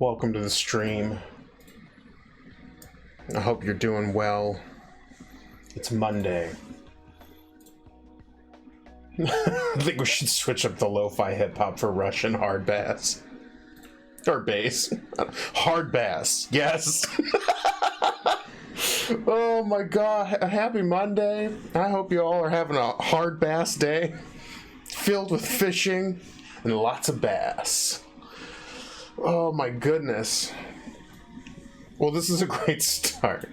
Welcome to the stream. I hope you're doing well. It's Monday. I think we should switch up the lo-fi hip-hop for Russian hard bass. Or bass. Hard bass, yes. Oh my god, happy Monday. I hope you all are having a hard bass day. Filled with fishing and lots of bass. Oh my goodness. Well, this is a great start.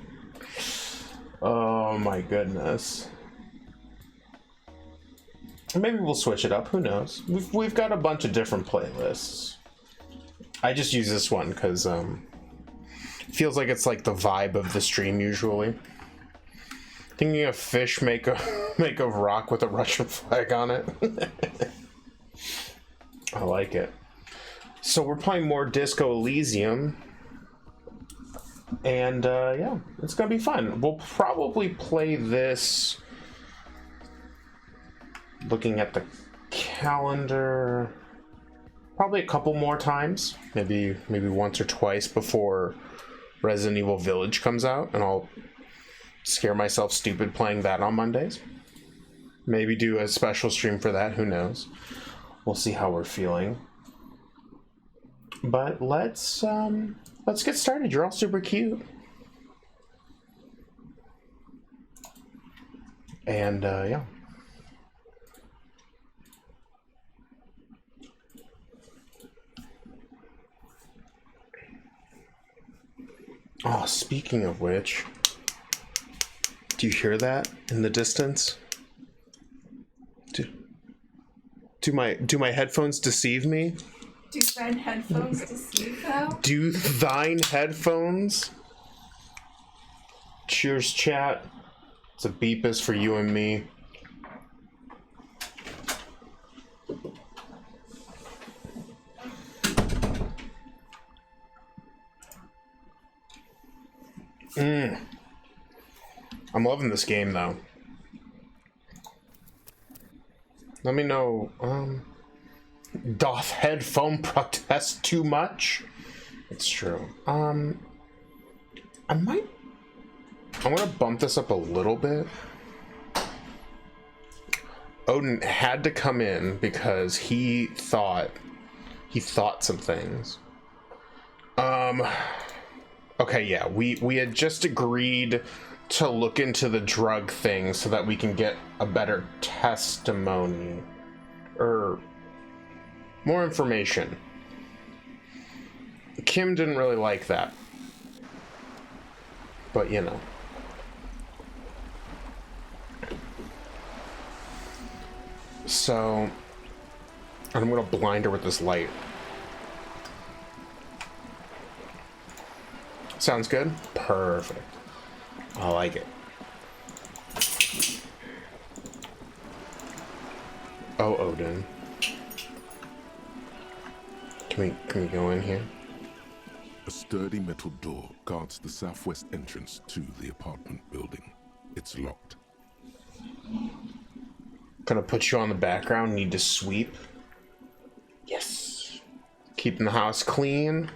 Oh my goodness. Maybe we'll switch it up, who knows? We've got a bunch of different playlists. I just use this one because feels like it's like the vibe of the stream usually. Thinking of fish make a rock with a Russian flag on it. I like it. So we're playing more Disco Elysium. And yeah, it's gonna be fun. We'll probably play this, looking at the calendar, probably a couple more times, maybe once or twice before Resident Evil Village comes out, and I'll scare myself stupid playing that on Mondays. Maybe do a special stream for that, who knows. We'll see how we're feeling. But let's get started. You're all super cute. And yeah. Oh, speaking of which, do you hear that in the distance? Do my headphones deceive me? Do thine headphones deceive thou? Do thine headphones? Cheers, chat. It's a beepus for you and me. I'm loving this game though. Let me know, doth headphone protest too much? It's true. I'm gonna bump this up a little bit. Odin had to come in because he thought some things. Okay, yeah, we had just agreed to look into the drug thing so that we can get a better testimony or more information. Kim didn't really like that, but you know. So I'm gonna blind her with this light. Sounds good? Perfect. I like it. Oh, Odin. Can we go in here? A sturdy metal door guards the southwest entrance to the apartment building. It's locked. Gonna put you on the background. Need to sweep. Yes. Keeping the house clean.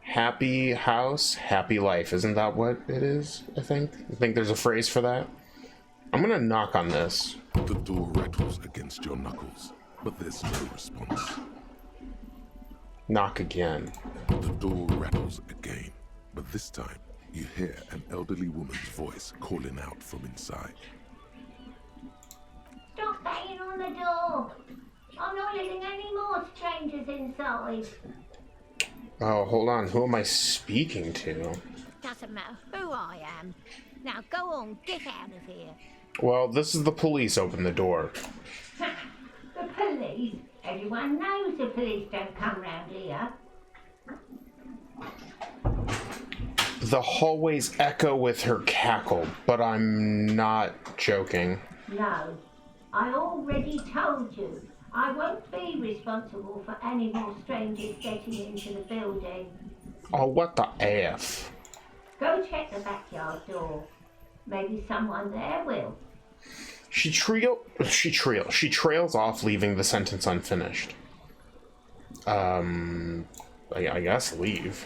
Happy house, happy life. Isn't that what it is? I think there's a phrase for that. I'm gonna knock on this. The door rattles against your knuckles, but there's no response. Knock again. The door rattles again, but this time you hear an elderly woman's voice calling out from inside. Stop banging on the door! I'm not letting any more strangers inside. Oh, hold on. Who am I speaking to? Doesn't matter who I am. Now go on, get out of here. Well, this is the police. Open the door. The police? Everyone knows the police don't come round here. The hallways echo with her cackle, but I'm not joking. No, I already told you. I won't be responsible for any more strangers getting into the building. Oh, what the F? Go check the backyard door. Maybe someone there will. She trails off, leaving the sentence unfinished. I guess leave.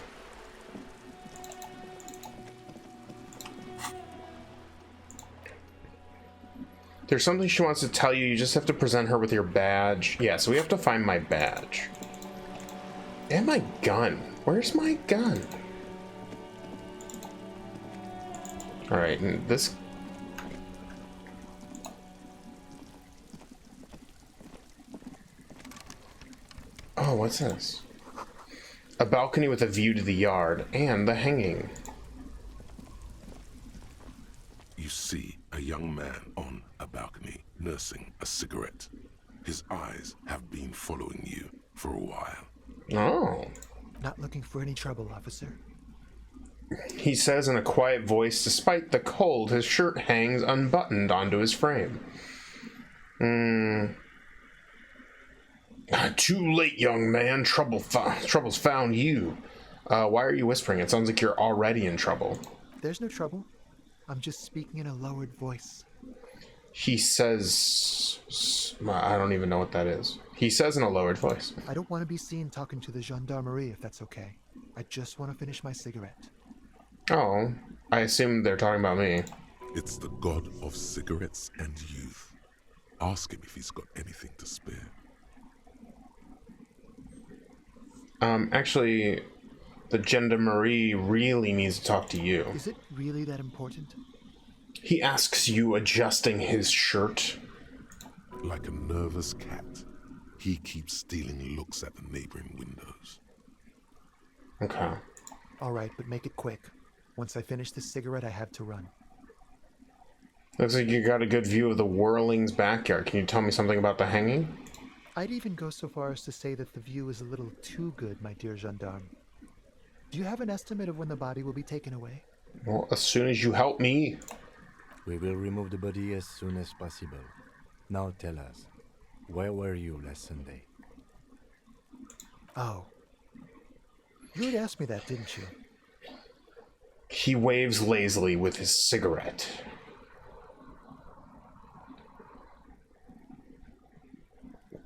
There's something she wants to tell you. You just have to present her with your badge. Yeah, so we have to find my badge. And my gun. Where's my gun? Alright, and this... Oh, what's this? A balcony with a view to the yard and the hanging. You see a young man on a balcony nursing a cigarette. His eyes have been following you for a while. Oh. Not looking for any trouble, officer. He says in a quiet voice, despite the cold, his shirt hangs unbuttoned onto his frame. Too late, young man. Trouble's found you. Why are you whispering? It sounds like you're already in trouble. There's no trouble. I'm just speaking in a lowered voice. He says... I don't even know what that is. He says in a lowered voice. I don't want to be seen talking to the gendarmerie, if that's okay. I just want to finish my cigarette. Oh, I assume they're talking about me. It's the god of cigarettes and youth. Ask him if he's got anything to spare. Actually, the gendarmerie really needs to talk to you. Is it really that important? He asks you adjusting his shirt. Like a nervous cat, he keeps stealing looks at the neighboring windows. Okay. All right, but make it quick. Once I finish this cigarette, I have to run. Looks like you got a good view of the Whirling's backyard. Can you tell me something about the hanging? I'd even go so far as to say that the view is a little too good, my dear gendarme. Do you have an estimate of when the body will be taken away? Well, as soon as you help me. We will remove the body as soon as possible. Now tell us, where were you last Sunday? Oh. You already asked me that, didn't you? He waves lazily with his cigarette.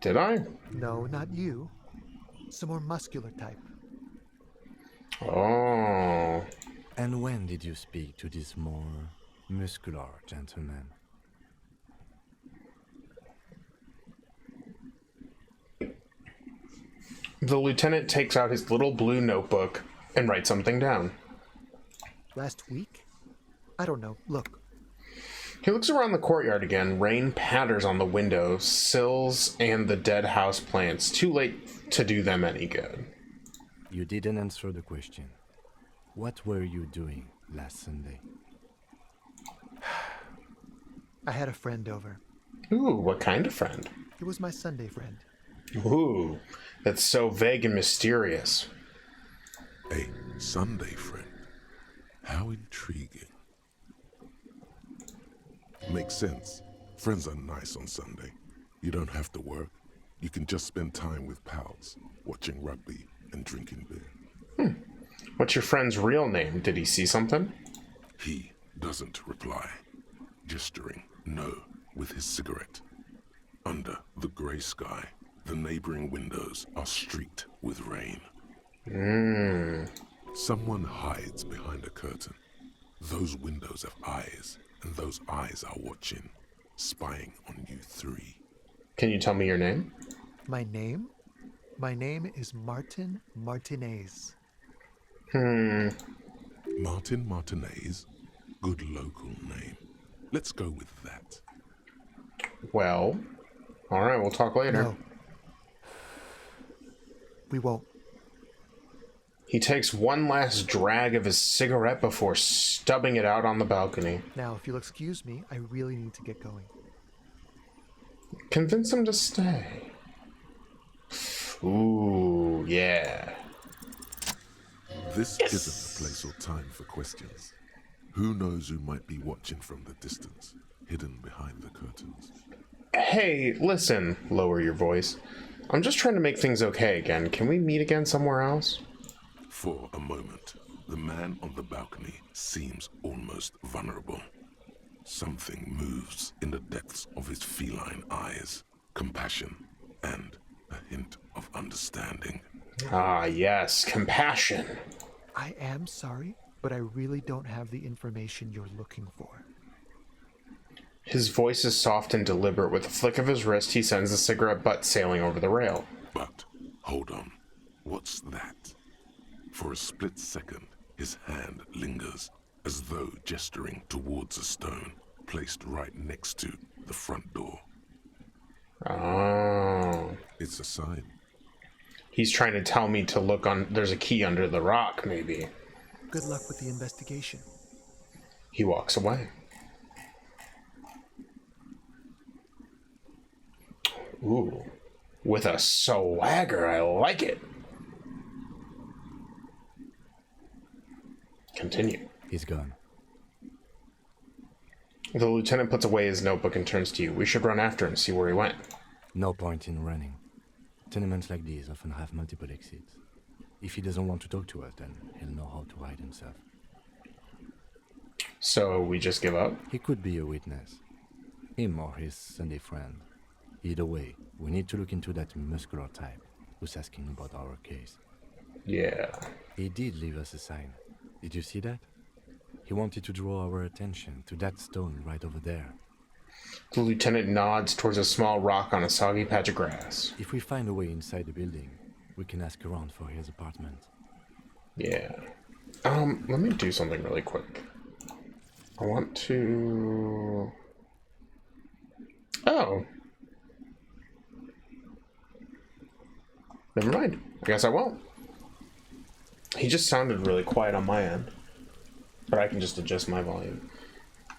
Did I? No, not you. Some more muscular type. Oh. And when did you speak to this more muscular gentleman? The lieutenant takes out his little blue notebook and writes something down. Last week? I don't know. Look. He looks around the courtyard again. Rain patters on the window, sills, and the dead house plants. Too late to do them any good. You didn't answer the question. What were you doing last Sunday? I had a friend over. Ooh, what kind of friend? It was my Sunday friend. Ooh, that's so vague and mysterious. A Sunday friend. How intriguing. Makes sense. Friends are nice on Sunday. You don't have to work. You can just spend time with pals, watching rugby and drinking beer. What's your friend's real name? Did he see something? He doesn't reply, gesturing no with his cigarette. Under the grey sky, the neighboring windows are streaked with rain. Someone hides behind a curtain. Those windows have eyes, and those eyes are watching, spying on you three. Can you tell me your name? My name? My name is Martin Martinez. Martin Martinez? Good local name. Let's go with that. Well, alright, we'll talk later. No. We won't. He takes one last drag of his cigarette before stubbing it out on the balcony. Now, if you'll excuse me, I really need to get going. Convince him to stay. Ooh, yeah. This isn't the place or time for questions. Who knows who might be watching from the distance, hidden behind the curtains. Hey, listen, lower your voice. I'm just trying to make things okay again. Can we meet again somewhere else? For a moment, the man on the balcony seems almost vulnerable. Something moves in the depths of his feline eyes. Compassion and a hint of understanding. Ah, yes, compassion. I am sorry, but I really don't have the information you're looking for. His voice is soft and deliberate. With a flick of his wrist, he sends the cigarette butt sailing over the rail. But, hold on. What's that? For a split second, his hand lingers, as though gesturing towards a stone placed right next to the front door. Oh. It's a sign. He's trying to tell me to look on. There's a key under the rock, maybe. Good luck with the investigation. He walks away. Ooh. With a swagger, I like it. Continue. He's gone. The lieutenant puts away his notebook and turns to you. We should run after him, see where he went. No point in running. Tenements like these often have multiple exits. If he doesn't want to talk to us, then he'll know how to hide himself. So we just give up? He could be a witness. Him or his Sunday friend. Either way, we need to look into that muscular type who's asking about our case. Yeah. He did leave us a sign. Did you see that? He wanted to draw our attention to that stone right over there. The lieutenant nods towards a small rock on a soggy patch of grass. If we find a way inside the building, we can ask around for his apartment. Yeah. Let me do something really quick. I want to... Oh. Never mind. I guess I won't. He just sounded really quiet on my end. But I can just adjust my volume.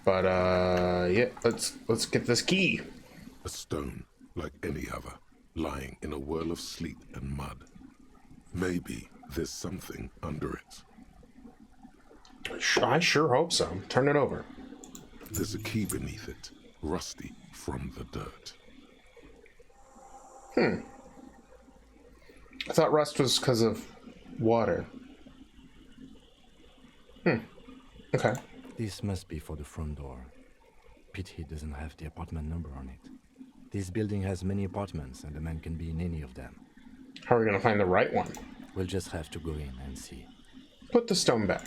But, yeah, let's get this key. A stone, like any other, lying in a whirl of sleet and mud. Maybe there's something under it. I sure hope so. Turn it over. There's a key beneath it, rusty from the dirt. I thought rust was because of water. Okay. This must be for the front door. Pity doesn't have the apartment number on it. This building has many apartments, and the man can be in any of them. How are we going to find the right one? We'll just have to go in and see. Put the stone back.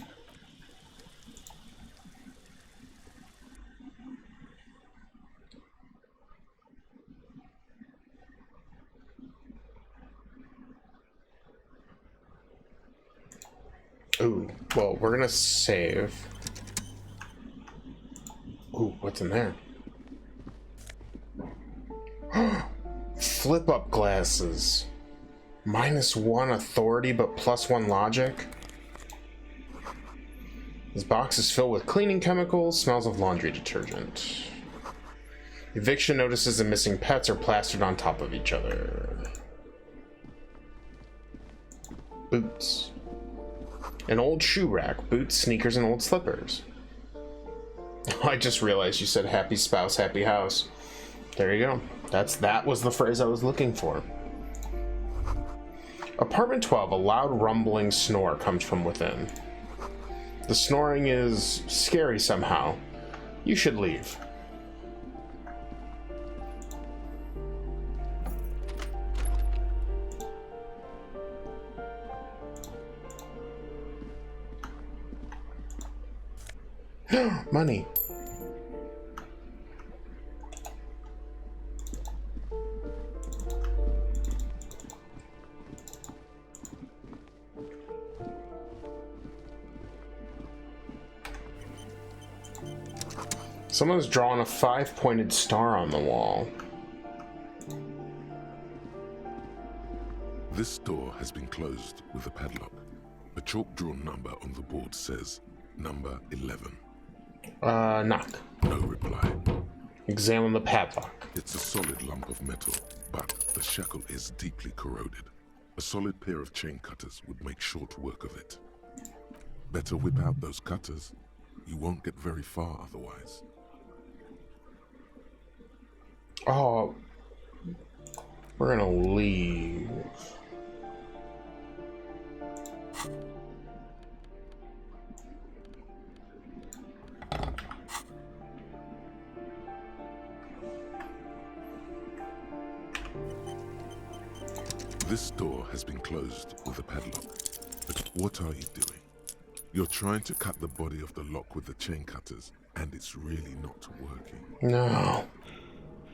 Ooh, well, we're gonna save. Ooh, what's in there? Flip up glasses. -1 authority, but +1 logic. This box is filled with cleaning chemicals, smells of laundry detergent. Eviction notices and missing pets are plastered on top of each other. Boots. An old shoe rack, boots, sneakers, and old slippers. I just realized you said happy spouse, happy house. There you go. That was the phrase I was looking for. Apartment 12, a loud rumbling snore comes from within. The snoring is scary somehow. You should leave. Money. Someone's drawn a 5-pointed star on the wall. This door has been closed with a padlock. A chalk-drawn number on the board says, number 11. Knock. No reply. Examine the padlock. It's a solid lump of metal, but the shackle is deeply corroded. A solid pair of chain cutters would make short work of it. Better whip out those cutters. You won't get very far otherwise. Oh, we're gonna leave. This door has been closed with a padlock. But what are you doing? You're trying to cut the body of the lock with the chain cutters, and it's really not working. No.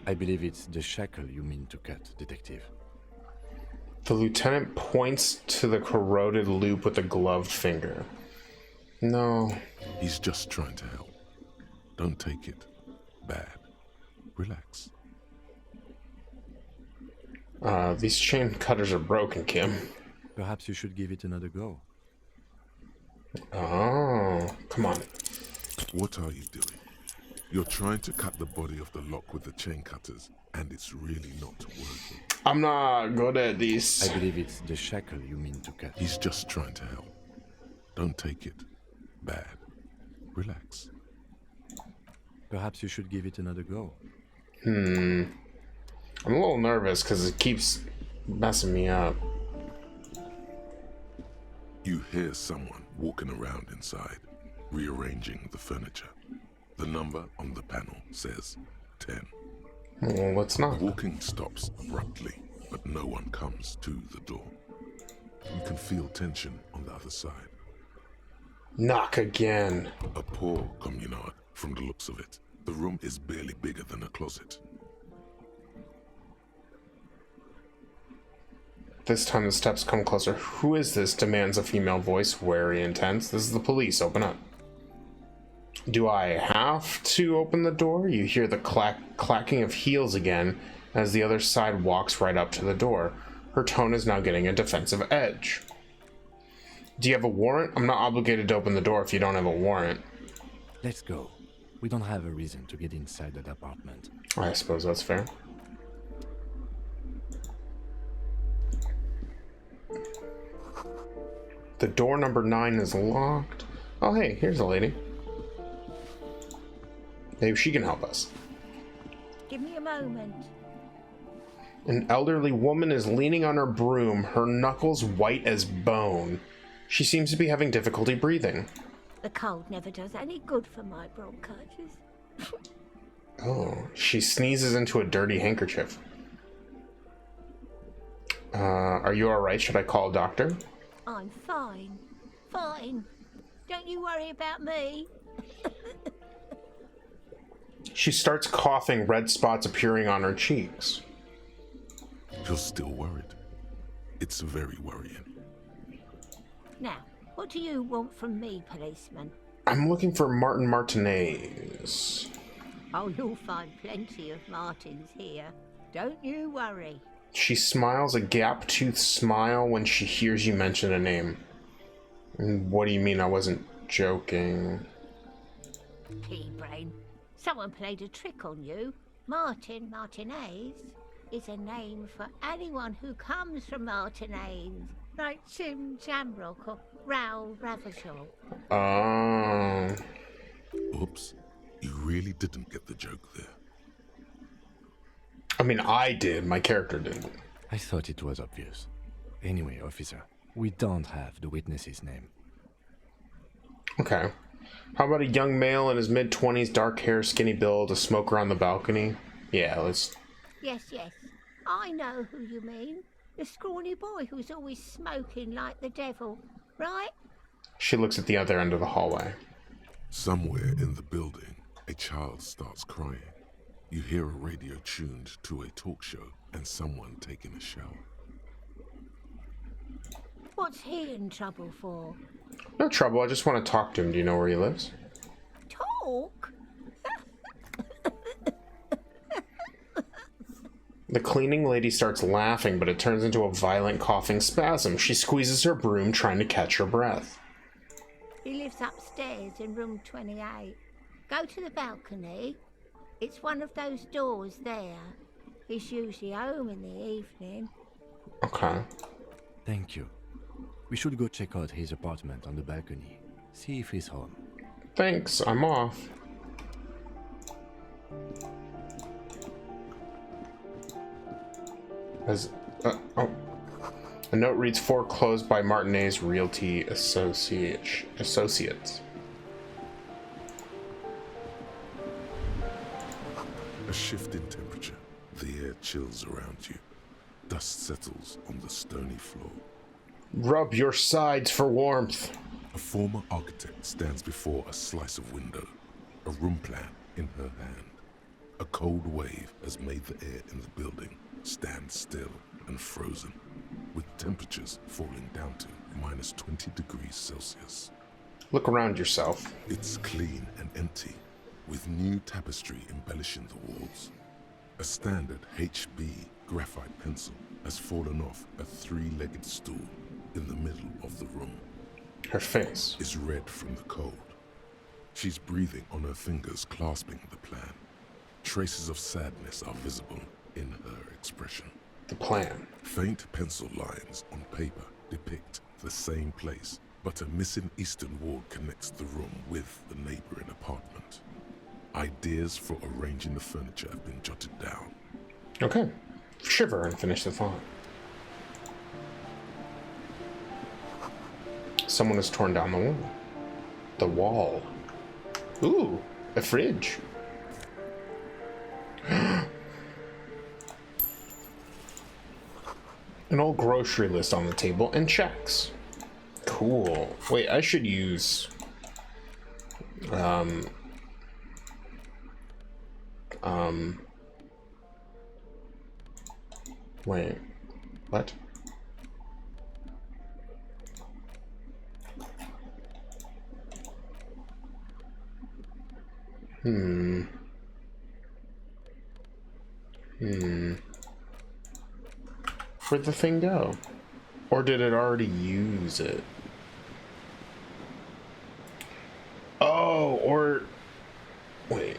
I believe it's the shackle you mean to cut, Detective. The lieutenant points to the corroded loop with a gloved finger. No. He's just trying to help. Don't take it bad. Relax. These chain cutters are broken, Kim. Perhaps you should give it another go. Oh, come on. What are you doing? You're trying to cut the body of the lock with the chain cutters, and it's really not working. I'm not good at these. I believe it's the shackle you mean to cut. He's just trying to help. Don't take it bad. Relax. Perhaps you should give it another go. I'm a little nervous because it keeps messing me up. You hear someone walking around inside, rearranging the furniture. The number on the panel says 10. Well, let's not. Walking stops abruptly, but no one comes to the door. You can feel tension on the other side. Knock again. A poor communard, from the looks of it. The room is barely bigger than a closet. This time the steps come closer. Who is this? Demands a female voice, wary and tense. This is the police. Open up. Do I have to open the door? You hear the clacking of heels again as the other side walks right up to the door. Her tone is now getting a defensive edge. Do you have a warrant? I'm not obligated to open the door if you don't have a warrant. Let's go. We don't have a reason to get inside that apartment. I suppose that's fair. The door number 9 is locked. Oh, hey, here's a lady. Maybe she can help us. Give me a moment. An elderly woman is leaning on her broom, her knuckles white as bone. She seems to be having difficulty breathing. The cold never does any good for my bronchitis. Oh, she sneezes into a dirty handkerchief. Are you alright? Should I call a doctor? I'm fine. Fine. Don't you worry about me. She starts coughing, red spots appearing on her cheeks. You're still worried. It's very worrying. Now, what do you want from me, policeman? I'm looking for Martin Martinez. Oh, you'll find plenty of Martins here. Don't you worry. She smiles a gap-toothed smile when she hears you mention a name. What do you mean? I wasn't joking. Pea-brain. Someone played a trick on you. Martin Martinez is a name for anyone who comes from Martinez, like Sim Jamrock or Raoul Ravachol. Oh. Oops. You really didn't get the joke there. I mean, I did. My character didn't. I thought it was obvious. Anyway, officer, we don't have the witness's name. Okay. How about a young male in his mid-20s, dark hair, skinny build, a smoker on the balcony? Yeah, let's... Yes, yes. I know who you mean. The scrawny boy who's always smoking like the devil, right? She looks at the other end of the hallway. Somewhere in the building, a child starts crying. You hear a radio tuned to a talk show and someone taking a shower. What's he in trouble for? No trouble, I just want to talk to him. Do you know where he lives? Talk? The cleaning lady starts laughing, but it turns into a violent coughing spasm. She squeezes her broom, trying to catch her breath. He lives upstairs in room 28. Go to the balcony. It's one of those doors there. He's usually home in the evening. Okay. Thank you. We should go check out his apartment on the balcony. See if he's home. Thanks, I'm off. Oh. A note reads, foreclosed by Martinez Realty Associates. A shift in temperature. The air chills around you. Dust settles on the stony floor. Rub your sides for warmth. A former architect stands before a slice of window, a room plan in her hand. A cold wave has made the air in the building stand still and frozen, with temperatures falling down to minus 20 degrees Celsius. Look around yourself. It's clean and empty, with new tapestry embellishing the walls. A standard HB graphite pencil has fallen off a three-legged stool in the middle of the room. Her face Is red from the cold. She's breathing on her fingers, clasping the plan. Traces of sadness are visible in her expression. the plan. Faint pencil lines on paper depict the same place, but a missing eastern wall connects the room with the neighboring apartment. Ideas for arranging the furniture have been jotted down. Okay. Shiver and finish the thought. Someone has torn down the wall. The wall. Ooh, a fridge. An old grocery list on the table and checks. Cool. Wait, I should use... Wait. What? Where'd the thing go? Or did it already use it? Oh, or... Wait.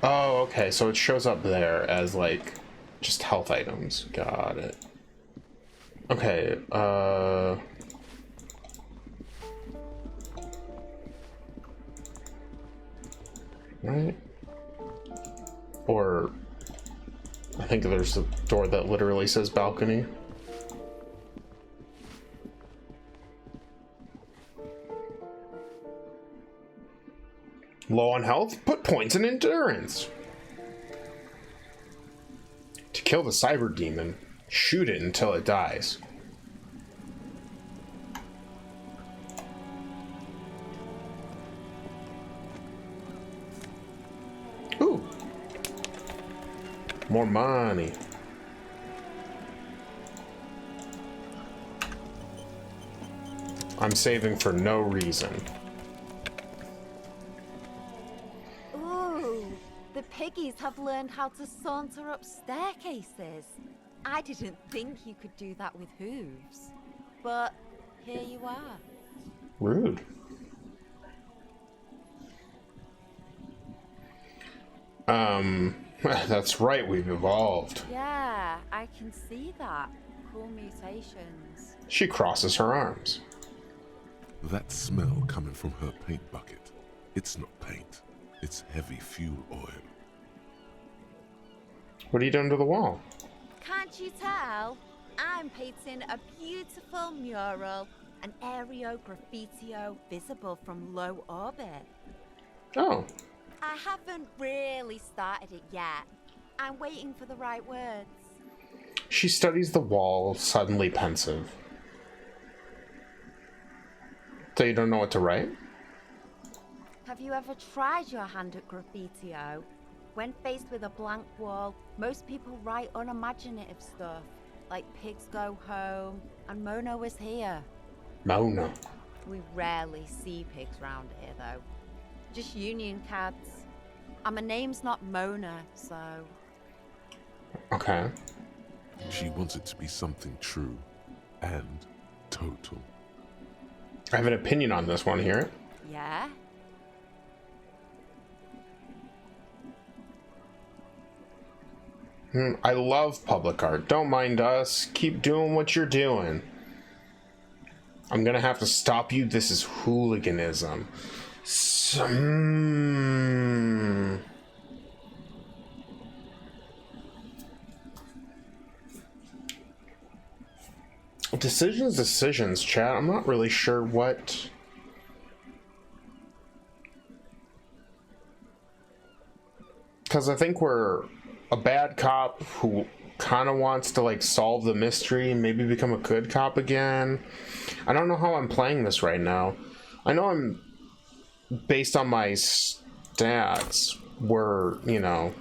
Oh, okay, so it shows up there as, like, just health items. Got it. Okay, right? Or... I think there's a door that literally says balcony. Low on health? Put points in endurance. To kill the cyber demon, shoot it until it dies. Ooh. More money. I'm saving for no reason. The piggies have learned how to saunter up staircases. I didn't think you could do that with hooves. But here you are. Rude. That's right, we've evolved. Yeah, I can see that. Cool mutations. She crosses her arms. That smell coming from her paint bucket. It's not paint. It's heavy fuel oil. What are you doing to the wall? Can't you tell? I'm painting a beautiful mural, an aereo graffitio visible from low orbit. Oh. I haven't really started it yet. I'm waiting for the right words. She studies the wall, suddenly pensive. So you don't know what to write? Have you ever tried your hand at graffitio? When faced with a blank wall, most people write unimaginative stuff, like pigs go home, and Mona was here. Mona. We rarely see pigs round here, though. Just union cats. And my name's not Mona, so... Okay. She wants it to be something true and total. I have an opinion on this one here. Yeah? I love public art. Don't mind us. Keep doing what you're doing. I'm gonna have to stop you. This is hooliganism. Decisions, chat. I'm not really sure what... because I think we're a bad cop who kind of wants to like solve the mystery and maybe become a good cop again. I don't know how I'm playing this right now. I know I'm based on my stats. We're, you know,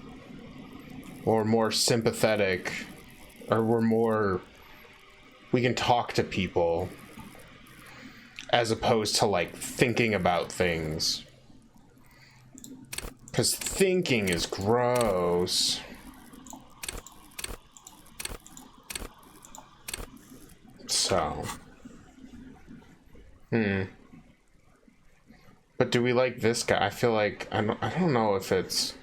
or more sympathetic, or we can talk to people as opposed to like thinking about things, because thinking is gross. So but do we like this guy? I feel like I don't know if it's,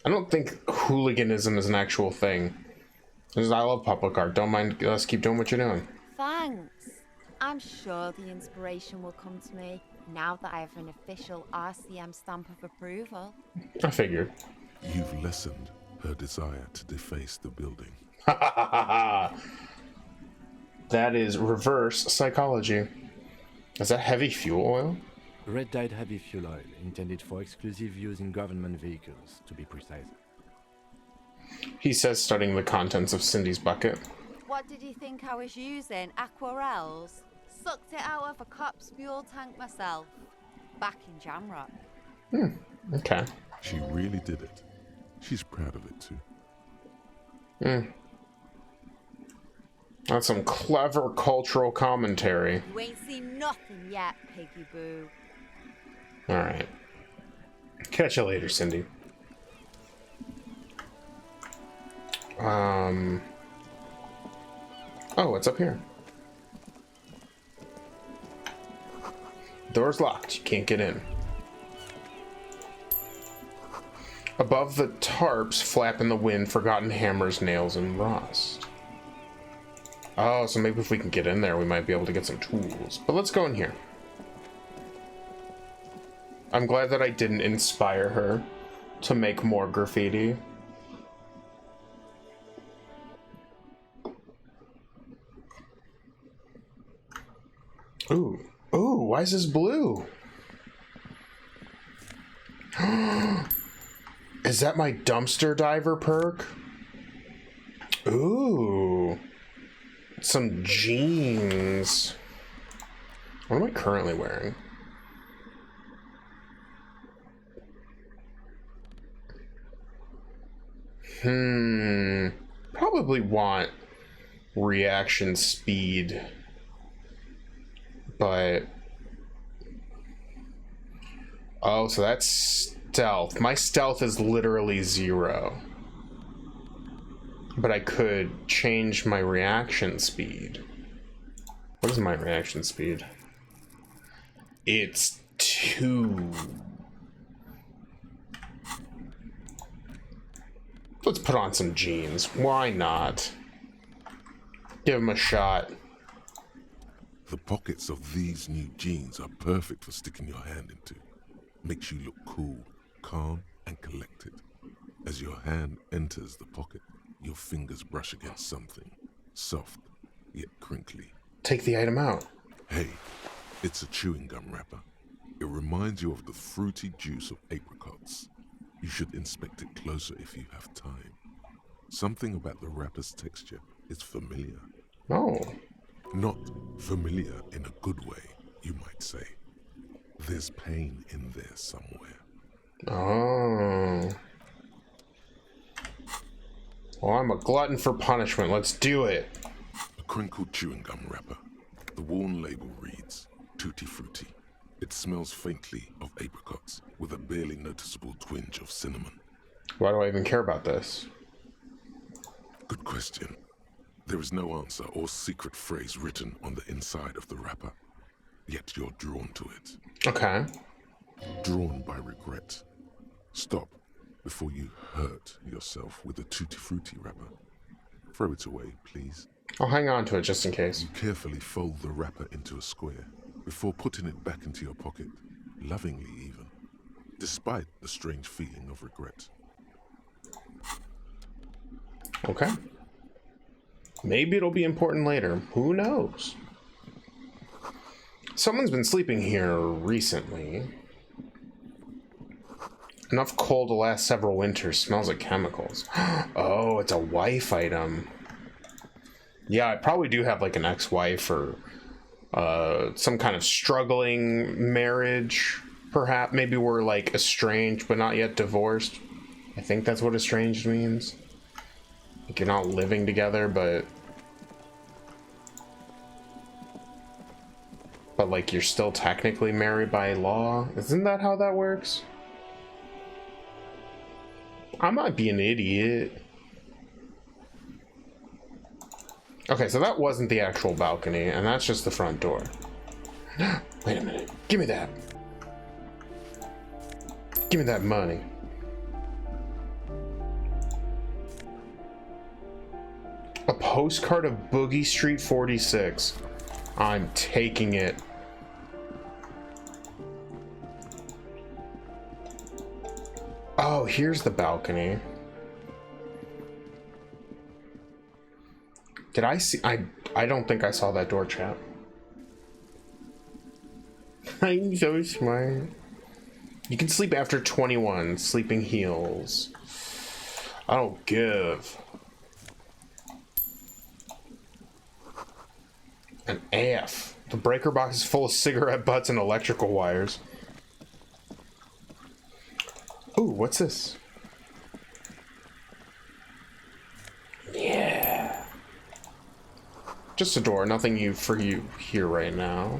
I don't think hooliganism is an actual thing. I love public art. Don't mind us, keep doing what you're doing. Thanks. I'm sure the inspiration will come to me now that I have an official RCM stamp of approval. I figured. You've lessened her desire to deface the building. That is reverse psychology. Is that heavy fuel oil? Red dyed heavy fuel oil, intended for exclusive use in government vehicles, to be precise. He says, studying the contents of Cindy's bucket. What did you think I was using? Aquarels? Sucked it out of a cop's fuel tank myself. Back in Jamrock. Okay. She really did it. She's proud of it too. That's some clever cultural commentary. You ain't seen nothing yet, Piggy Boo. Alright. Catch you later, Cindy. Oh, what's up here? Door's locked. You can't get in. Above the tarps flap in the wind forgotten hammers, nails, and rust. Oh, so maybe if we can get in there, we might be able to get some tools. But let's go in here. I'm glad that I didn't inspire her to make more graffiti. Ooh. Ooh, why is this blue? Is that my dumpster diver perk? Ooh. Some jeans. What am I currently wearing? Probably want reaction speed. But oh, so that's stealth. My stealth is literally 0. But I could change my reaction speed. What is my reaction speed? It's 2. Let's put on some jeans. Why not? Give them a shot. The pockets of these new jeans are perfect for sticking your hand into. Makes you look cool, calm, and collected. As your hand enters the pocket, your fingers brush against something. Soft, yet crinkly. Take the item out. Hey, it's a chewing gum wrapper. It reminds you of the fruity juice of apricots. You should inspect it closer if you have time. Something about the wrapper's texture is familiar. Oh. Not familiar in a good way, you might say. There's pain in there somewhere. Oh. Well, I'm a glutton for punishment. Let's do it. A crinkled chewing gum wrapper. The worn label reads, Tutti Frutti. It smells faintly of apricots with a barely noticeable twinge of cinnamon. Why do I even care about this? Good question. There is no answer or secret phrase written on the inside of the wrapper. Yet you're drawn to it. Okay. Drawn by regret. Stop before you hurt yourself with the Tutti Frutti wrapper. Throw it away, please. I'll hang on to it just in case. You carefully fold the wrapper into a square before putting it back into your pocket, lovingly even, despite the strange feeling of regret. Okay. Maybe it'll be important later. Who knows? Someone's been sleeping here recently. Enough coal to last several winters. Smells like chemicals. Oh, it's a wife item. Yeah, I probably do have like an ex-wife or some kind of struggling marriage. Perhaps, maybe we're like estranged but not yet divorced. I think that's what estranged means. Like you're not living together, but like you're still technically married by law. Isn't that how that works? I might be an idiot. Okay, so that wasn't the actual balcony, and that's just the front door. Wait a minute. Give me that. Give me that money. A postcard of Boogie Street 46. I'm taking it. Oh, here's the balcony. Did I see? I don't think I saw that door, chat. I'm so smart. You can sleep after 21. Sleeping heals. I don't give. An AF. The breaker box is full of cigarette butts and electrical wires. Ooh, what's this? Yeah. Just a door, nothing for you here right now.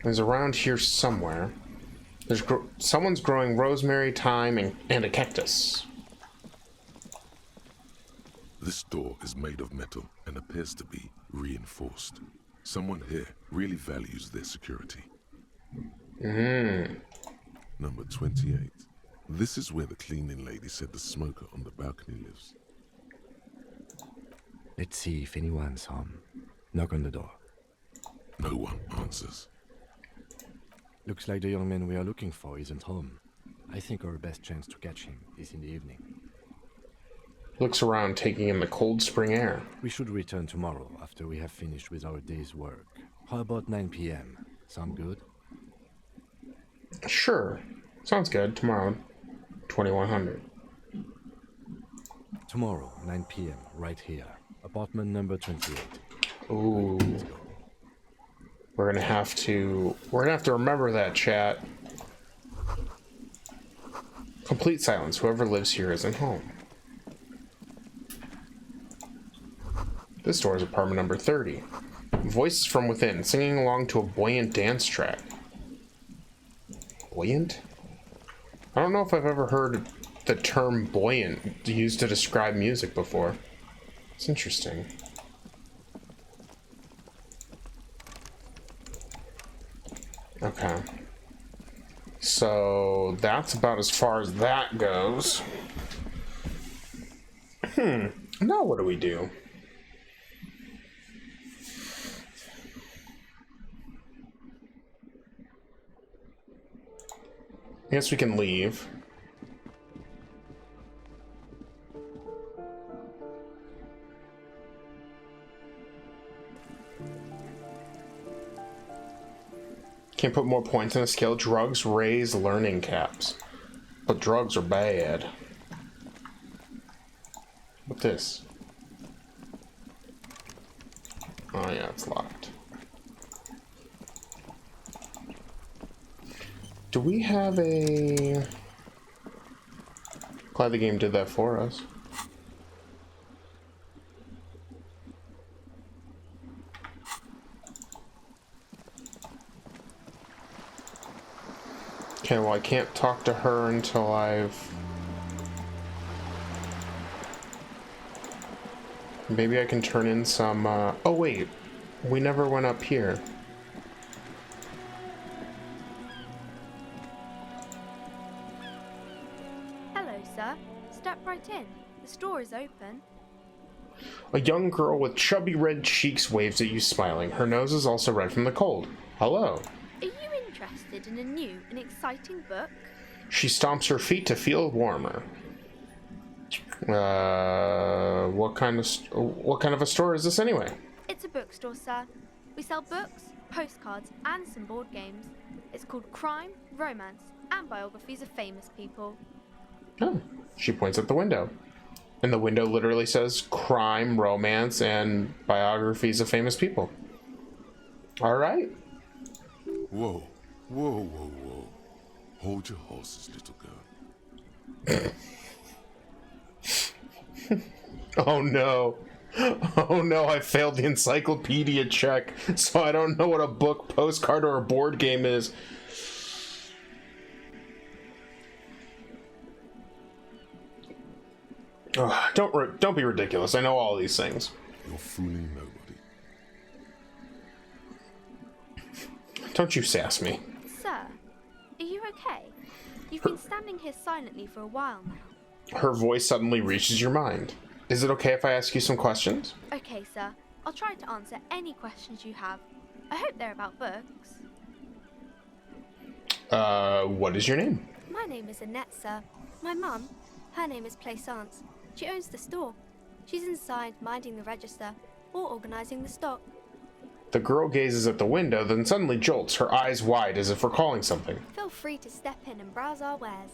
There's around here somewhere. There's someone's growing rosemary, thyme, and a cactus. This door is made of metal and appears to be reinforced. Someone here really values their security. Number 28. This is where the cleaning lady said the smoker on the balcony lives. Let's see if anyone's home. Knock on the door. No one answers. Looks like the young man we are looking for isn't home. I think our best chance to catch him is in the evening. Looks around, taking in the cold spring air. We should return tomorrow after we have finished with our day's work. How about 9 p.m.? Sound good? Sure. Sounds good. Tomorrow, 2100. Tomorrow, 9 p.m., right here. Apartment number 28. Ooh. We're gonna have to remember that, chat. Complete silence. Whoever lives here isn't home. This door is apartment number 30. Voices from within, singing along to a buoyant dance track. Buoyant? I don't know if I've ever heard the term buoyant used to describe music before. It's interesting. Okay. So that's about as far as that goes. Now what do we do? I guess we can leave. Can't put more points in a skill. Drugs raise learning caps. But drugs are bad. What's this? Oh yeah, it's locked. Do we have a... Glad the game did that for us. Okay, well I can't talk to her until I've... Maybe I can turn in some, Oh wait, we never went up here. Hello, sir. Step right in. The store is open. A young girl with chubby red cheeks waves at you smiling. Her nose is also red from the cold. Hello. Are you interested in a new and exciting book? She stomps her feet to feel warmer. What kind of a store is this anyway? It's a bookstore, sir. We sell books, postcards, and some board games. It's called Crime, Romance, and Biographies of Famous People. Oh, she points at the window. And the window literally says crime, romance, and biographies of famous people. All right. Whoa, whoa, whoa, whoa. Hold your horses, little girl. Oh no. Oh no, I failed the encyclopedia check, so I don't know what a book, postcard, or a board game is. Ugh, don't be ridiculous. I know all these things. You're fooling nobody. Don't you sass me. Sir, are you okay? You've been standing here silently for a while now. Her voice suddenly reaches your mind. Is it okay if I ask you some questions? Okay, sir. I'll try to answer any questions you have. I hope they're about books. What is your name? My name is Annette, sir. My mum, her name is Plaisance. She owns the store. She's inside minding the register or organising the stock. The girl gazes at the window, then suddenly jolts, her eyes wide as if recalling something. Feel free to step in and browse our wares.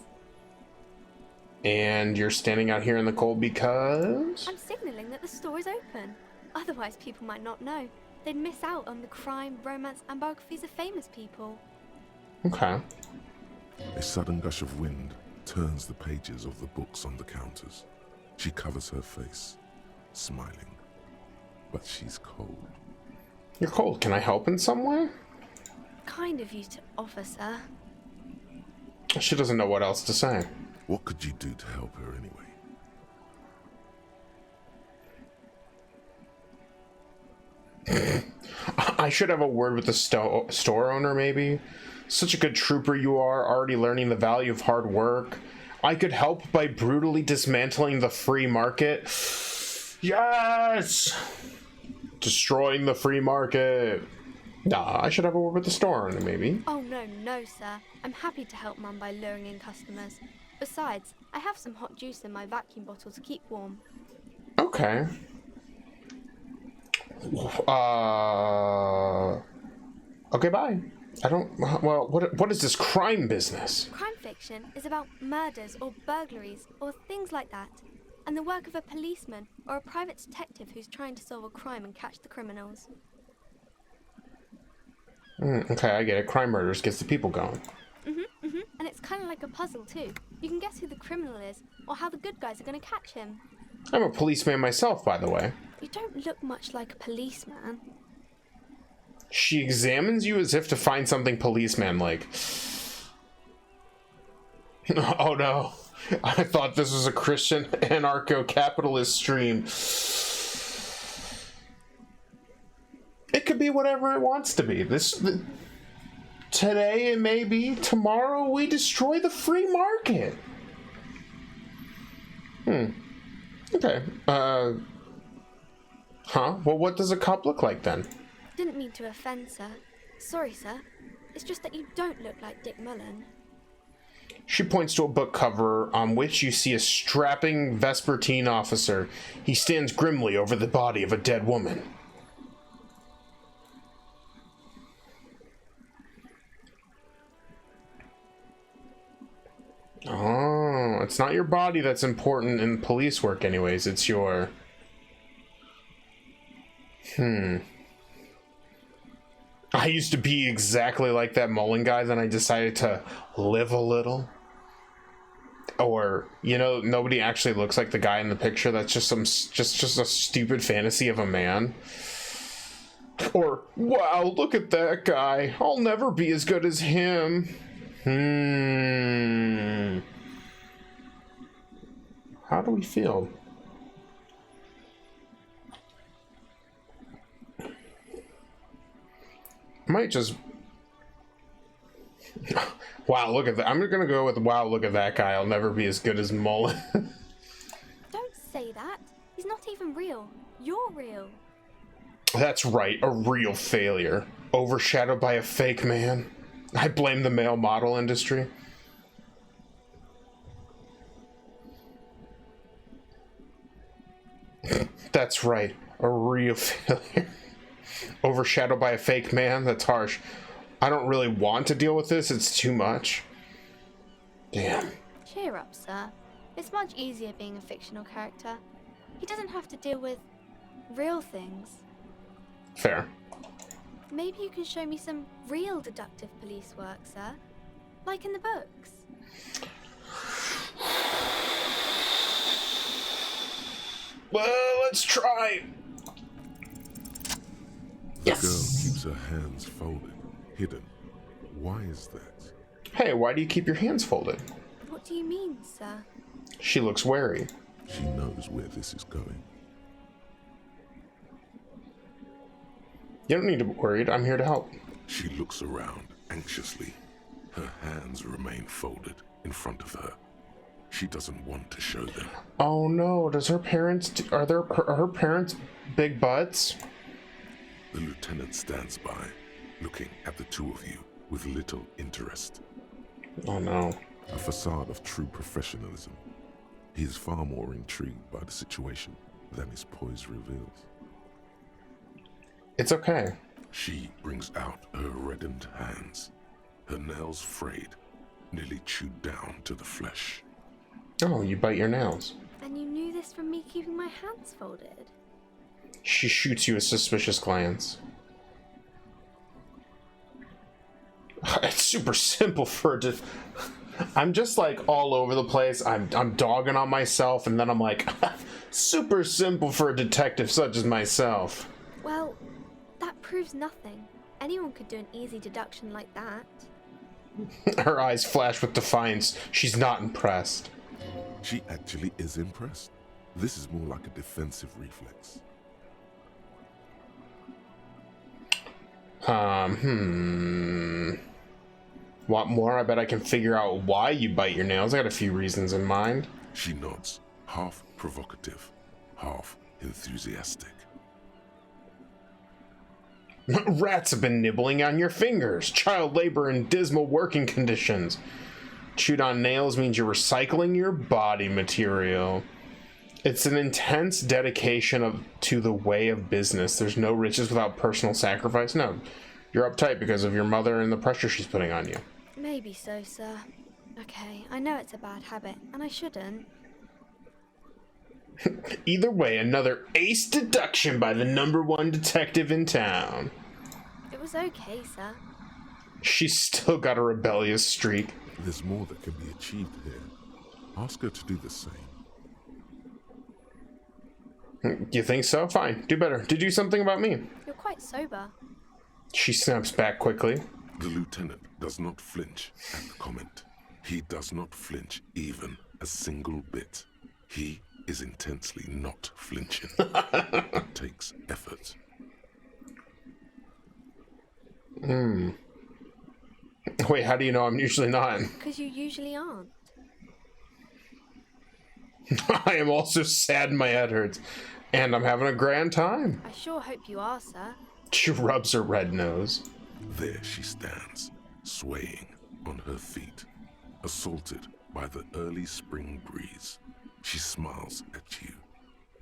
And you're standing out here in the cold because? I'm signalling that the store is open. Otherwise, people might not know. They'd miss out on the crime, romance, and biographies of famous people. Okay. A sudden gush of wind turns the pages of the books on the counters. She covers her face, smiling. But she's cold. You're cold. Can I help in some way? Kind of you to offer, sir. She doesn't know what else to say. What could you do to help her anyway? I should have a word with the store owner, maybe. Such a good trooper you are, already learning the value of hard work. I could help by brutally dismantling the free market. Yes! Destroying the free market. Nah, I should have a word with the store owner, maybe. Oh, no, sir. I'm happy to help Mum by luring in customers. Besides, I have some hot juice in my vacuum bottle to keep warm. Okay. Okay, bye. I don't... Well, what is this crime business? Crime fiction is about murders or burglaries or things like that, and the work of a policeman or a private detective who's trying to solve a crime and catch the criminals. Okay, I get it. Crime murders gets the people going. And it's kind of like a puzzle too. You can guess who the criminal is or how the good guys are going to catch him. I'm a policeman myself, by the way. You don't look much like a policeman. She examines you as if to find something policeman-like. Oh no. I thought this was a Christian anarcho-capitalist stream. It could be whatever it wants to be. Today it may be, tomorrow we destroy the free market. Okay. Huh? Well, what does a cup look like then? Didn't mean to offend, sir. Sorry, sir. It's just that you don't look like Dick Mullen. She points to a book cover on which you see a strapping Vespertine officer. He stands grimly over the body of a dead woman. Oh, it's not your body that's important in police work anyways, it's your... I used to be exactly like that Mullen guy, then I decided to live a little. Or, you know, nobody actually looks like the guy in the picture, that's just just a stupid fantasy of a man. Or, wow, look at that guy, I'll never be as good as him. How do we feel? I might just... Wow, look at that. I'm gonna go with, wow, look at that guy. I'll never be as good as Mullen. Don't say that. He's not even real. You're real. That's right, a real failure. Overshadowed by a fake man. I blame the male model industry. That's right, a real failure. Overshadowed by a fake man? That's harsh. I don't really want to deal with this. It's too much. Damn. Cheer up, sir. It's much easier being a fictional character. He doesn't have to deal with real things. Fair. Maybe you can show me some real deductive police work, sir. Like in the books. Well, let's try. The Yes. girl keeps her hands folded, hidden. Why is that? Hey, why do you keep your hands folded? What do you mean, sir? She looks wary. She knows where this is going. You don't need to be worried. I'm here to help. She looks around anxiously. Her hands remain folded in front of her. She doesn't want to show them. Oh no, does her parents, are her parents big butts? The lieutenant stands by, looking at the two of you with little interest. Oh no. A facade of true professionalism. He is far more intrigued by the situation than his poise reveals. It's okay. She brings out her reddened hands, her nails frayed, nearly chewed down to the flesh. Oh, you bite your nails. And you knew this from me keeping my hands folded? She shoots you a suspicious glance. It's super simple for it to... I'm just like all over the place. I'm dogging on myself, and then I'm like, super simple for a detective such as myself. Well, that proves nothing. Anyone could do an easy deduction like that. Her eyes flash with defiance. She's not impressed. She actually is impressed. This is more like a defensive reflex. Want more? I bet I can figure out why you bite your nails. I got a few reasons in mind. She nods, half provocative, half enthusiastic. Rats have been nibbling on your fingers. Child labor in dismal working conditions. Chewed on nails means you're recycling your body material. It's an intense dedication to the way of business. There's no riches without personal sacrifice. No, you're uptight because of your mother and the pressure she's putting on you. Maybe so, sir. Okay, I know it's a bad habit, and I shouldn't. Either way, another ace deduction by the #1 detective in town. It was okay, sir. She's still got a rebellious streak. There's more that can be achieved here. Ask her to do the same. You think so? Fine, do better. Do something about me. You're quite sober. She snaps back quickly. The lieutenant does not flinch at the comment. He does not flinch even a single bit. He is intensely not flinching. It takes effort. Wait, how do you know I'm usually not? Because you usually aren't. I am also sad and my head hurts. And I'm having a grand time. I sure hope you are, sir. She rubs her red nose. There she stands, swaying on her feet, assaulted by the early spring breeze. She smiles at you.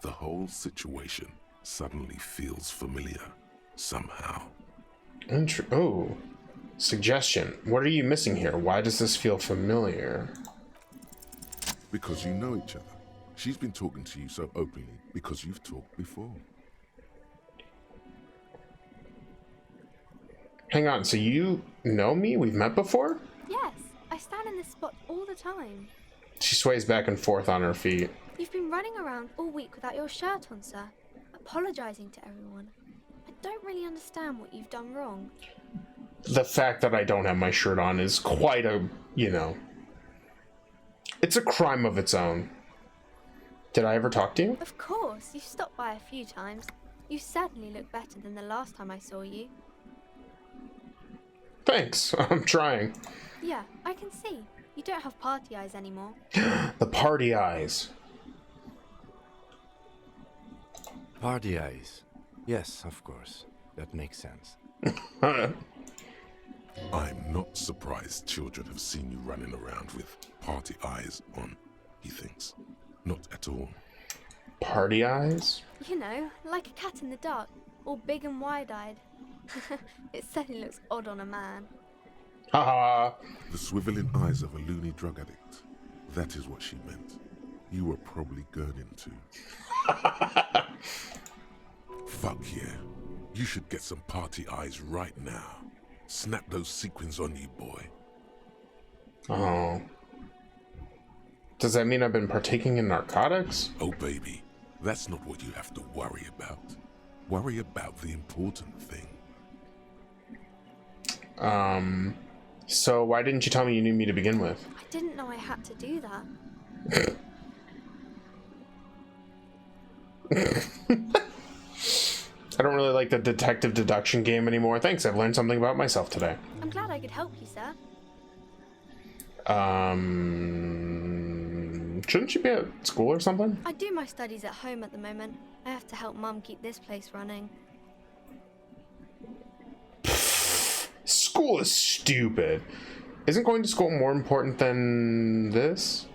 The whole situation suddenly feels familiar, somehow. Oh. Suggestion. What are you missing here? Why does this feel familiar? Because you know each other. She's been talking to you so openly because you've talked before. Hang on, so you know me? We've met before? Yes, I stand in this spot all the time. She sways back and forth on her feet. You've been running around all week without your shirt on, sir, apologizing to everyone. I don't really understand what you've done wrong. The fact that I don't have my shirt on is quite a, it's a crime of its own. Did I ever talk to you? Of course, you've stopped by a few times. You certainly look better than the last time I saw you. Thanks, I'm trying. Yeah, I can see. You don't have party eyes anymore. The party eyes. Party eyes. Yes, of course. That makes sense. I'm not surprised children have seen you running around with party eyes on, he thinks. Not at all. Party eyes? You know, like a cat in the dark. all big and wide-eyed. It certainly looks odd on a man. Haha. The swiveling eyes of a loony drug addict. That is what she meant. You were probably gurning too. Fuck yeah. You should get some party eyes right now. Snap those sequins on you, boy. Oh. Does that mean I've been partaking in narcotics? Oh, baby. That's not what you have to worry about. Worry about the important thing. So why didn't you tell me you knew me to begin with? I didn't know I had to do that. I don't really like the detective deduction game anymore. Thanks, I've learned something about myself today. I'm glad I could help you, sir. Shouldn't you be at school or something? I do my studies at home at the moment. I have to help Mum keep this place running. School is stupid. Isn't going to school more important than this?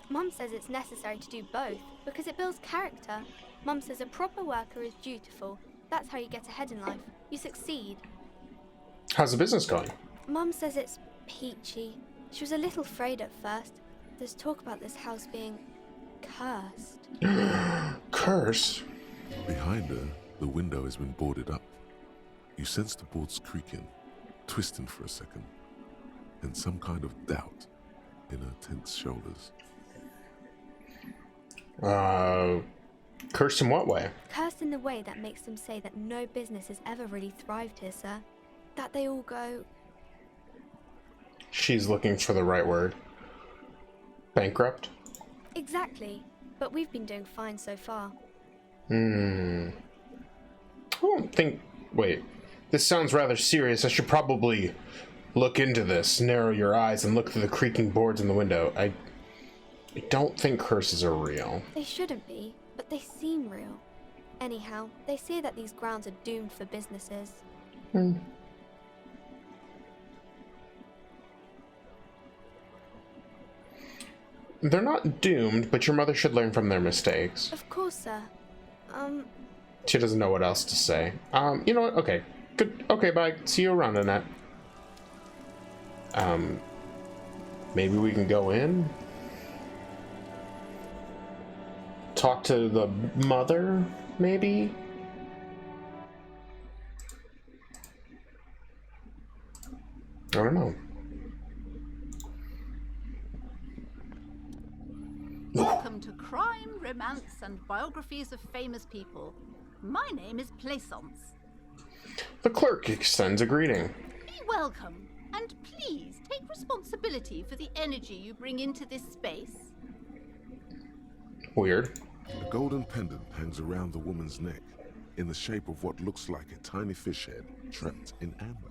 Mum says it's necessary to do both because it builds character. Mum says a proper worker is dutiful. That's how you get ahead in life. You succeed. How's the business going? Mum says it's peachy. She was a little afraid at first. There's talk about this house being cursed. Curse? Behind her, the window has been boarded up. You sense the boards creaking, twisting for a second, and some kind of doubt in her tense shoulders. Cursed in what way? Cursed in the way that makes them say that no business has ever really thrived here, sir. That they all go... She's looking for the right word. Bankrupt? Exactly. But we've been doing fine so far. I don't think... Wait. This sounds rather serious. I should probably look into this. Narrow your eyes and look through the creaking boards in the window. I don't think curses are real. They shouldn't be, but they seem real. Anyhow, they say that these grounds are doomed for businesses. They're not doomed, but your mother should learn from their mistakes. Of course, sir. She doesn't know what else to say. You know what? Okay. Good. Okay, bye. See you around, Annette. Maybe we can go in? Talk to the mother, maybe? I don't know. Welcome to Crime, Romance, and Biographies of Famous People. My name is Plaisance. The clerk extends a greeting. Be welcome, and please take responsibility for the energy you bring into this space. Weird. A golden pendant hangs around the woman's neck in the shape of what looks like a tiny fish head trapped in amber.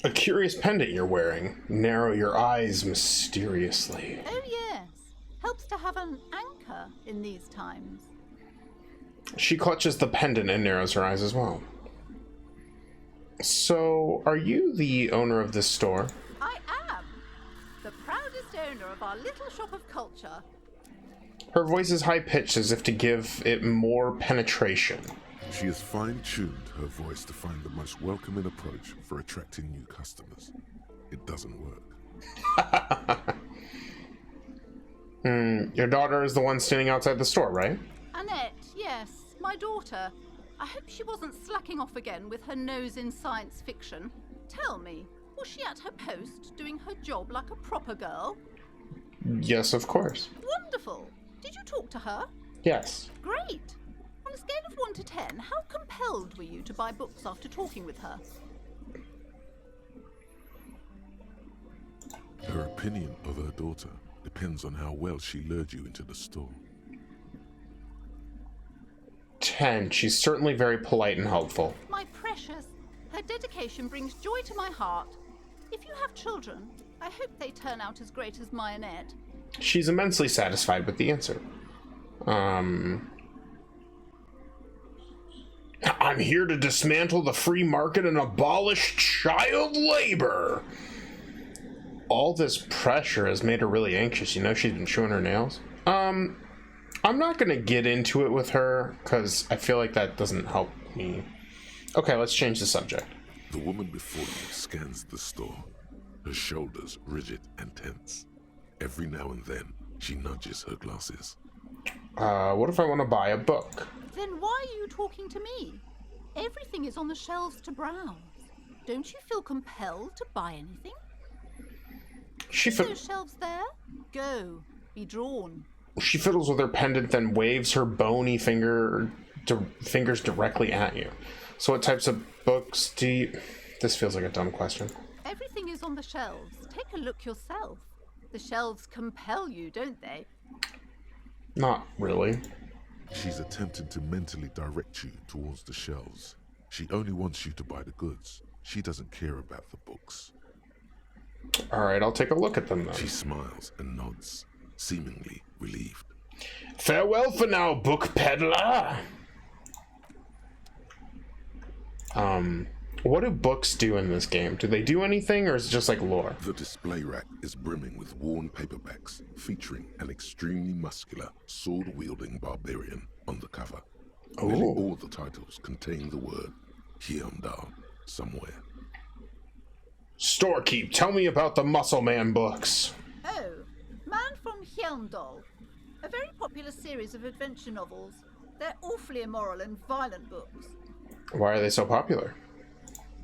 A curious pendant you're wearing. Narrow your eyes mysteriously. Oh yes, helps to have an anchor in these times. She clutches the pendant and narrows her eyes as well. So, are you the owner of this store? I am the proudest owner of our little shop of culture. Her voice is high-pitched as if to give it more penetration. She has fine-tuned her voice to find the most welcoming approach for attracting new customers. It doesn't work. Your daughter is the one standing outside the store, right? Annette, yes, my daughter. I hope she wasn't slacking off again with her nose in science fiction. Tell me, was she at her post, doing her job like a proper girl? Yes, of course. Wonderful. Did you talk to her? Yes. Great. On a scale of 1 to 10, how compelled were you to buy books after talking with her? Her opinion of her daughter depends on how well she lured you into the store. 10. She's certainly very polite and helpful. My precious, her dedication brings joy to my heart. If you have children, I hope they turn out as great as my Annette. She's immensely satisfied with the answer. I'm here to dismantle the free market and abolish child labor. All this pressure has made her really anxious. You know, she's been chewing her nails. I'm not gonna get into it with her because I feel like that doesn't help me. Okay, let's change the subject. The woman before you scans the store, her shoulders rigid and tense. Every now and then, she nudges her glasses. What if I want to buy a book? Then why are you talking to me? Everything is on the shelves to browse. Don't you feel compelled to buy anything? Those shelves there? Go. Be drawn. She fiddles with her pendant, then waves her bony fingers directly at you. So what types of books do you... This feels like a dumb question. Everything is on the shelves. Take a look yourself. The shelves compel you, don't they? Not really. She's attempting to mentally direct you towards the shelves. She only wants you to buy the goods. She doesn't care about the books. Alright, I'll take a look at them then. She smiles and nods, seemingly relieved. Farewell for now, book peddler! What do books do in this game? Do they do anything, or is it just like lore? The display rack is brimming with worn paperbacks featuring an extremely muscular, sword-wielding barbarian on the cover. Nearly all the titles contain the word Hyundai somewhere. Storekeep, tell me about the Muscle Man books. Oh, Man from Hyundai. A very popular series of adventure novels. They're awfully immoral and violent books. Why are they so popular?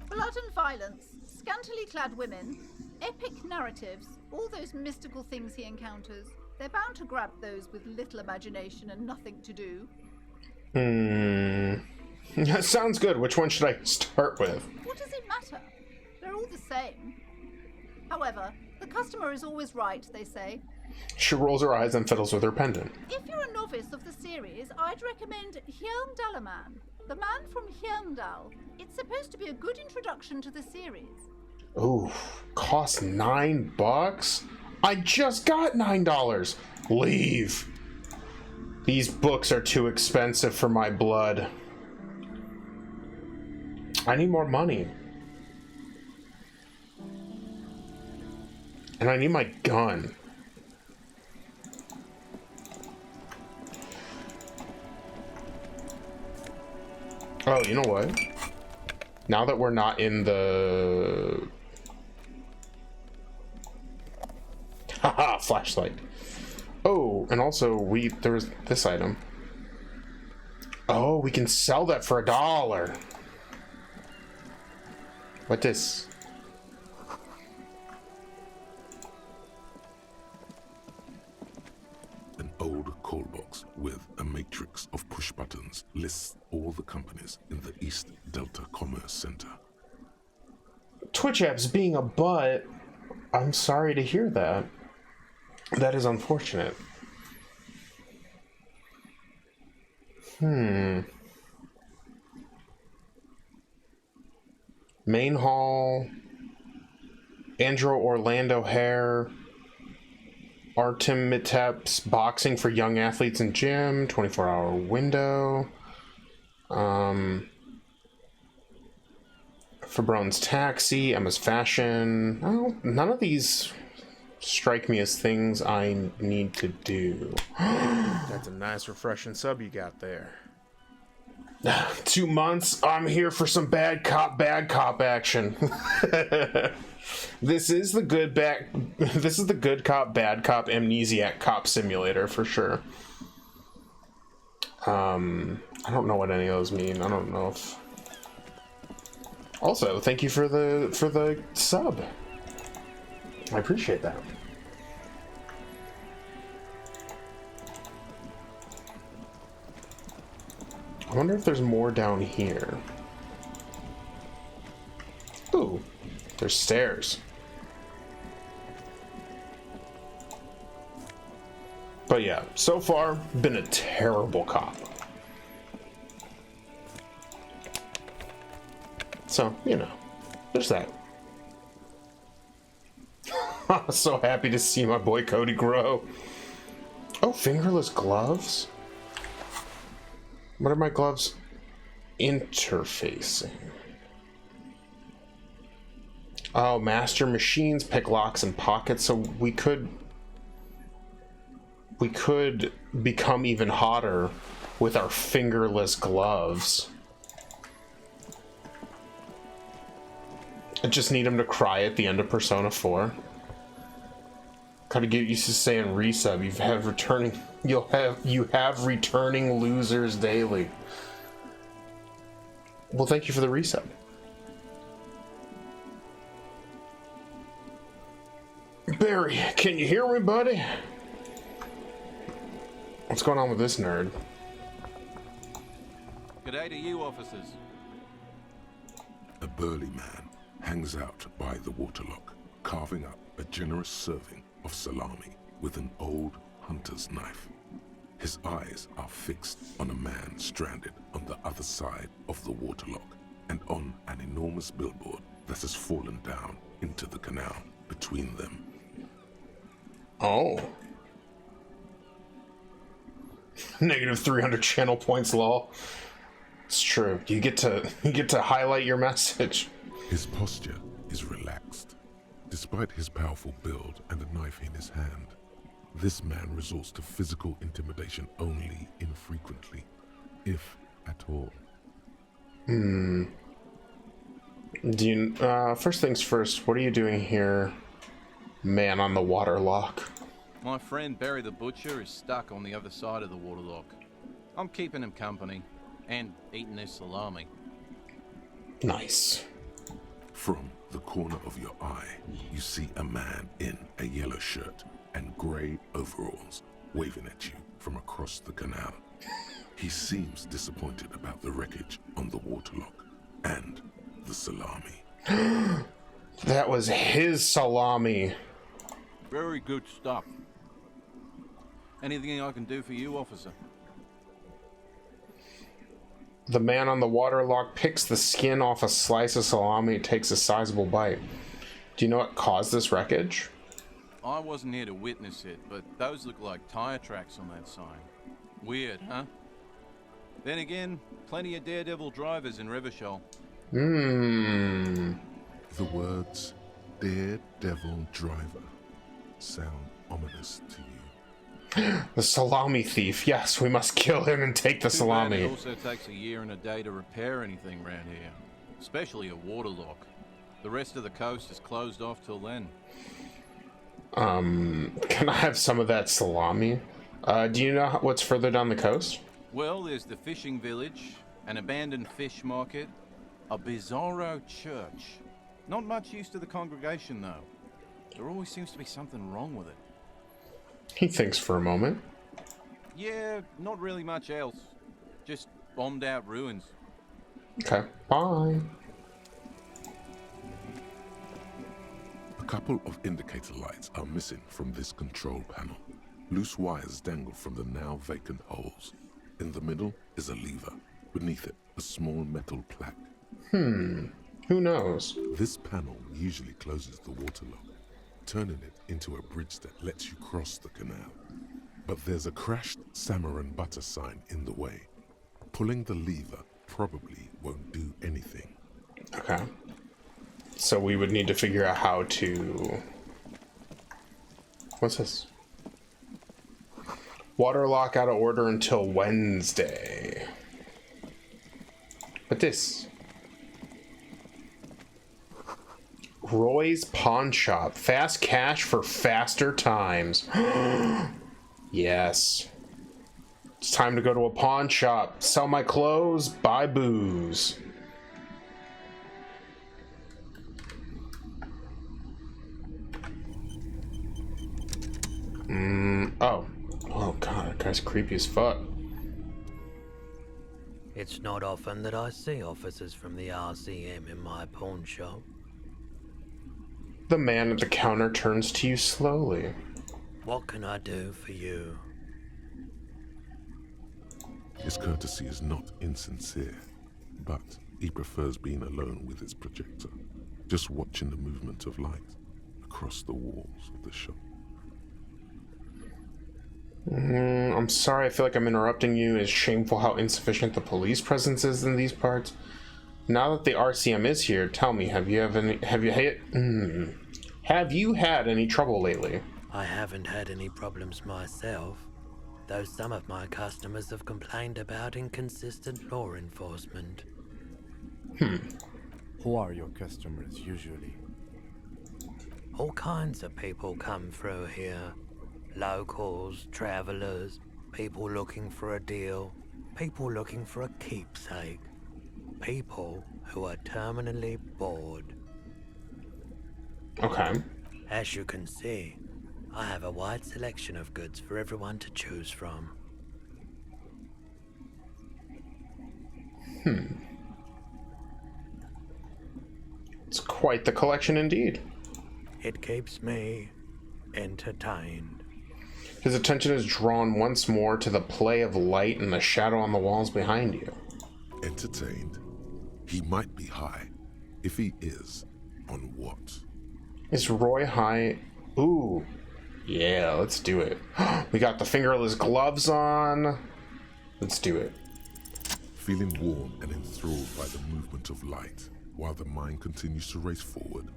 Blood and violence, scantily clad women, epic narratives, all those mystical things he encounters. They're bound to grab those with little imagination and nothing to do. That sounds good. Which one should I start with? What does it matter? They're all the same. However, the customer is always right, they say. She rolls her eyes and fiddles with her pendant. If you're a novice of the series, I'd recommend Hyundalaman, the man from Hyundal. It's supposed to be a good introduction to the series. Ooh, cost $9? I just got $9. Leave. These books are too expensive for my blood. I need more money. And I need my gun. Oh, you know what? Now that we're not in the... Haha, flashlight. Oh, and also there was this item. Oh, we can sell that for $1. What this? An old call box with a matrix of push buttons lists all the companies in the East Delta Commerce Center. Twitch apps being a butt. I'm sorry to hear that. That is unfortunate. Main hall. Andrew Orlando Hare. Artem Mitep's boxing for young athletes in gym. 24-hour window. Fabrone's taxi. Emma's fashion. Oh, none of these strike me as things I need to do. That's a nice, refreshing sub you got there. 2 months. I'm here for some bad cop action. This is the good cop, bad cop, amnesiac cop simulator for sure. I don't know what any of those mean. I don't know if. Also, thank you for the sub. I appreciate that. I wonder if there's more down here. Ooh, there's stairs. But yeah, so far, been a terrible cop. So, you know, there's that. I'm so happy to see my boy Cody grow. Oh, fingerless gloves? What are my gloves interfacing? Oh, master machines, pick locks and pockets, so we could... we could become even hotter with our fingerless gloves. I just need him to cry at the end of Persona 4. Gotta get used to saying resub. You have returning losers daily. Well, thank you for the resub. Barry, can you hear me, buddy? What's going on with this nerd? G'day to you, officers. A burly man hangs out by the waterlock, carving up a generous serving of salami with an old hunter's knife. His eyes are fixed on a man stranded on the other side of the waterlock and on an enormous billboard that has fallen down into the canal between them. Oh. Negative 300 channel points, lol. It's true. You get to highlight your message. His posture is relaxed. Despite his powerful build and a knife in his hand, this man resorts to physical intimidation only infrequently, if at all. Do you, first things first, what are you doing here, man on the waterlock? My friend Barry the Butcher is stuck on the other side of the waterlock. I'm keeping him company and eating his salami. Nice. From the corner of your eye, you see a man in a yellow shirt and grey overalls waving at you from across the canal. He seems disappointed about the wreckage on the waterlock and the salami. That was his salami. Very good stuff. Anything I can do for you, officer? The man on the waterlock picks the skin off a slice of salami and takes a sizable bite. Do you know what caused this wreckage? I wasn't here to witness it, but those look like tire tracks on that sign. Weird, huh? Then again, plenty of daredevil drivers in Rivershell. The words daredevil driver sound ominous to you. The salami thief. Yes, we must kill him and take the salami. It also takes a year and a day to repair anything around here, especially a waterlock. The rest of the coast is closed off till then. Can I have some of that salami? Do you know what's further down the coast? Well, there's the fishing village, an abandoned fish market, a bizarro church. Not much use to the congregation, though. There always seems to be something wrong with it. He thinks for a moment. Yeah, not really much else. Just bombed out ruins. Okay, bye. A couple of indicator lights are missing from this control panel. Loose wires dangle from the now vacant holes. In the middle is a lever. Beneath it, a small metal plaque. Who knows? This panel usually closes the waterlock, turning it into a bridge that lets you cross the canal. But there's a crashed salmon and butter sign in the way. Pulling the lever probably won't do anything. Okay. So we would need to figure out how to... What's this? Waterlock out of order until Wednesday. What this? Roy's Pawn Shop. Fast cash for faster times. Yes. It's time to go to a pawn shop. Sell my clothes, buy booze. Oh god, that guy's creepy as fuck. It's not often that I see officers from the RCM in my pawn shop. The man at the counter turns to you slowly. What can I do for you? His courtesy is not insincere, but he prefers being alone with his projector, just watching the movement of light across the walls of the shop. I'm sorry, I feel like I'm interrupting you. It's shameful how insufficient the police presence is in these parts. Now that the RCM is here, tell me, have you had any trouble lately? I haven't had any problems myself, though some of my customers have complained about inconsistent law enforcement. Who are your customers usually? All kinds of people come through here. Locals, travelers, people looking for a deal, people looking for a keepsake, people who are terminally bored. Okay. As you can see, I have a wide selection of goods for everyone to choose from. It's quite the collection indeed. It keeps me entertained. His attention is drawn once more to the play of light and the shadow on the walls behind you. Entertained? He might be high. If he is, on what? Is Roy high? Ooh. Yeah, let's do it. We got the fingerless gloves on. Let's do it. Feeling warm and enthralled by the movement of light, while the mind continues to race forward.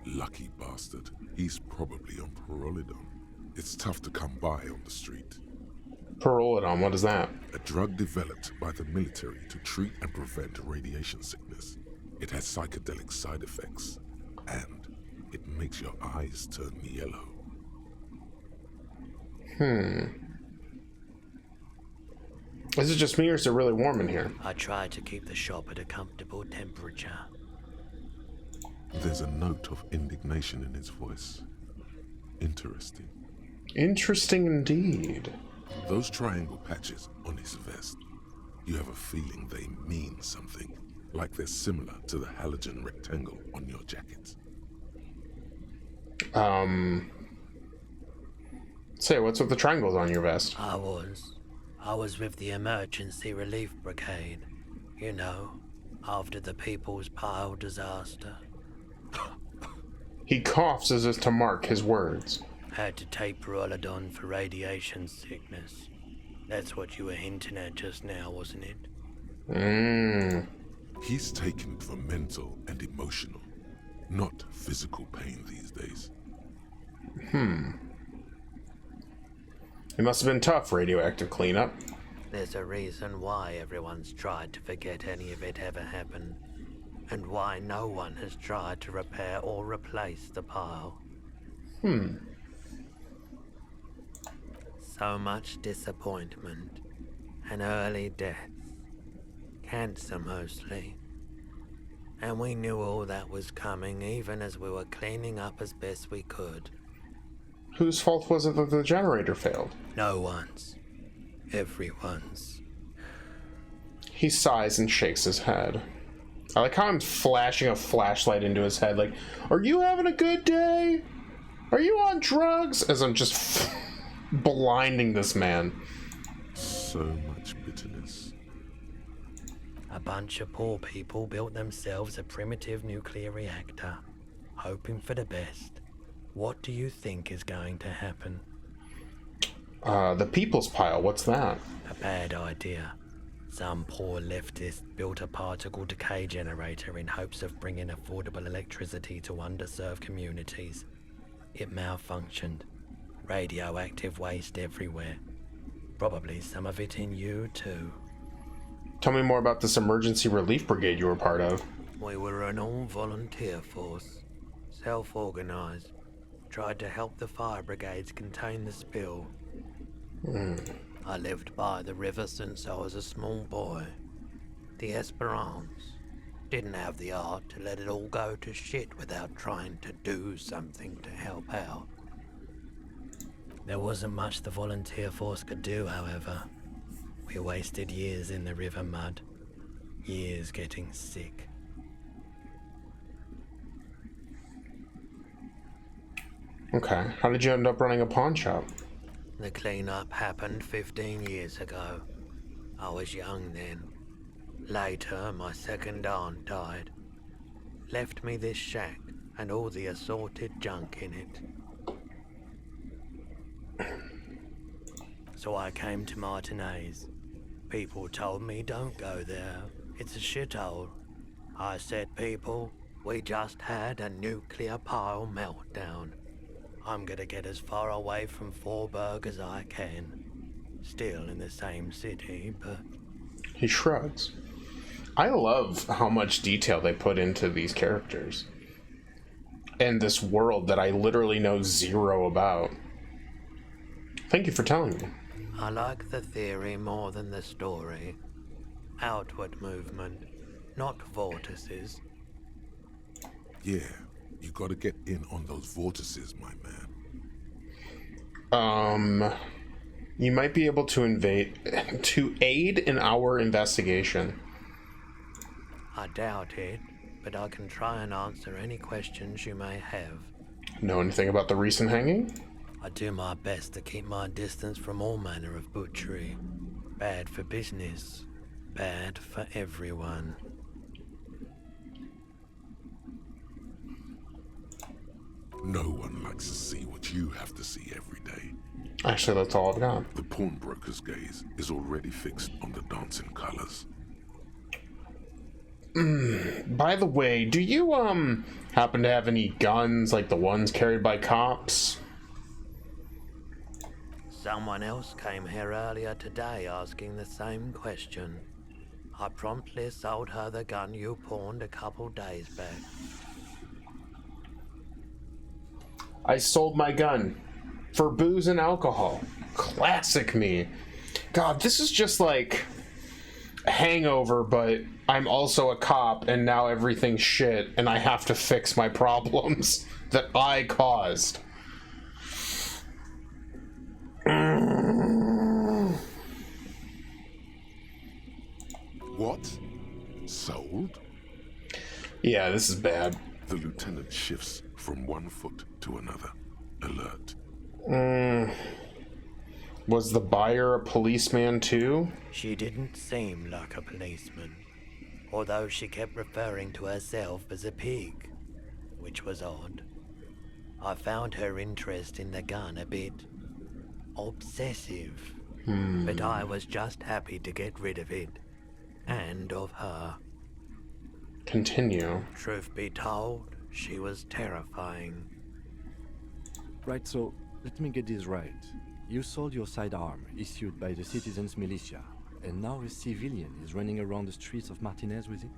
Lucky bastard. He's probably on Parolidon. It's tough to come by on the street. Parolidon, what is that? A drug developed by the military to treat and prevent radiation sickness. It has psychedelic side effects, and it makes your eyes turn yellow. Is it just me or is it really warm in here? I try to keep the shop at a comfortable temperature. There's a note of indignation in his voice. Interesting. Interesting indeed. Those triangle patches on his vest, you have a feeling they mean something, like they're similar to the halogen rectangle on your jacket. Say, what's with the triangles on your vest? I was with the Emergency Relief Brigade. You know, after the People's Pile disaster. He coughs as if to mark his words. Had to take Parolidon for radiation sickness. That's what you were hinting at just now, wasn't it? He's taken it for mental and emotional, not physical pain these days. It must have been tough, radioactive cleanup. There's a reason why everyone's tried to forget any of it ever happened, and why no one has tried to repair or replace the pile. So much disappointment, and early deaths. Cancer mostly. And we knew all that was coming even as we were cleaning up as best we could. Whose fault was it that the generator failed? No one's. Everyone's. He sighs and shakes his head. I like how I'm flashing a flashlight into his head, like, are you having a good day? Are you on drugs? As I'm just blinding this man. So much bitterness. A bunch of poor people built themselves a primitive nuclear reactor, hoping for the best. What do you think is going to happen? The People's Pile, what's that? A bad idea. Some poor leftist built a particle decay generator in hopes of bringing affordable electricity to underserved communities. It malfunctioned. Radioactive waste everywhere. Probably some of it in you too. Tell me more about this emergency relief brigade you were part of. We were an all-volunteer force. Self-organized. Tried to help the fire brigades contain the spill. I lived by the river since I was a small boy. The Esperance. Didn't have the art to let it all go to shit without trying to do something to help out. There wasn't much the volunteer force could do, however. We wasted years in the river mud. Years getting sick. Okay, how did you end up running a pawn shop? The cleanup happened 15 years ago. I was young then. Later, my second aunt died. Left me this shack and all the assorted junk in it. So I came to Martinez. People told me don't go there. It's a shithole. I said, people, we just had a nuclear pile meltdown. I'm gonna get as far away from Forburg as I can. Still in the same city, but... He shrugs. I love how much detail they put into these characters. And this world that I literally know zero about. Thank you for telling me. I like the theory more than the story. Outward movement, not vortices. Yeah, you gotta get in on those vortices, my man. You might be able to aid in our investigation. I doubt it, but I can try and answer any questions you may have. Know anything about the recent hanging? I do my best to keep my distance from all manner of butchery. Bad for business, bad for everyone. No one likes to see what you have to see every day. Actually, that's all I've got. The pawnbroker's gaze is already fixed on the dancing colors. By the way, do you happen to have any guns like the ones carried by cops? Someone else came here earlier today asking the same question. I promptly sold her the gun you pawned a couple days back. I sold my gun for booze and alcohol. Classic me. God, this is just like Hangover, but I'm also a cop and now everything's shit and I have to fix my problems that I caused. What? Sold? Yeah, this is bad. The lieutenant shifts from one foot to another, alert. Was the buyer a policeman too? She didn't seem like a policeman, although she kept referring to herself as a pig, which was odd. I found her interest in the gun a bit obsessive, but I was just happy to get rid of it, and of her. Continue. Truth be told, she was terrifying. Right, so let me get this right. You sold your sidearm, issued by the citizens' militia, and now a civilian is running around the streets of Martinez with it?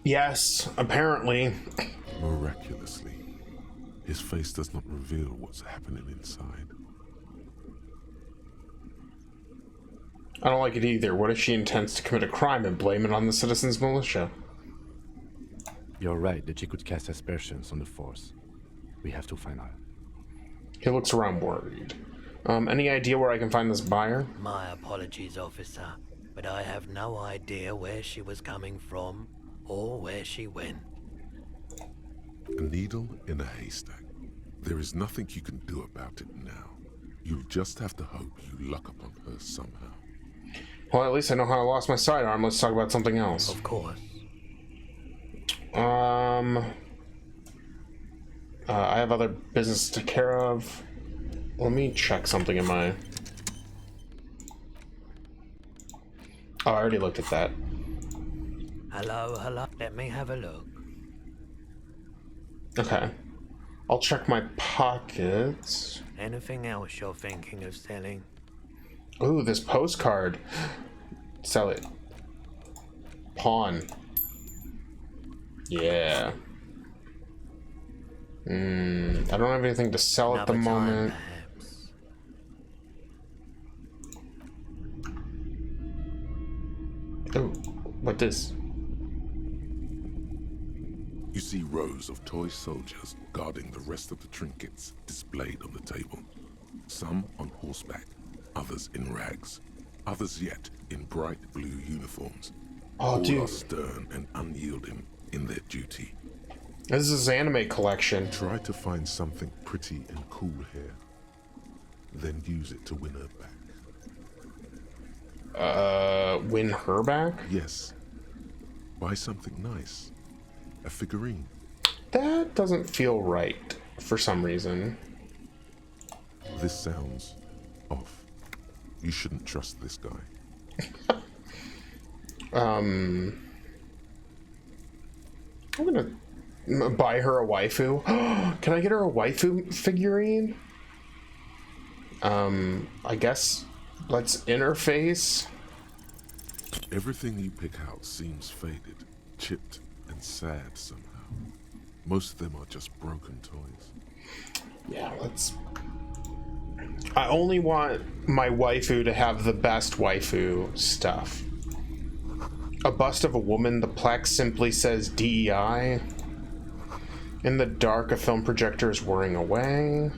Yes, apparently. Miraculously, his face does not reveal what's happening inside. I don't like it either. What if she intends to commit a crime and blame it on the citizens' militia? You're right that she could cast aspersions on the force. We have to find out. He looks around worried. Any idea where I can find this buyer? My apologies, officer, but I have no idea where she was coming from or where she went. A needle in a haystack. There is nothing you can do about it now. You'll just have to hope you luck upon her somehow. Well, at least I know how I lost my sidearm. Let's talk about something else. Of course. I have other business to take care of. Let me check something in my... Oh, I already looked at that. Hello, let me have a look. Okay. I'll check my pockets. Anything else you're thinking of selling? Ooh, this postcard. Sell it. Pawn. Yeah. I don't have anything to sell at the moment. Perhaps. Oh, what this? You see rows of toy soldiers guarding the rest of the trinkets displayed on the table. Some on horseback, others in rags, others yet in bright blue uniforms. Oh, All dude. are stern and unyielding in their duty. This is his anime collection. Try to find something pretty and cool here. Then use it to win her back. Win her back? Yes. Buy something nice. A figurine. That doesn't feel right for some reason. This sounds off. You shouldn't trust this guy. I'm gonna Buy her a waifu. Can I get her a waifu figurine? I guess let's interface. Everything you pick out seems faded, chipped, and sad somehow. Most of them are just broken toys. Yeah, let's... I only want my waifu to have the best waifu stuff. A bust of a woman, the plaque simply says DEI. In the dark, a film projector is whirring away.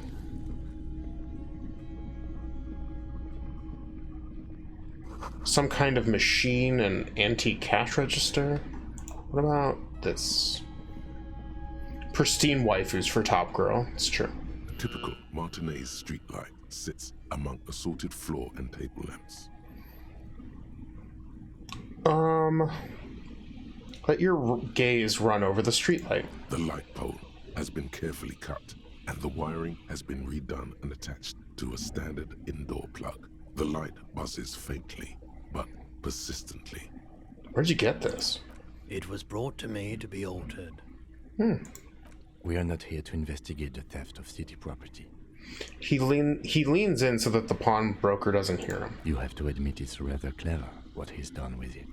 Some kind of machine and antique cash register. What about this? Pristine waifus for top girl. It's true. A typical Martinez streetlight sits among assorted floor and table lamps. Let your gaze run over the streetlight. The light pole has been carefully cut, and the wiring has been redone and attached to a standard indoor plug. The light buzzes faintly, but persistently. Where'd you get this? It was brought to me to be altered. We are not here to investigate the theft of city property. He leans in so that the pawnbroker doesn't hear him. You have to admit it's rather clever what he's done with it.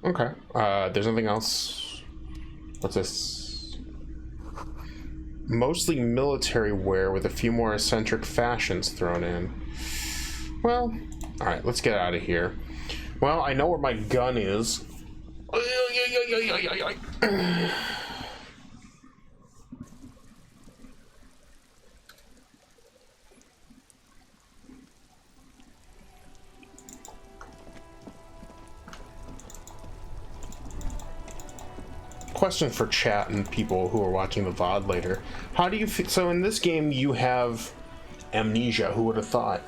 Okay. There's nothing else. What's this? Mostly military wear with a few more eccentric fashions thrown in. Well, alright, let's get out of here. Well, I know where my gun is. Question for chat and people who are watching the VOD later. How do you feel? So in this game you have amnesia. Who would have thought?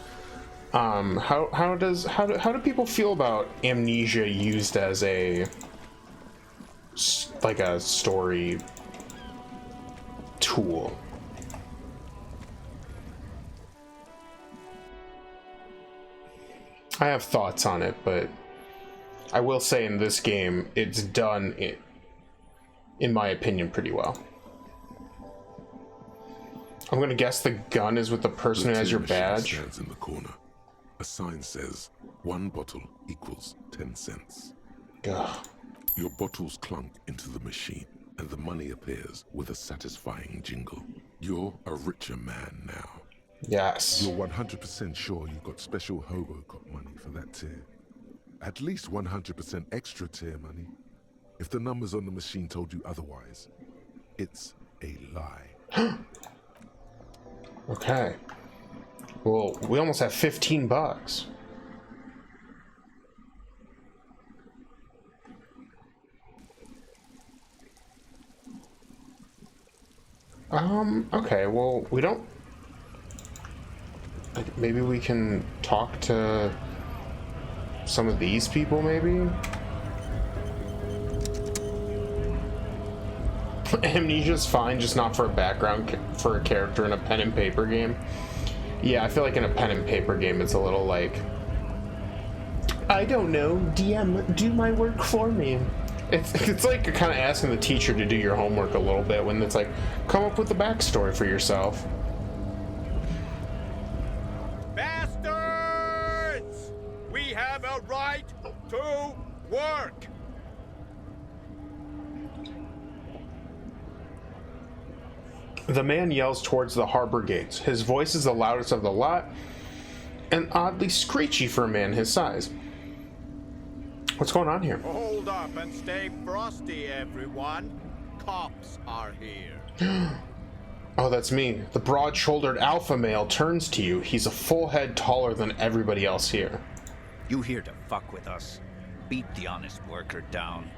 How do people feel about amnesia used as a story tool? I have thoughts on it, but I will say in this game it's done in my opinion pretty well. I'm gonna guess the gun is with the person who has your badge. Stands in the corner. A sign says 1 bottle equals 10 cents. Ugh. Your bottles clunk into the machine, and the money appears with a satisfying jingle. You're a richer man now. Yes. You're 100% sure you got special Hobocop money for that tier. At least 100% extra tier money. If the numbers on the machine told you otherwise, it's a lie. Okay. Well, we almost have 15 bucks. Okay, well, we don't... Maybe we can talk to some of these people, maybe? Amnesia's fine, just not for a background for a character in a pen and paper game. Yeah, I feel like in a pen and paper game it's a little like, I don't know, DM, do my work for me. It's like you're kind of asking the teacher to do your homework a little bit when it's like, come up with a backstory for yourself. Bastards! We have a right to work! The man yells towards the harbor gates. His voice is the loudest of the lot, and oddly screechy for a man his size. What's going on here? Hold up and stay frosty, everyone. Cops are here. Oh, that's me. The broad-shouldered alpha male turns to you. He's a full head taller than everybody else here. You here to fuck with us? Beat the honest worker down.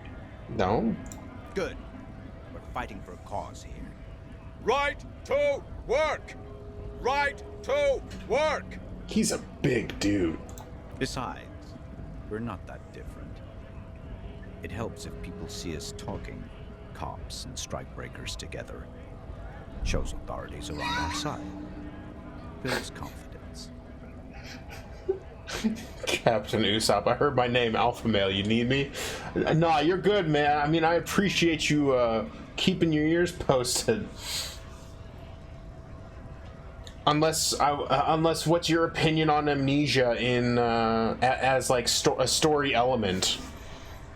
No? Good. We're fighting for a cause here. Right to work! Right to work! He's a big dude. Besides, we're not that different. It helps if people see us talking, cops and strikebreakers together. Shows authorities are on our side. Builds confidence. Captain Usopp, I heard my name, Alpha Male. You need me? Nah, you're good, man. I mean, I appreciate you keeping your ears posted. Unless, what's your opinion on amnesia in as like a story element?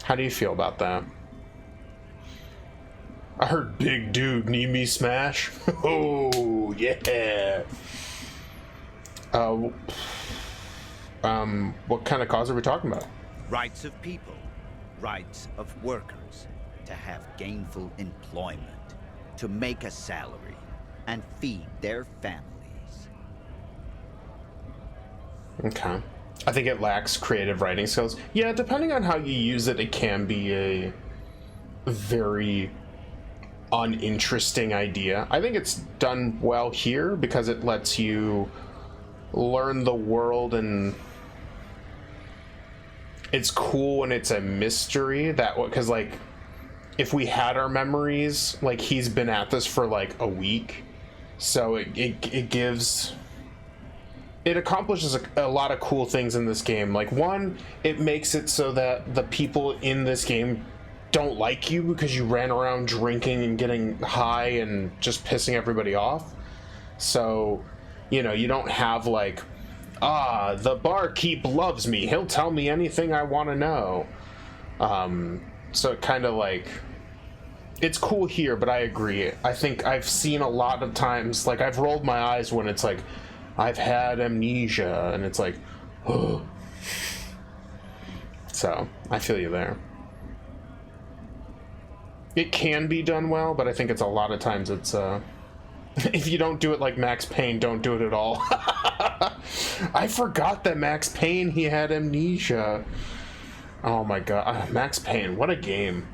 How do you feel about that? I heard big dude need me smash. Oh yeah. What kind of cause are we talking about? Rights of people, rights of workers, to have gainful employment, to make a salary, and feed their families. Okay. I think it lacks creative writing skills. Yeah, depending on how you use it, it can be a very uninteresting idea. I think it's done well here because it lets you learn the world, and it's cool when it's a mystery that, because like if we had our memories, like he's been at this for like a week, so it accomplishes a lot of cool things in this game. Like, one, it makes it so that the people in this game don't like you because you ran around drinking and getting high and just pissing everybody off. So, you know, you don't have like, the barkeep loves me, he'll tell me anything I want to know. So it kind of like, it's cool here, but I agree. I think I've seen a lot of times, like I've rolled my eyes when it's like, I've had amnesia, and it's like, oh. So I feel you there. It can be done well, but I think it's a lot of times it's if you don't do it like Max Payne, don't do it at all. I forgot that Max Payne, he had amnesia. Oh my god, Max Payne, what a game.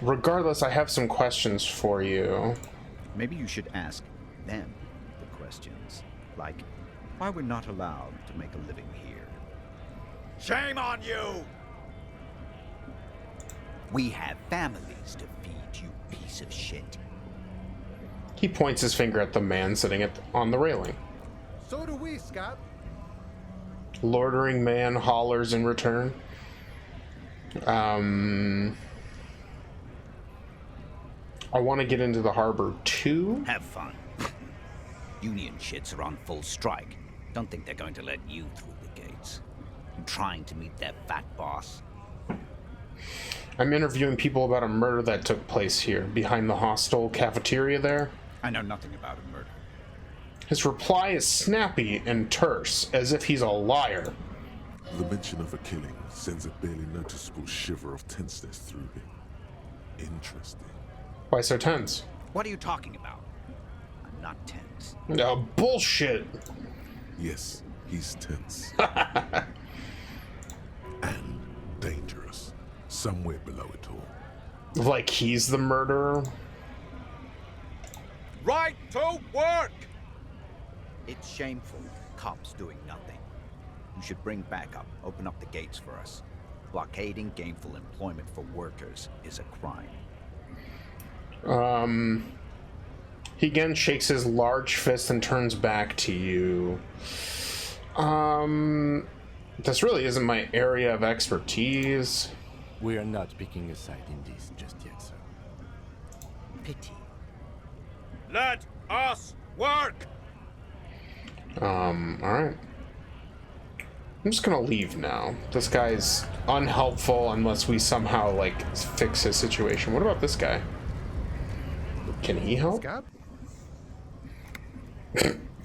Regardless, I have some questions for you. Maybe you should ask them the questions, like why we're not allowed to make a living here. Shame on you! We have families to feed, you piece of shit. He points his finger at the man sitting on the railing. So do we, Scott. Loitering man hollers in return. I want to get into the harbor too. Have fun. Union shits are on full strike. Don't think they're going to let you through the gates. I'm trying to meet their fat boss. I'm interviewing people about a murder that took place here, behind the hostel cafeteria there. I know nothing about a murder. His reply is snappy and terse, as if he's a liar. The mention of a killing sends a barely noticeable shiver of tenseness through him. Interesting. Why so tense? What are you talking about? I'm not tense. No, bullshit. Yes, he's tense. And dangerous. Somewhere below it all. Like he's the murderer? Right to work! It's shameful. Cops doing nothing. You should bring backup. Open up the gates for us. Blockading gainful employment for workers is a crime. He again shakes his large fist and turns back to you. This really isn't my area of expertise. We are not picking a side in this just yet, sir. Pity. Let us work! Alright. I'm just gonna leave now. This guy's unhelpful unless we somehow, like, fix his situation. What about this guy? Can he help?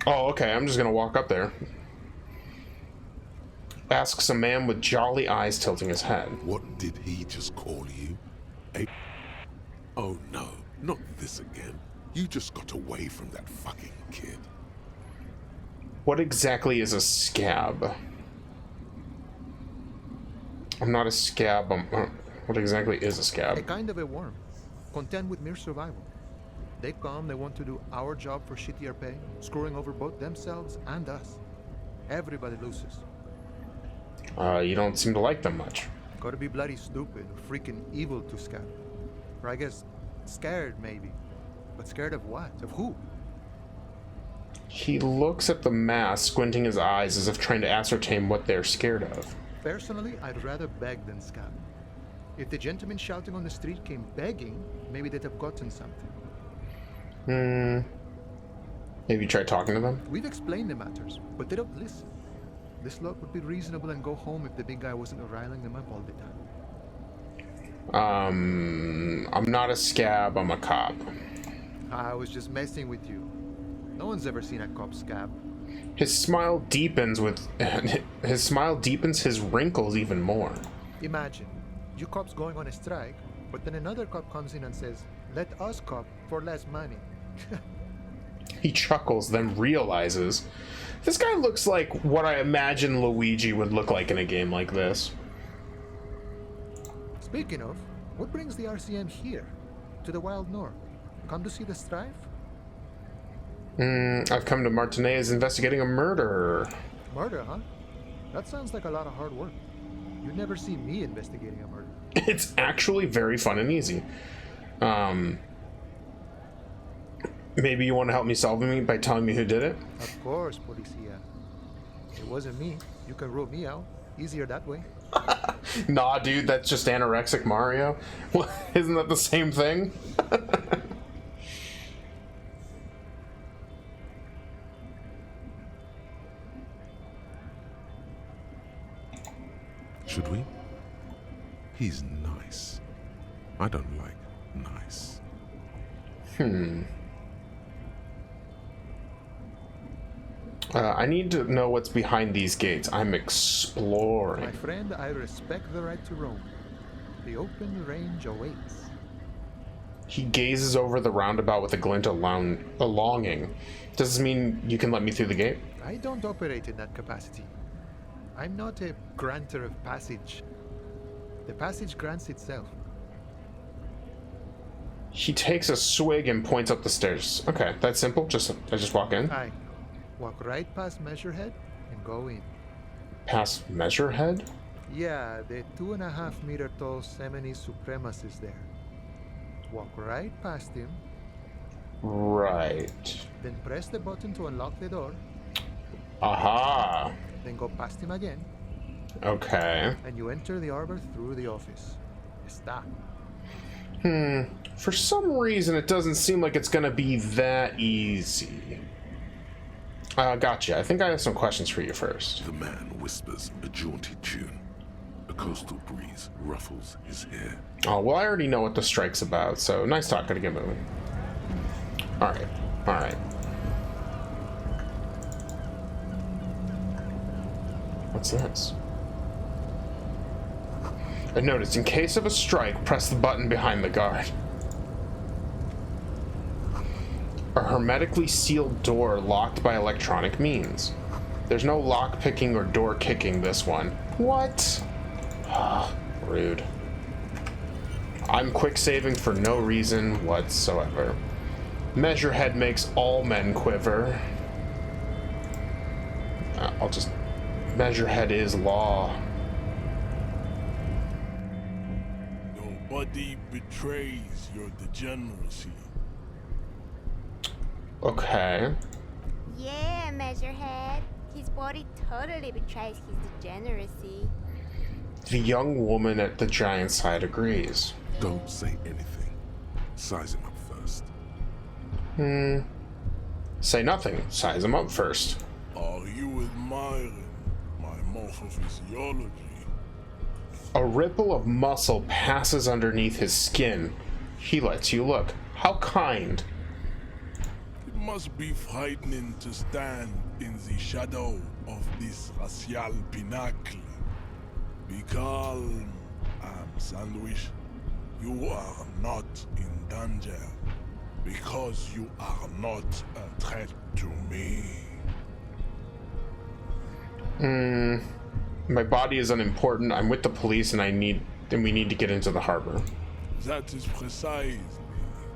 Oh, okay. I'm just gonna walk up there. Asks a man with jolly eyes tilting his head. What did he just call you? Oh no, not this again. You just got away from that fucking kid. What exactly is a scab? I'm not a scab. What exactly is a scab? A kind of a worm, content with mere survival. They come, they want to do our job for shittier pay, screwing over both themselves and us. Everybody loses. You don't seem to like them much. Gotta be bloody stupid or freaking evil to scab. Or I guess scared, maybe. But scared of what? Of who? He looks at the mask, squinting his eyes as if trying to ascertain what they're scared of. Personally, I'd rather beg than scab. If the gentleman shouting on the street came begging, maybe they'd have gotten something. Maybe try talking to them? We've explained the matters, but they don't listen. This lot would be reasonable and go home if the big guy wasn't riling them up all the time. I'm not a scab, I'm a cop. I was just messing with you. No one's ever seen a cop scab. His smile deepens his wrinkles even more. Imagine, you cops going on a strike, but then another cop comes in and says, "Let us cop for less money." He chuckles, then realizes this guy looks like what I imagine Luigi would look like in a game like this. Speaking of, what brings the RCM here, to the Wild North? Come to see the strife? I've come to Martinez investigating a murder. Murder, huh? That sounds like a lot of hard work. You'd never see me investigating a murder. It's actually very fun and easy. Maybe you want to help me solve it by telling me who did it? Of course, Policia. It wasn't me. You can rule me out. Easier that way. Nah, dude, that's just anorexic Mario. Isn't that the same thing? Should we? He's nice. I don't like nice. I need to know what's behind these gates. I'm exploring. My friend, I respect the right to roam. The open range awaits. He gazes over the roundabout with a glint of longing. Does this mean you can let me through the gate? I don't operate in that capacity. I'm not a granter of passage. The passage grants itself. He takes a swig and points up the stairs. Okay, that's simple. I just walk in. Aye. Walk right past Measurehead and go in. Past Measurehead? Yeah, the 2.5 meter tall Semini supremacist there. Walk right past him. Right. Then press the button to unlock the door. Aha. Then go past him again. Okay. And you enter the arbor through the office. Está. For some reason, it doesn't seem like it's gonna be that easy. Gotcha. I think I have some questions for you first. The man whispers a jaunty tune. A coastal breeze ruffles his hair. Oh, well, I already know what the strike's about, so nice talking to get moving. Alright. What's this? I noticed, in case of a strike, press the button behind the guard. A hermetically sealed door locked by electronic means. There's no lock picking or door kicking this one. What? Rude. I'm quick saving for no reason whatsoever. Measurehead makes all men quiver. I'll just... Measurehead is law. Nobody betrays your degeneracy. Okay. Yeah, Measurehead. His body totally betrays his degeneracy. The young woman at the giant side agrees. Don't say anything. Size him up first. Say nothing. Size him up first. Are you admiring my morphophysiology? A ripple of muscle passes underneath his skin. He lets you look. How kind. It must be frightening to stand in the shadow of this racial pinnacle. Be calm, Sandwich. You are not in danger because you are not a threat to me. My body is unimportant. I'm with the police, and we need to get into the harbor. That is precisely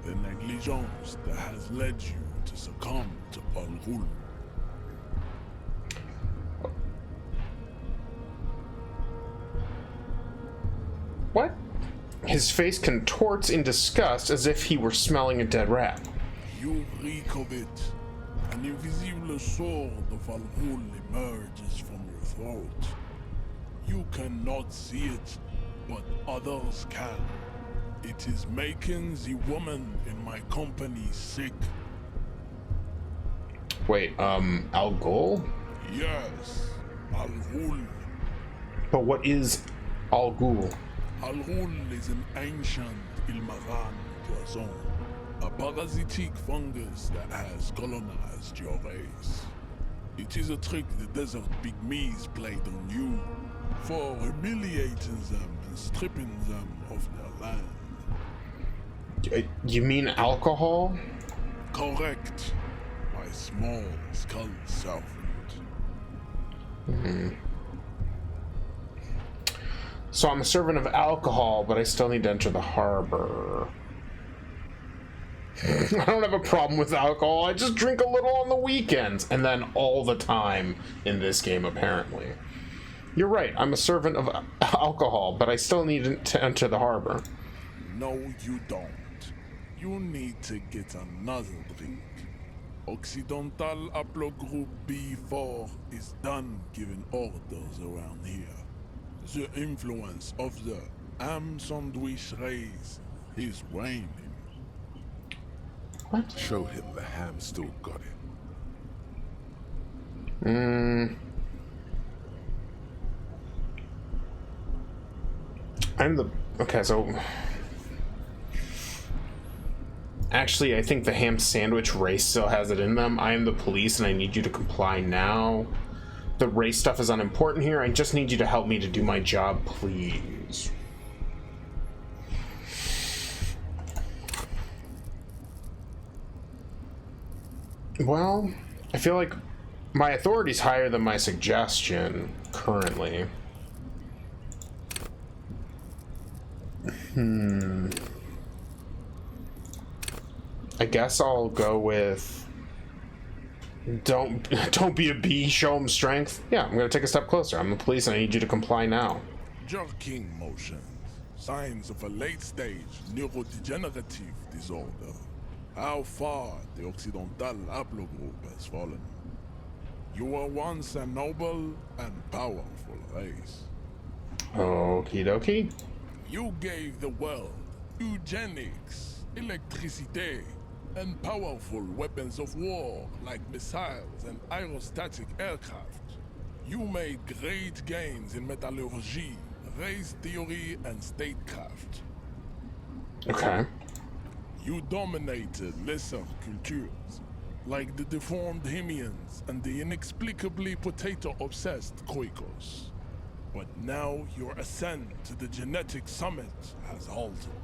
the negligence that has led you to succumb to Paul Rule. What? His face contorts in disgust as if he were smelling a dead rat. You reek of it, An invisible sword of Al-Ghul emerges from your throat. You cannot see it, but others can. It is making the woman in my company sick. Wait, Al-Ghul? Yes, Al-Ghul. But what is Al-Ghul? Al-Ghul is an ancient Ilmaran poison, a parasitic fungus that has colonized your race. It is a trick the desert pygmies played on you for humiliating them and stripping them of their land. You mean alcohol? Correct. My small skull servant. So I'm a servant of alcohol, but I still need to enter the harbor. I don't have a problem with alcohol. I just drink a little on the weekends and then all the time in this game, apparently. You're right. I'm a servant of alcohol, but I still need to enter the harbor. No, you don't. You need to get another drink. Occidental Haplogroup B4 is done giving orders around here. The influence of the ham sandwich race is waning. What? Show him the ham still got it. Okay, so... Actually, I think the ham sandwich race still has it in them. I am the police and I need you to comply now. The race stuff is unimportant here. I just need you to help me to do my job, please. Well, I feel like my authority's higher than my suggestion currently. I guess I'll go with don't be a bee, show him strength. Yeah, I'm gonna take a step closer. I'm the police and I need you to comply now. Jerking motions, signs of a late-stage neurodegenerative disorder. How far the Occidental Haplogroup has fallen. You were once a noble and powerful race. Okie dokie. You gave the world eugenics, electricity, and powerful weapons of war like missiles and aerostatic aircraft. You made great gains in metallurgy, race theory, and statecraft. Okay. You dominated lesser cultures, like the deformed Hemians and the inexplicably potato-obsessed Quakers. But now your ascent to the genetic summit has halted.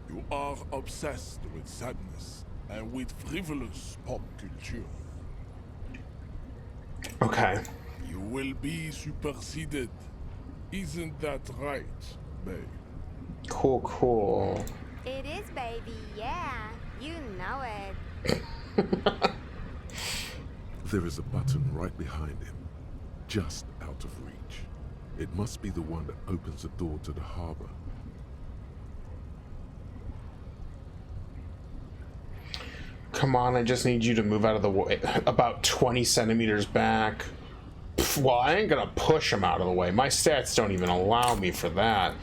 You are obsessed with sadness and with frivolous pop culture. Okay. You will be superseded. Isn't that right, babe? Cool. It is, baby, yeah. You know it. There is a button right behind him, just out of reach. It must be the one that opens the door to the harbor. Come on, I just need you to move out of the way. About 20 centimeters back. Well, I ain't gonna push him out of the way. My stats don't even allow me for that.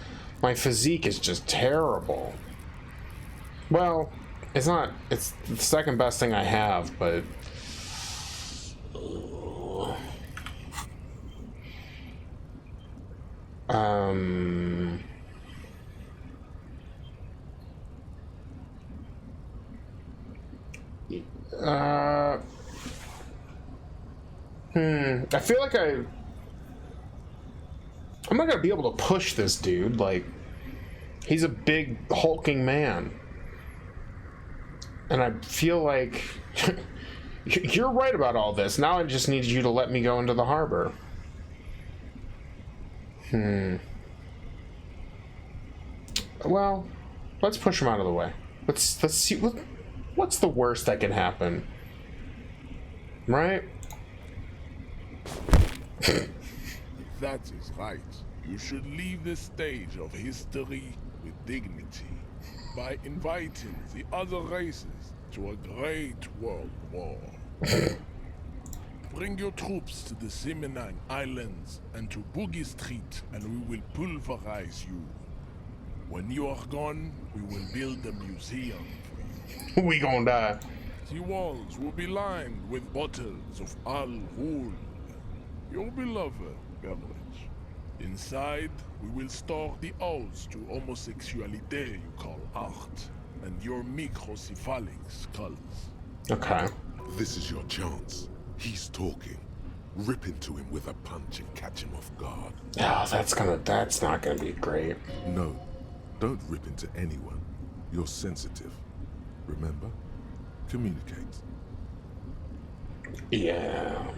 My physique is just terrible. Well, it's not... It's the second best thing I have, but... I feel like I'm not gonna be able to push this dude. Like, he's a big hulking man, and I feel like you're right about all this. Now I just need you to let me go into the harbor. Well, let's push him out of the way. Let's see what's the worst that can happen, right? That is right. You should leave the stage of history with dignity by inviting the other races to a great world war. Bring your troops to the Semenang Islands and to Boogie Street, and we will pulverize you. When you are gone, we will build a museum. We gonna die. The walls will be lined with bottles of Al Ghul, your beloved beverage. Inside, we will store the odes to homosexuality you call art, and your microcephalic skulls. Okay. This is your chance. He's talking. Rip into him with a punch and catch him off guard. Oh, that's not gonna be great. No, don't rip into anyone. You're sensitive. Remember? Communicate. Yeah.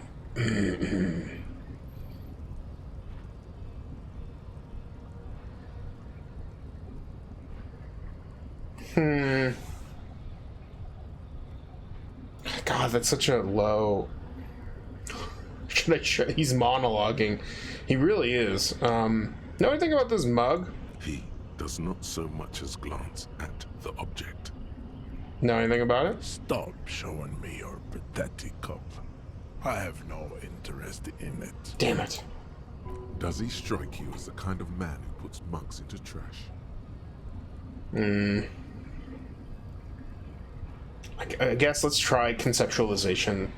God, that's such a low. He's monologuing. He really is. Know anything about this mug? He does not so much as glance at the object. Know anything about it? Stop showing me your pathetic cup. I have no interest in it. Damn it. Does he strike you as the kind of man who puts mugs into trash? I guess let's try conceptualization.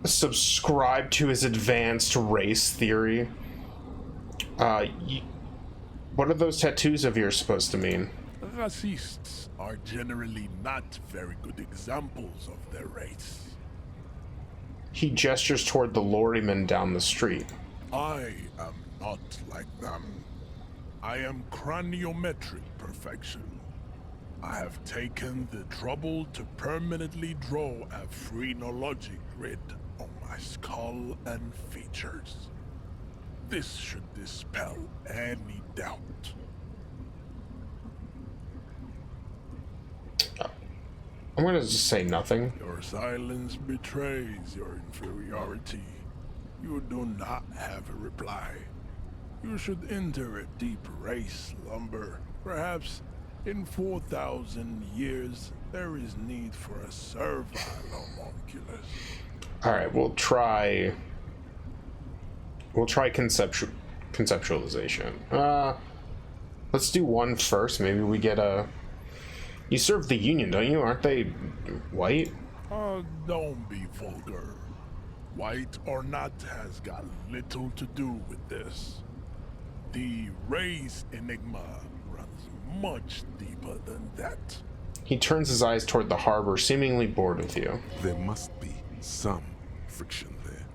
Subscribe to his advanced race theory. What are those tattoos of yours supposed to mean? Racists are generally not very good examples of their race. He gestures toward the lorryman down the street. I am not like them. I am craniometric perfection. I have taken the trouble to permanently draw a phrenologic grid on my skull and features. This should dispel any doubt. I'm gonna just say nothing. Your silence betrays your inferiority. You do not have a reply. You should enter a deep race slumber. Perhaps in 4,000 years, there is need for a servile homunculus. Alright, we'll try conceptualization. Let's do one first. Maybe we get a... You serve the Union, don't you? Aren't they white? Don't be vulgar. White or not has got little to do with this. The race enigma runs much deeper than that. He turns his eyes toward the harbor, seemingly bored with you. There must be some friction there.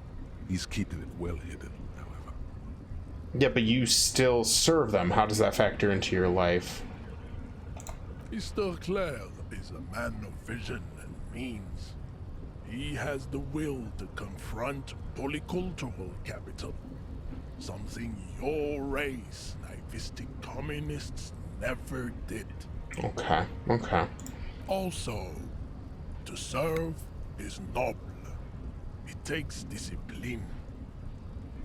He's keeping it well hidden, however. Yeah, but you still serve them. How does that factor into your life? Mr. Clare is a man of vision and means. He has the will to confront polycultural capital, something your race, naivistic communists, never did. Okay. Also, to serve is noble. It takes discipline.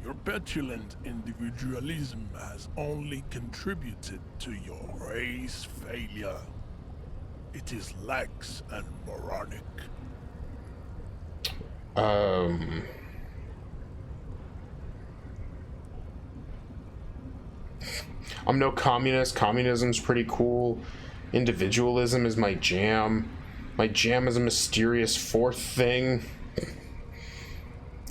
Your petulant individualism has only contributed to your race failure. It is lax and moronic. I'm no communist. Communism's pretty cool. Individualism is my jam. My jam is a mysterious fourth thing.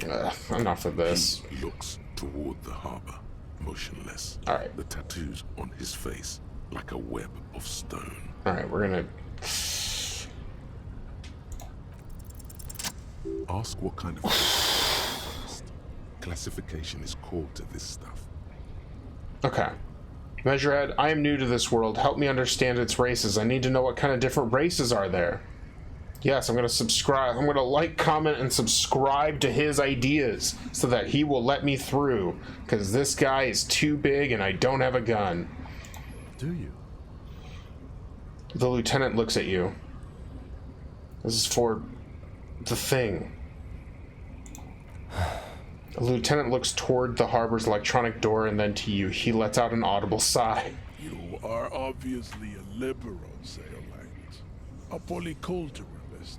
Enough of this. He looks toward the harbor, motionless. Alright. The tattoos on his face like a web of stone. Alright, we're gonna... Ask what kind of classification is core to this stuff. Okay. Measurehead, I am new to this world. Help me understand its races. I need to know what kind of different races are there. Yes, I'm going to subscribe. I'm going to like, comment, and subscribe to his ideas so that he will let me through. Because this guy is too big and I don't have a gun. Do you? The lieutenant looks at you. This is for the thing. The lieutenant looks toward the harbor's electronic door and then to you. He lets out an audible sigh. You are obviously a liberal, Sailite. A polyculturalist.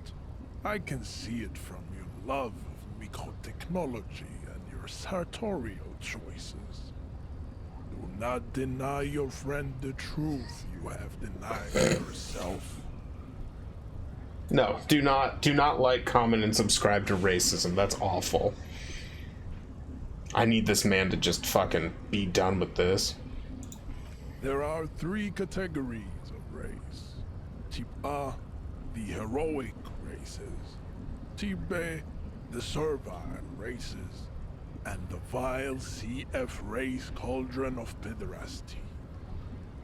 I can see it from your love of microtechnology and your sartorial choices. Do not deny your friend the truth you have denied yourself. No, do not like, comment, and subscribe to racism. That's awful. I need this man to just fucking be done with this. There are 3 categories of race. Type A, the heroic races. Type B, the servile races. And the vile CF race cauldron of pederasty.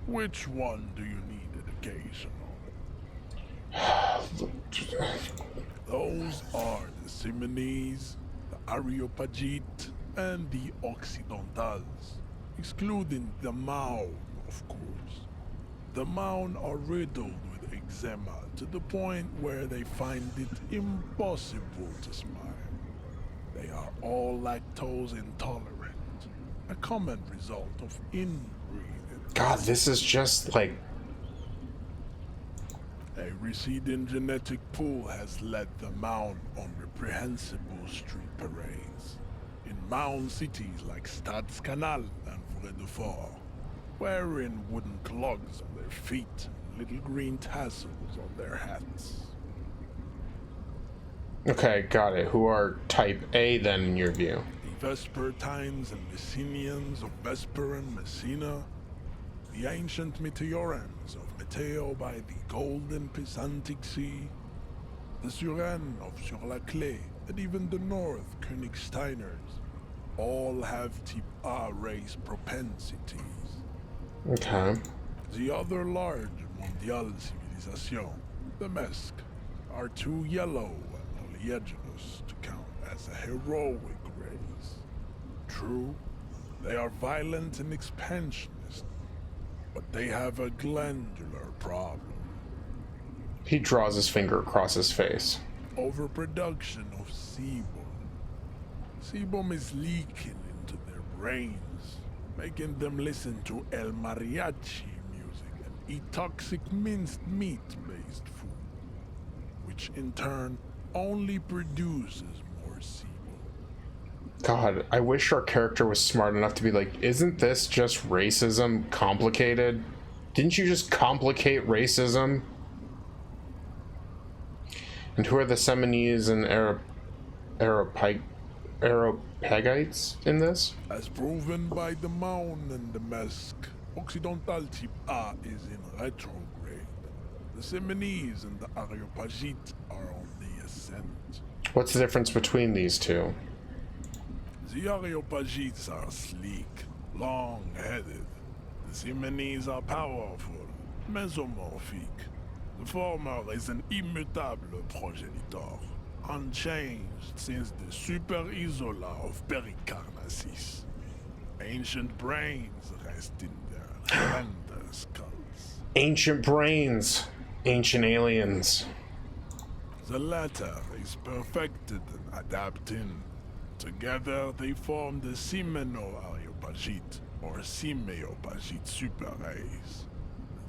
Which one do you need an occasion on? Those are the Simonese, the Areopagites, and the Occidentals, excluding the Maun, of course. The Maun are riddled with eczema to the point where they find it impossible to smile. They are all lactose intolerant, a common result of inbreeding. God, this is just like... A receding genetic pool has led the Maun on reprehensible street parades. In Maun cities like Stadskanal and Vredefort, wearing wooden clogs on their feet and little green tassels on their hats. Okay, got it. Who are type A then, in your view? The Vespertines and Messenians of Vesper and Messina, the ancient Meteorans of Meteo by the golden Pisantic Sea, the Suren of Sur-la-Clé, and even the North Königsteiners, all have type A race propensities. Okay. The other large mondial civilization, the Mesk, are too yellow and oleaginous to count as a heroic race. True, they are violent and expansionist, but they have a glandular problem. He draws his finger across his face. Overproduction of sebum. Sebum is leaking into their brains, making them listen to El Mariachi music and eat toxic minced meat-based food, which in turn only produces more sebum. God, I wish our character was smart enough to be like, isn't this just racism complicated? Didn't you just complicate racism? And who are the Seminese and Areopagites in this? As proven by the Maun and the Mesk, Occidental type A is in retrograde. The Seminese and the Areopagites are on the ascent. What's the difference between these two? The Areopagites are sleek, long-headed. The Seminese are powerful, mesomorphic. The former is an immutable progenitor, unchanged since the Super Isola of Pericarnassus. Ancient brains rest in their slender skulls. Ancient brains, ancient aliens. The latter is perfected and adapting. Together they form the Simeno-Areopagite, or Simeopagite super race.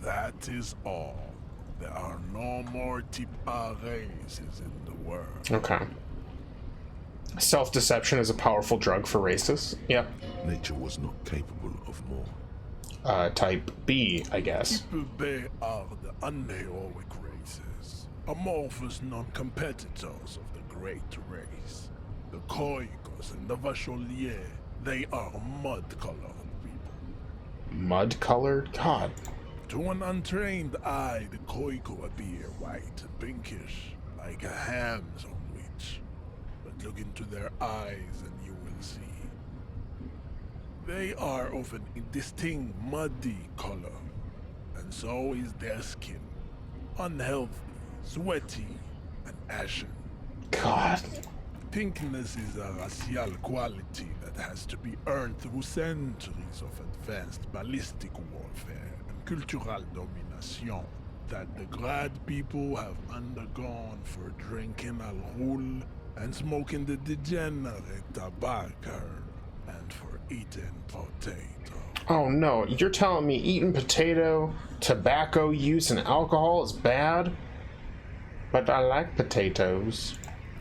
That is all. There are no more type A races in the world. Okay. Self-deception is a powerful drug for racists. Yep. Nature was not capable of more. Type B, I guess. Type B are the unheroic races, amorphous non-competitors of the great race. The Khoikos and the Vacholier, they are mud-colored people. Mud-colored? God. To an untrained eye, the Khoiko appear white and pinkish, like a ham sandwich. But look into their eyes and you will see. They are of an indistinct muddy color, and so is their skin. Unhealthy, sweaty, and ashen. God. Pinkness is a racial quality that has to be earned through centuries of advanced ballistic warfare and cultural domination that the Grad people have undergone for drinking al roule and smoking the degenerate tobacco and for eating potato. Oh no, you're telling me eating potato, tobacco use, and alcohol is bad? But I like potatoes.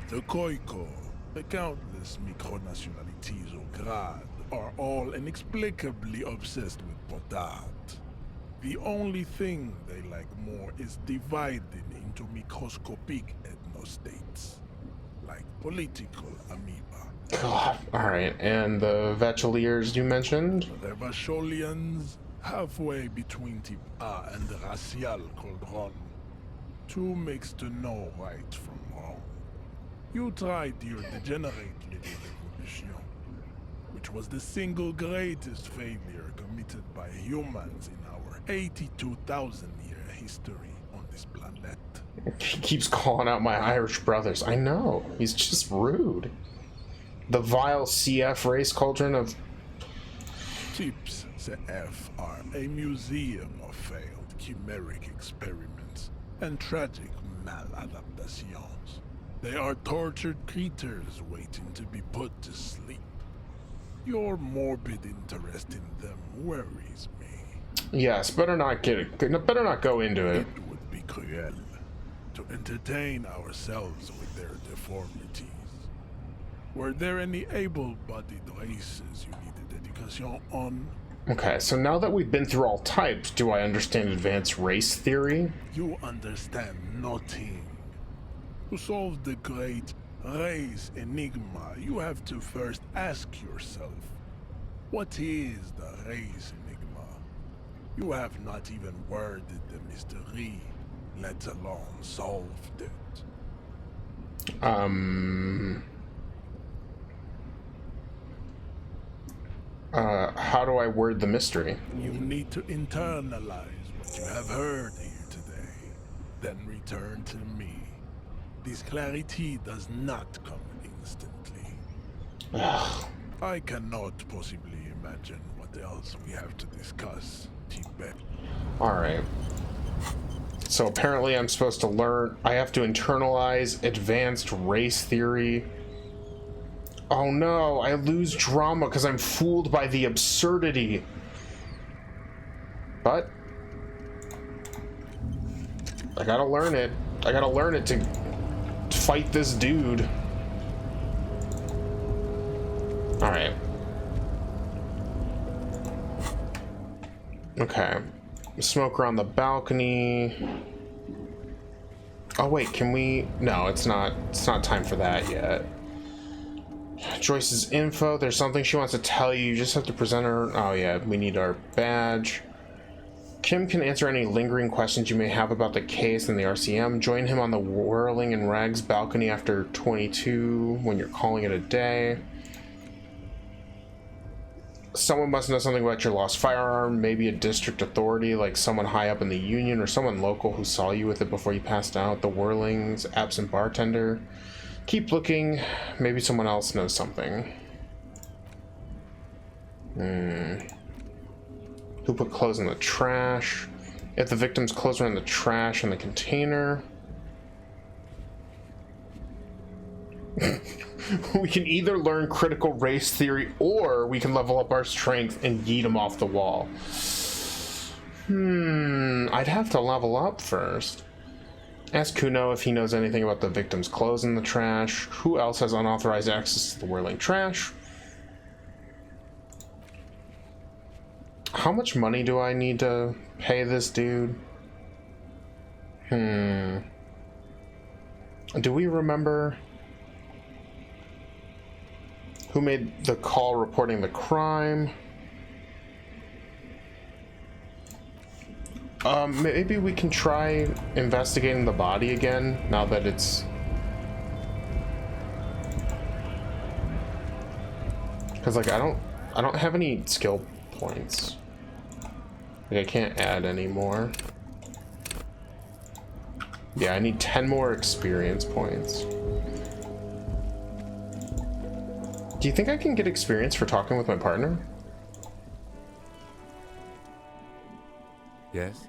The Khoikhoi, the countless micronationalities au grade, are all inexplicably obsessed with Potat. The only thing they like more is dividing into microscopic ethnostates, like political amoeba. God. Alright, and the Vacheliers you mentioned? The Vacholians, halfway between Tipa and the racial Cauldron. Two makes to know right from wrong. You tried your degenerate little revolution, which was the single greatest failure committed by humans in our 82,000-year history on this planet. He keeps calling out my Irish brothers. I know. He's just rude. The vile CF race cauldron of... Tips CF are a museum of failed chimeric experiments and tragic maladaptations. They are tortured creatures waiting to be put to sleep. Your morbid interest in them worries me. Yes, better not go into it. It would be cruel to entertain ourselves with their deformities. Were there any able-bodied races you needed education on? Okay, so now that we've been through all types, do I understand advanced race theory? You understand nothing. To solve the great race enigma, you have to first ask yourself, what is the race enigma? You have not even worded the mystery, let alone solved it. How do I word the mystery? You need to internalize what you have heard here today, then return to me. This clarity does not come instantly. I cannot possibly imagine what else we have to discuss, Tibet. Alright. So apparently I'm supposed to learn... I have to internalize advanced race theory. Oh no, I lose drama because I'm fooled by the absurdity. But... I gotta learn it. I gotta learn it to fight this dude. Alright. Okay. Smoke around the balcony. Oh wait, can we... No, it's not time for that yet. Joyce's info. There's something she wants to tell you. You just have to present her... Oh yeah, we need our badge. Kim can answer any lingering questions you may have about the case and the RCM. Join him on the Whirling in Rags balcony after 22 when you're calling it a day. Someone must know something about your lost firearm, maybe a district authority, like someone high up in the union, or someone local who saw you with it before you passed out. The Whirling's absent bartender. Keep looking. Maybe someone else knows something. Who put clothes in the trash? If the victim's clothes are in the trash in the container. We can either learn critical race theory or we can level up our strength and yeet him off the wall. I'd have to level up first. Ask Kuno if he knows anything about the victim's clothes in the trash. Who else has unauthorized access to the whirling trash? How much money do I need to pay this dude? Do we remember who made the call reporting the crime? Maybe we can try investigating the body again now that it's... Because like I don't have any skill points. Like I can't add any more. Yeah, I need 10 more experience points. Do you think I can get experience for talking with my partner? Yes?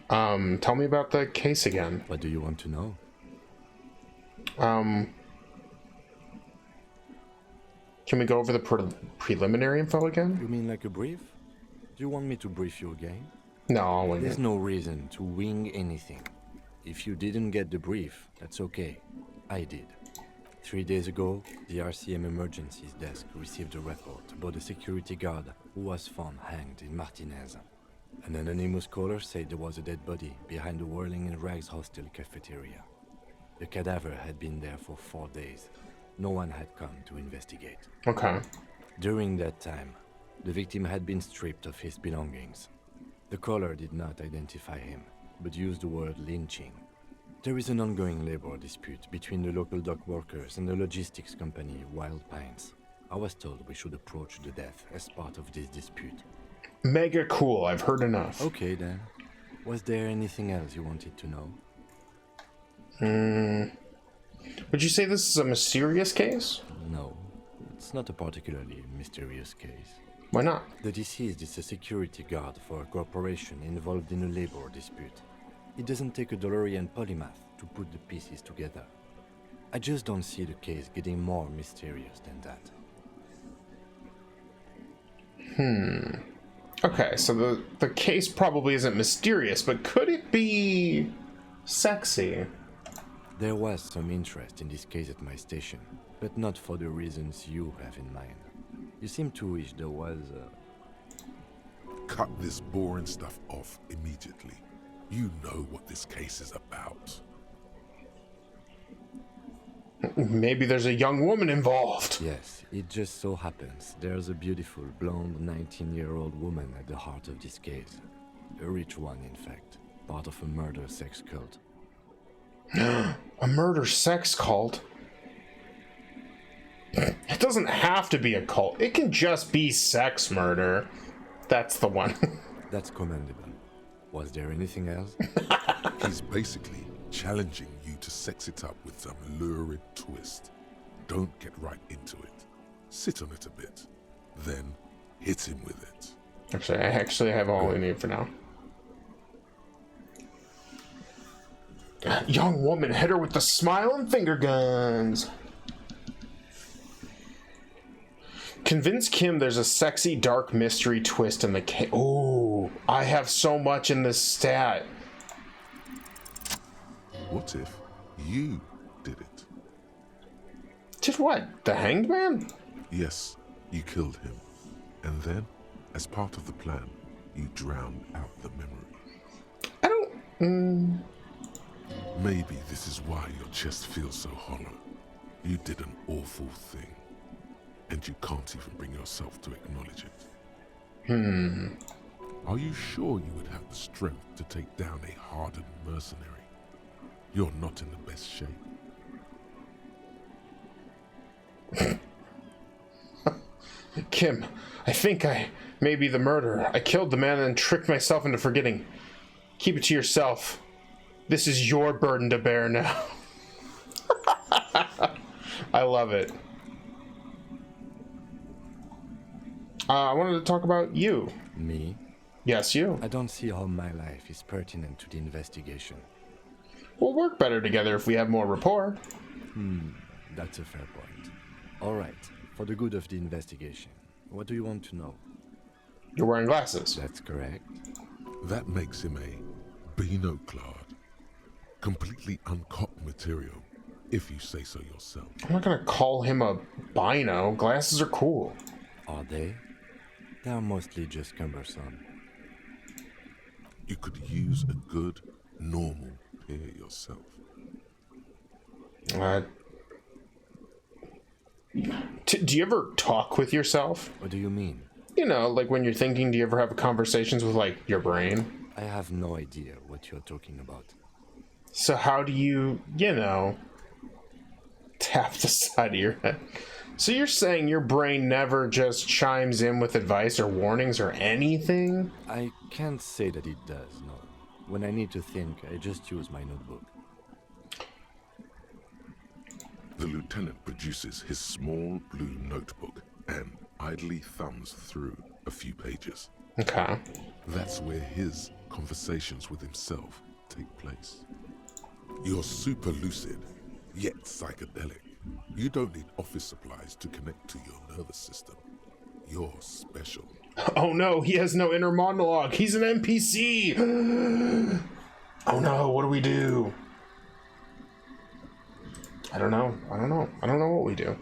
Tell me about the case again. What do you want to know? Can we go over the preliminary info again? You mean like a brief? Do you want me to brief you again? No, I'll wing There's it. no reason to wing anything. If you didn't get the brief, that's okay. I did. 3 days ago, the RCM Emergencies Desk received a report about a security guard who was found hanged in Martinez. An anonymous caller said there was a dead body behind the Whirling in Rags hostel cafeteria. The cadaver had been there for 4 days. No one had come to investigate. Okay. During that time, the victim had been stripped of his belongings. The caller did not identify him, but used the word lynching. There is an ongoing labor dispute between the local dock workers and the logistics company Wild Pines. I was told we should approach the death as part of this dispute. Mega cool, I've heard enough. Okay then. Was there anything else you wanted to know? Would you say this is a mysterious case? No, it's not a particularly mysterious case. Why not? The deceased is a security guard for a corporation involved in a labor dispute. It doesn't take a DeLorean polymath to put the pieces together. I just don't see the case getting more mysterious than that. Okay, so the case probably isn't mysterious, but could it be sexy? There was some interest in this case at my station, but not for the reasons you have in mind. You seem to wish there was Cut this boring stuff off immediately. You know what this case is about. Maybe there's a young woman involved. Yes, it just so happens there's a beautiful, blonde 19-year-old woman at the heart of this case. A rich one, in fact. Part of a murder sex cult. A murder sex cult? It doesn't have to be a cult. It can just be sex murder. That's the one. That's commendable. Was there anything else? He's basically challenging you to sex it up with some lurid twist. Don't get right into it. Sit on it a bit. Then hit him with it. I actually have all I need for now. Young woman, hit her with the smile and finger guns. Convince Kim there's a sexy dark mystery twist in the case. Oh, I have so much in this stat. What if you did it? Did what? The Hanged Man? Yes, you killed him. And then, as part of the plan, you drowned out the memory. I don't... Maybe this is why your chest feels so hollow. You did an awful thing. And you can't even bring yourself to acknowledge it. Are you sure you would have the strength to take down a hardened mercenary? You're not in the best shape. Kim, I think I may be the murderer. I killed the man and tricked myself into forgetting. Keep it to yourself. This is your burden to bear now. I love it. I wanted to talk about you. Me? Yes, you. I don't see how my life is pertinent to the investigation. We'll work better together if we have more rapport. That's a fair point. All right, for the good of the investigation, what do you want to know? You're wearing glasses. That's correct. That makes him a binoclard. Completely uncopped material, if you say so yourself. I'm not gonna call him a bino. Glasses are cool. Are they? They are mostly just cumbersome. You could use a good, normal pair yourself. Do you ever talk with yourself? What do you mean? You know, like when you're thinking, do you ever have conversations with, like, your brain? I have no idea what you're talking about. So how do you, you know, tap the side of your head? So you're saying your brain never just chimes in with advice or warnings or anything? I can't say that it does, no. When I need to think, I just use my notebook. The lieutenant produces his small blue notebook and idly thumbs through a few pages. Okay. That's where his conversations with himself take place. You're super lucid, yet psychedelic. You don't need office supplies to connect to your nervous system. You're special. Oh no, he has no inner monologue. He's an NPC. Oh no, what do we do? I don't know. I don't know what we do.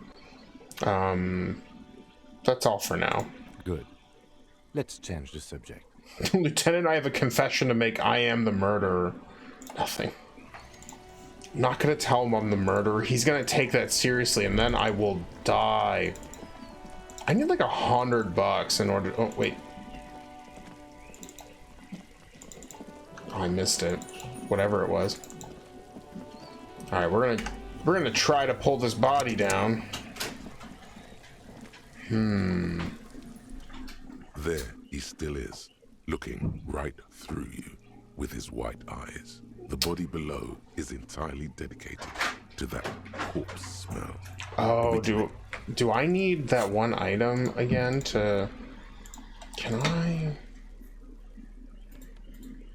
That's all for now. Good. Let's change the subject. Lieutenant, I have a confession to make. I am the murderer. Nothing. I'm not gonna tell him I'm the murderer. He's gonna take that seriously, and then I will die. I need like $100 in order. Oh wait. Oh, I missed it. Whatever it was. All right, we're gonna try to pull this body down. There he still is, looking right through you with his white eyes. The body below is entirely dedicated to that corpse smell. Oh, do I need that one item again to... Can I...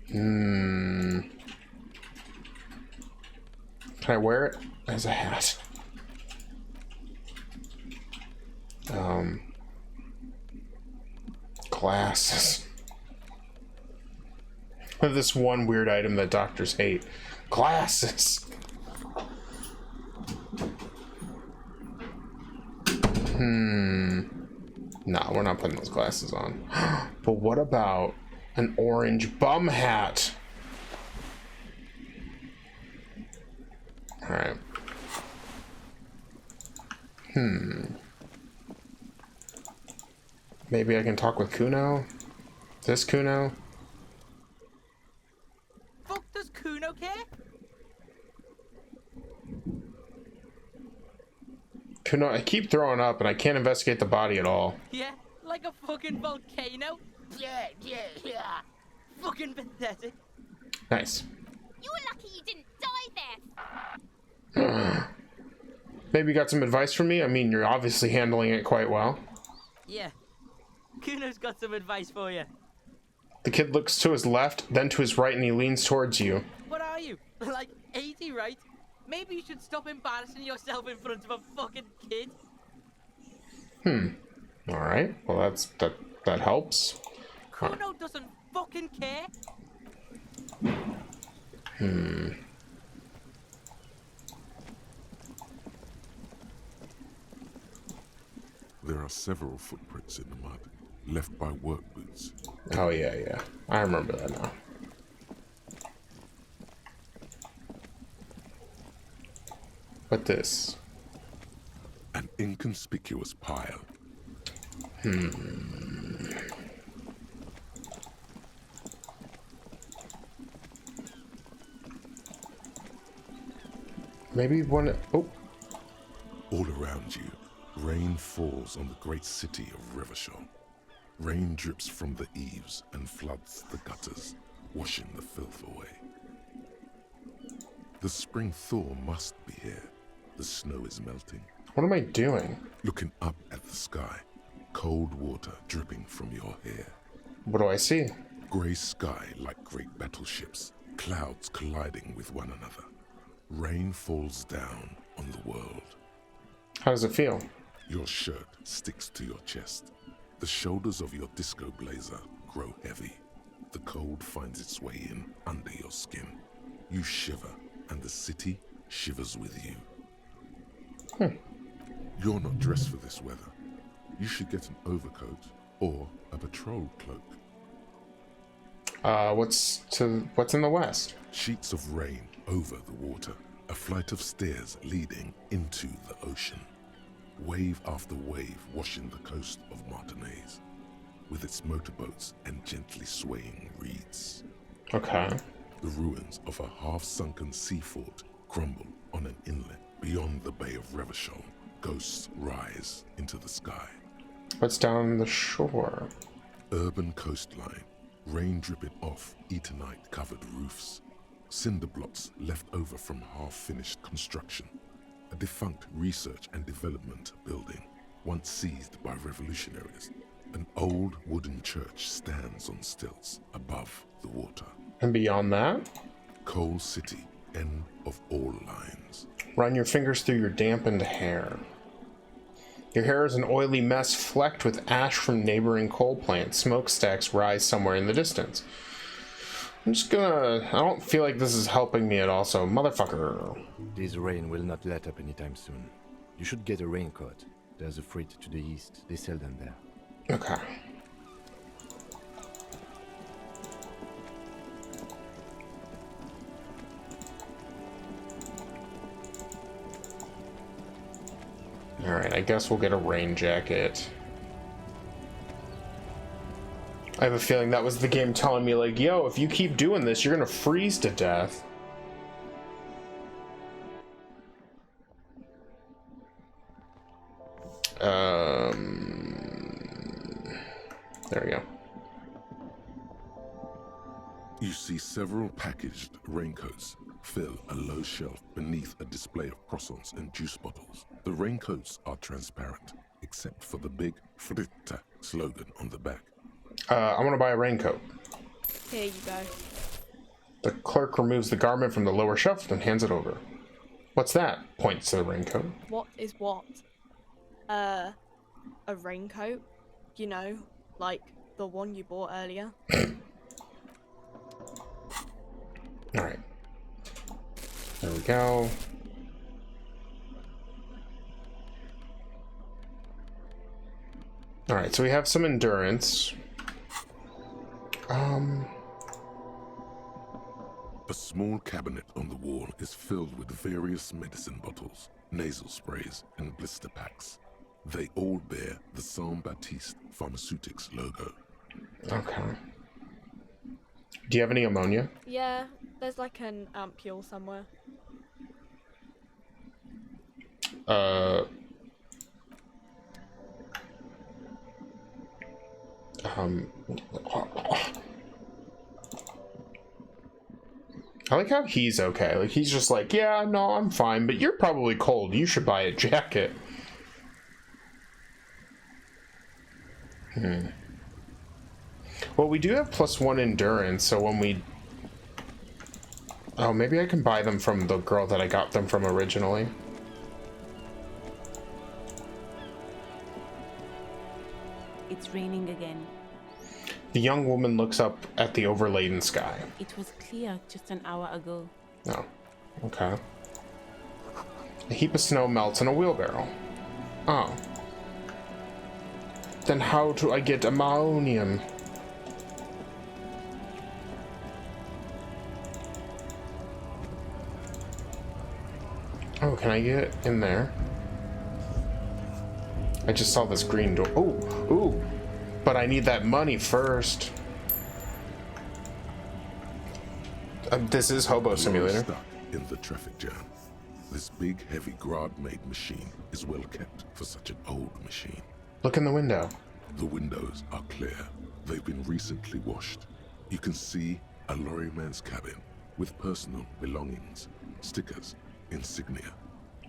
Can I wear it as a hat? Glasses. This one weird item that doctors hate. Glasses. No, we're not putting those glasses on. But what about an orange bum hat? Alright. Maybe I can talk with Kuno? This Kuno? Fuck does Kuno care? Kuno, I keep throwing up and I can't investigate the body at all. Yeah, like a fucking volcano? Yeah. Fucking pathetic. Nice. You were lucky you didn't die there. Maybe you got some advice for me? I mean, you're obviously handling it quite well. Yeah. Kuno's got some advice for you. The kid looks to his left, then to his right, and he leans towards you. What are you? Like 80, right? Maybe you should stop embarrassing yourself in front of a fucking kid. Alright. Well, that helps. Kuno doesn't fucking care. There are several footprints in the mud, left by work boots. Oh, yeah. I remember that now. What this? An inconspicuous pile. Maybe one... Oh. All around you, rain falls on the great city of Revachol. Rain drips from the eaves and floods the gutters, washing the filth away. The spring thaw must be here. The snow is melting. What am I doing? Looking up at the sky, cold water dripping from your hair. What do I see? Grey sky like great battleships, clouds colliding with one another. Rain falls down on the world. How does it feel? Your shirt sticks to your chest. The shoulders of your disco blazer grow heavy. The cold finds its way in under your skin. You shiver, and the city shivers with you. You're not dressed for this weather. You should get an overcoat or a patrol cloak. What's in the west? Sheets of rain over the water. A flight of stairs leading into the ocean. Wave after wave washing the coast of Martinaise, with its motorboats and gently swaying reeds. Okay. The ruins of a half-sunken sea fort crumble on an inlet beyond the Bay of Revachol. Ghosts rise into the sky. What's down the shore? Urban coastline, rain dripping off Eternite-covered roofs. Cinder blocks left over from half-finished construction. A defunct research and development building, once seized by revolutionaries. An old wooden church stands on stilts above the water. And beyond that? Coal City, end of all lines. Run your fingers through your dampened hair. Your hair is an oily mess flecked with ash from neighboring coal plants. Smokestacks rise somewhere in the distance. I'm just gonna... I don't feel like this is helping me at all, so motherfucker. This rain will not let up anytime soon. You should get a raincoat. There's a freight to the east. They sell them there. Okay. Alright, I guess we'll get a rain jacket. I have a feeling that was the game telling me, like, yo, if you keep doing this, you're gonna freeze to death. There we go. You see several packaged raincoats fill a low shelf beneath a display of croissants and juice bottles. The raincoats are transparent, except for the big Fritta slogan on the back. I want to buy a raincoat. Here you go. The clerk removes the garment from the lower shelf and hands it over. What's that? Points to the raincoat. What is what? A raincoat? You know, like the one you bought earlier. Alright. There we go. Alright, so we have some endurance. A small cabinet on the wall is filled with various medicine bottles, nasal sprays, and blister packs. They all bear the Saint Baptiste Pharmaceutics logo. Okay. Do you have any ammonia? Yeah, there's like an ampule somewhere. I like how he's okay. Like, he's just like, yeah, no, I'm fine, but you're probably cold. You should buy a jacket. Well, we do have +1 endurance, so when we... Oh, maybe I can buy them from the girl that I got them from originally. It's raining again. The young woman looks up at the overladen sky. It was clear just an hour ago. Oh, okay. A heap of snow melts in a wheelbarrow. Oh. Then how do I get ammonium? Oh, can I get in there? I just saw this green door. Oh, ooh. But I need that money first. This is Hobo Simulator. Stuck in the traffic jam. This big, heavy Grad-made machine is well kept for such an old machine. Look in the window. The windows are clear. They've been recently washed. You can see a lorryman's cabin with personal belongings, stickers, insignia.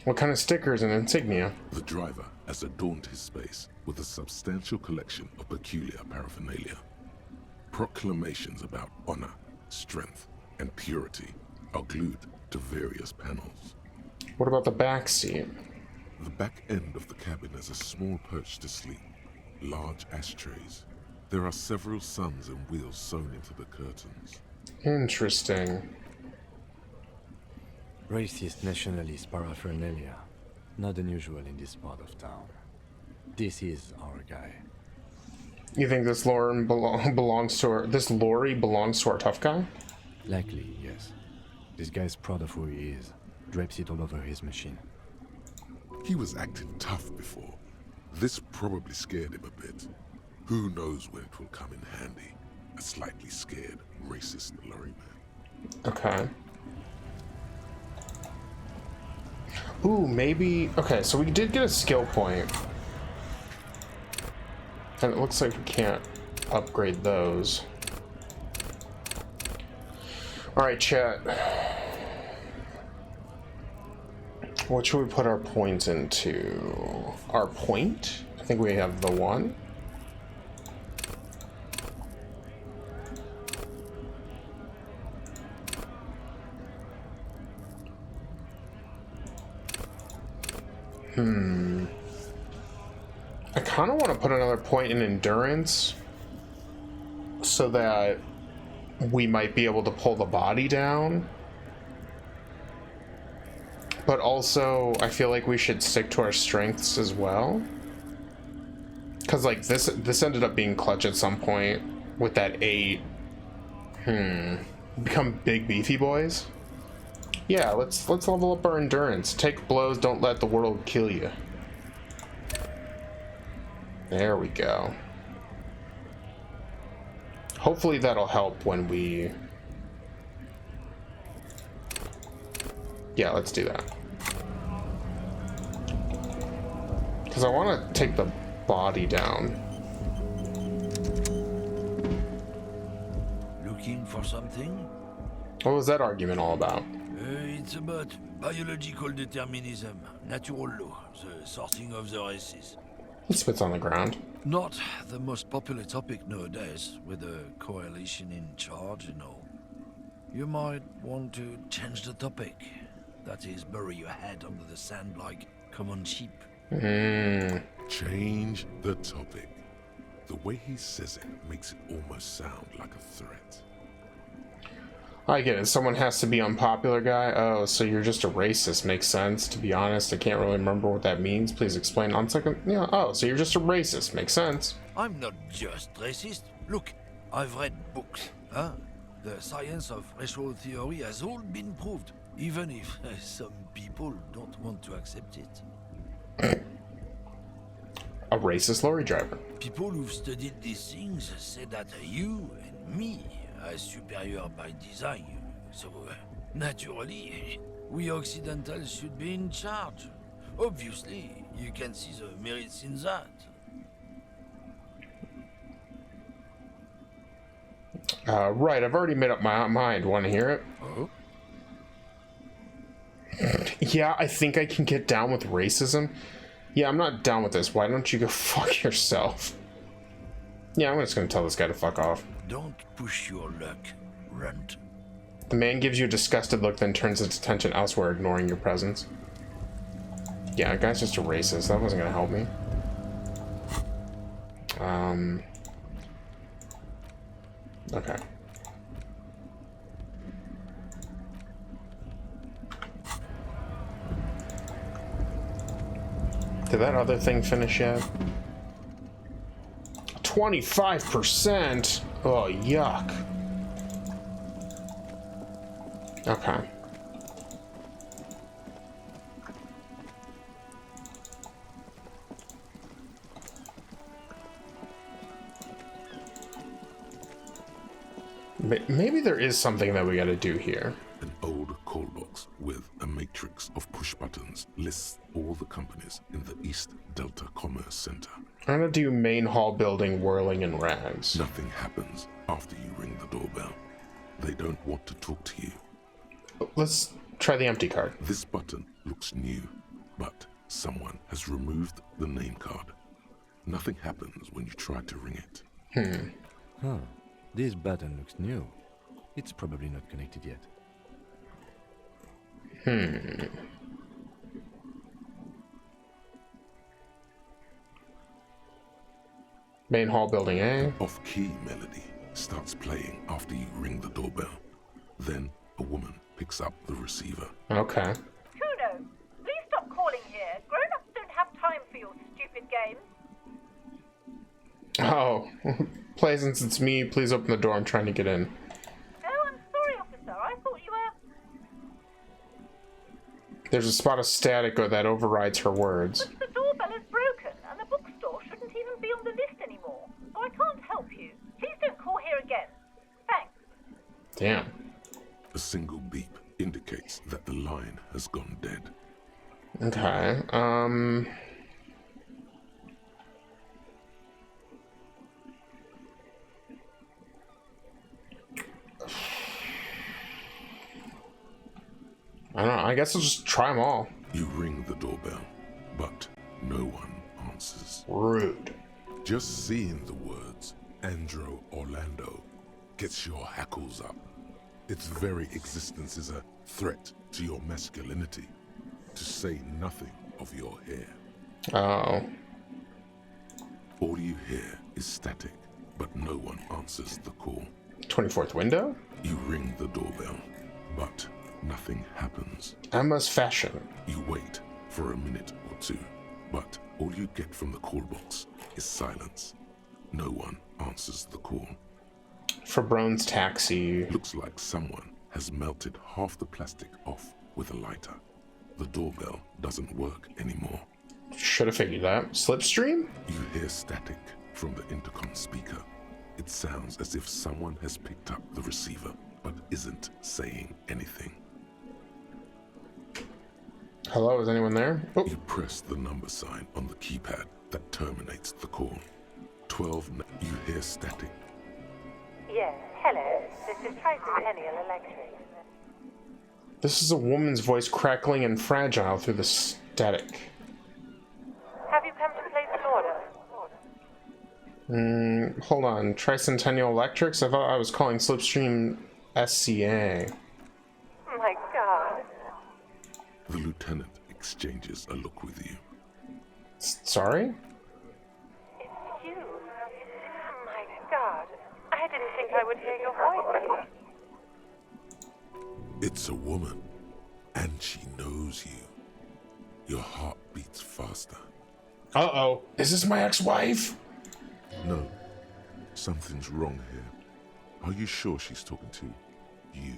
What kind of stickers and insignia? The driver has adorned his space with a substantial collection of peculiar paraphernalia. Proclamations about honor, strength, and purity are glued to various panels. What about the back seat? The back end of the cabin is a small perch to sleep, large ashtrays. There are several suns and wheels sewn into the curtains. Interesting. Racist nationalist paraphernalia. Not unusual in this part of town. This is our guy. You think this lorry belongs to our tough guy? Likely, yes. This guy's proud of who he is. Drapes it all over his machine. He was acting tough before. This probably scared him a bit. Who knows when it will come in handy? A slightly scared, racist lorryman. Okay. Ooh, maybe... Okay, so we did get a skill point. And it looks like we can't upgrade those. Alright, chat. What should we put our points into? Our point? I think we have the one. I kind of want to put another point in endurance so that we might be able to pull the body down. But also, I feel like we should stick to our strengths as well. Because, like, this ended up being clutch at some point with that 8. Become big beefy boys? Yeah, let's level up our endurance. Take blows, don't let the world kill you. There we go. Hopefully that'll help when we... Yeah, let's do that. Because I want to take the body down. Looking for something? What was that argument all about? It's about biological determinism, natural law, the sorting of the races. He spits on the ground. Not the most popular topic nowadays, with the coalition in charge and all. You might want to change the topic. That is, bury your head under the sand like common sheep. Change the topic. The way he says it makes it almost sound like a threat. I get it. Someone has to be unpopular guy. Oh, so you're just a racist. Makes sense. To be honest, I can't really remember what that means. Please explain. On second, yeah. Oh, so you're just a racist. Makes sense. I'm not just racist. Look, I've read books. Huh? The science of racial theory has all been proved, even if some people don't want to accept it. A racist lorry driver. People who've studied these things say that you and me are superior by design. So, naturally, we Occidentals should be in charge. Obviously, you can see the merits in that. Right, I've already made up my mind. Want to hear it? Oh? Yeah, I think I can get down with racism. Yeah, I'm not down with this. Why don't you go fuck yourself? Yeah, I'm just gonna tell this guy to fuck off. Don't push your luck, runt. The man gives you a disgusted look, then turns its attention elsewhere, ignoring your presence. Yeah, that guy's just a racist. That wasn't gonna help me. Okay. Did that other thing finish yet? 25%? Oh, yuck. Okay. Maybe there is something that we gotta do here. An old call box with a matrix of push buttons lists all the companies in the East Delta Commerce Center. I'm gonna do main hall building, whirling in rags. Nothing happens after you ring the doorbell. They don't want to talk to you. Let's try the empty card. This button looks new, but someone has removed the name card. Nothing happens when you try to ring it. Huh. This button looks new. It's probably not connected yet. Main hall building, eh? Off-key melody starts playing after you ring the doorbell. Then a woman picks up the receiver. Okay. Kuno, please stop calling here. Grown-ups don't have time for your stupid games. Oh, Plaisance, it's me. Please open the door. I'm trying to get in. Oh, I'm sorry, officer. I thought you were... There's a spot of static that overrides her words. But the doorbell is broken, and the bookstore shouldn't even be on the list anymore. So I can't help you. Please don't call here again. Thanks. Damn. A single beep indicates that the line has gone dead. Okay, I don't know, I guess I'll just try them all. You ring the doorbell, but no one answers. Rude. Just seeing the words Andro Orlando gets your hackles up. Its very existence is a threat to your masculinity, to say nothing of your hair. Oh. All you hear is static, but no one answers the call. 24th window? You ring the doorbell, but nothing happens. Emma's fashion. You wait for a minute or two, but all you get from the call box is silence. No one answers the call. Fabrone's taxi. Looks like someone has melted half the plastic off with a lighter. The doorbell doesn't work anymore. Should have figured that. Slipstream? You hear static from the intercom speaker. It sounds as if someone has picked up the receiver, but isn't saying anything. Hello, is anyone there? Oh. You press the number sign on the keypad that terminates the call. 12. You hear static. Yes, hello. This is Tricentennial Electric. This is a woman's voice crackling and fragile through the static. Have you come to place an order? Hold on. Tricentennial Electrics? I thought I was calling Slipstream SCA. My God. The lieutenant exchanges a look with you. Sorry? It's you. My God. I didn't think I would hear your voice. It's a woman, and she knows you. Your heart beats faster. Uh-oh. Is this my ex-wife? No. Something's wrong here. Are you sure she's talking to you?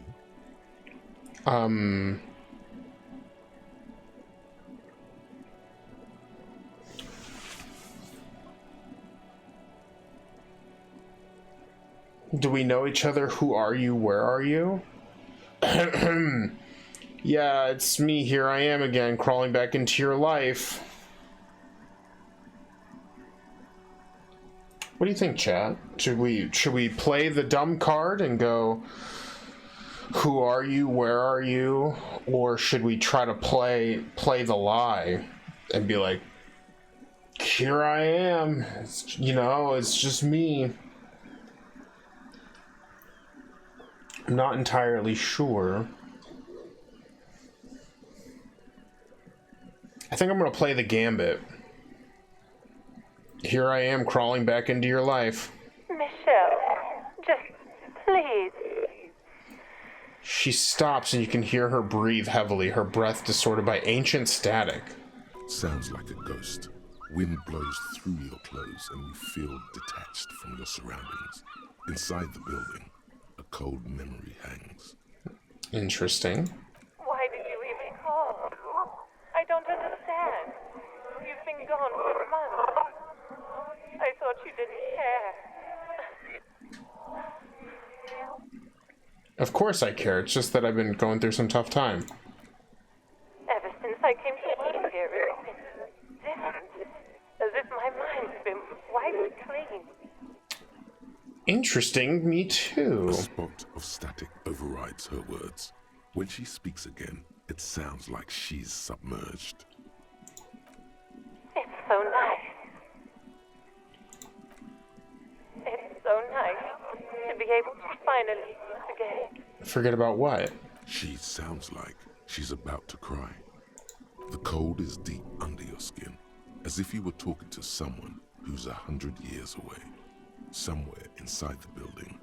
Do we know each other? Who are you? Where are you? Yeah, it's me. Here I am again, crawling back into your life. What do you think, chat? Should we play the dumb card and go, who are you? Where are you? Or should we try to play the lie and be like, here I am. It's just me. I'm not entirely sure. I think I'm gonna play the gambit. Here I am crawling back into your life. Michelle, just please. She stops and you can hear her breathe heavily, her breath distorted by ancient static. Sounds like a ghost. Wind blows through your clothes and you feel detached from your surroundings. Inside the building, a cold memory hangs. Interesting. Why did you even call? I don't understand. You've been gone for months. I thought you didn't care. Of course I care. It's just that I've been going through some tough time. Ever since I came to work here, it's been different. As if my mind's been wiped clean. Interesting. Me too. A spot of static overrides her words. When she speaks again, it sounds like she's submerged. It's so nice. It's so nice to be able to finally forget. Forget about what? She sounds like she's about to cry. The cold is deep under your skin, as if you were talking to someone who's 100 years away. Somewhere inside the building,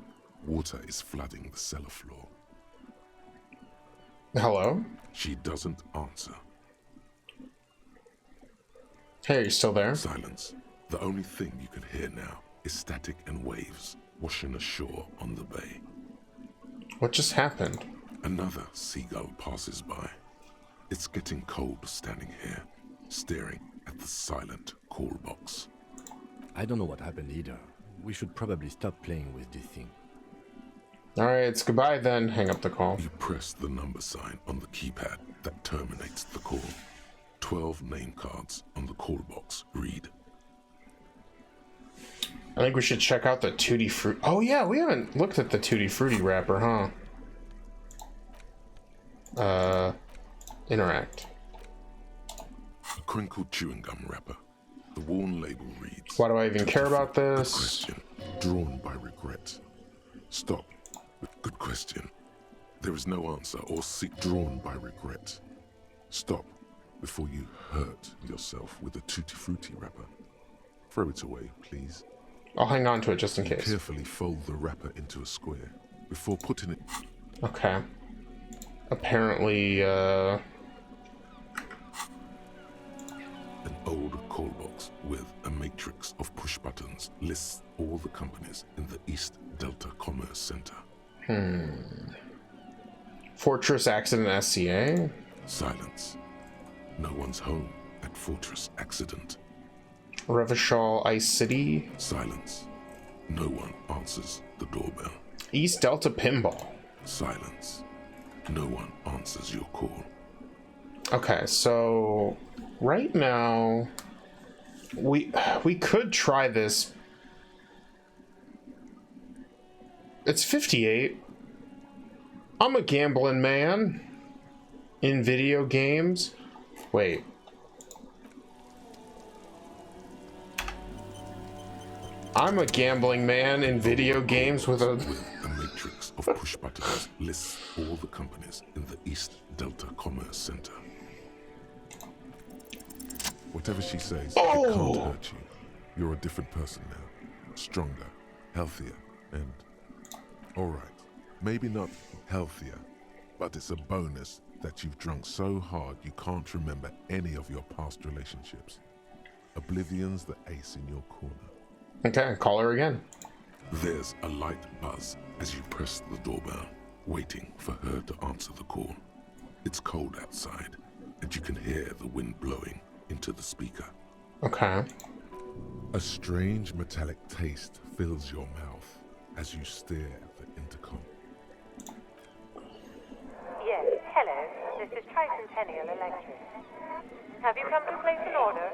water is flooding the cellar floor. Hello? She doesn't answer. Hey, are you still there? Silence. The only thing you can hear now is static and waves washing ashore on the bay. What just happened? Another seagull passes by. It's getting cold standing here, staring at the silent call box. I don't know what happened either. We should probably stop playing with this thing. Alright, it's goodbye then. Hang up the call. You press the number sign on the keypad that terminates the call. 12 name cards on the call box read. I think we should check out the Tutti Frutti. Oh yeah, we haven't looked at the Tutti Frutti wrapper, huh? Interact. A crinkled chewing gum wrapper. The worn label reads... Why do I even care about this? Good question. Drawn by regret. Stop. Good question. There is no answer or seek. Drawn by regret. Stop before you hurt yourself with a Tutti Frutti wrapper. Throw it away, please. I'll hang on to it just in You case. carefully fold the wrapper into a square. before putting it... Okay. Apparently, An old call box with a matrix of push buttons lists all the companies in the East Delta Commerce Center. Fortress Accident SCA? Silence. No one's home at Fortress Accident. Revachol Ice City? Silence. No one answers the doorbell. East Delta Pinball? Silence. No one answers your call. Okay, so right now we could try this. It's 58. I'm a gambling man in video games. Wait. I'm a gambling man in video games with a matrix of push buttons lists all the companies in the East Delta Commerce Center. Whatever she says, it can't hurt you. You're a different person now. Stronger, healthier, and... Alright, maybe not healthier, but it's a bonus that you've drunk so hard you can't remember any of your past relationships. Oblivion's the ace in your corner. Okay, call her again. There's a light buzz as you press the doorbell, waiting for her to answer the call. It's cold outside, and you can hear the wind blowing into the speaker. Okay. A strange metallic taste fills your mouth as you stare at the intercom. Yes, hello. This is Tricentennial Electric. Have you come to place an order?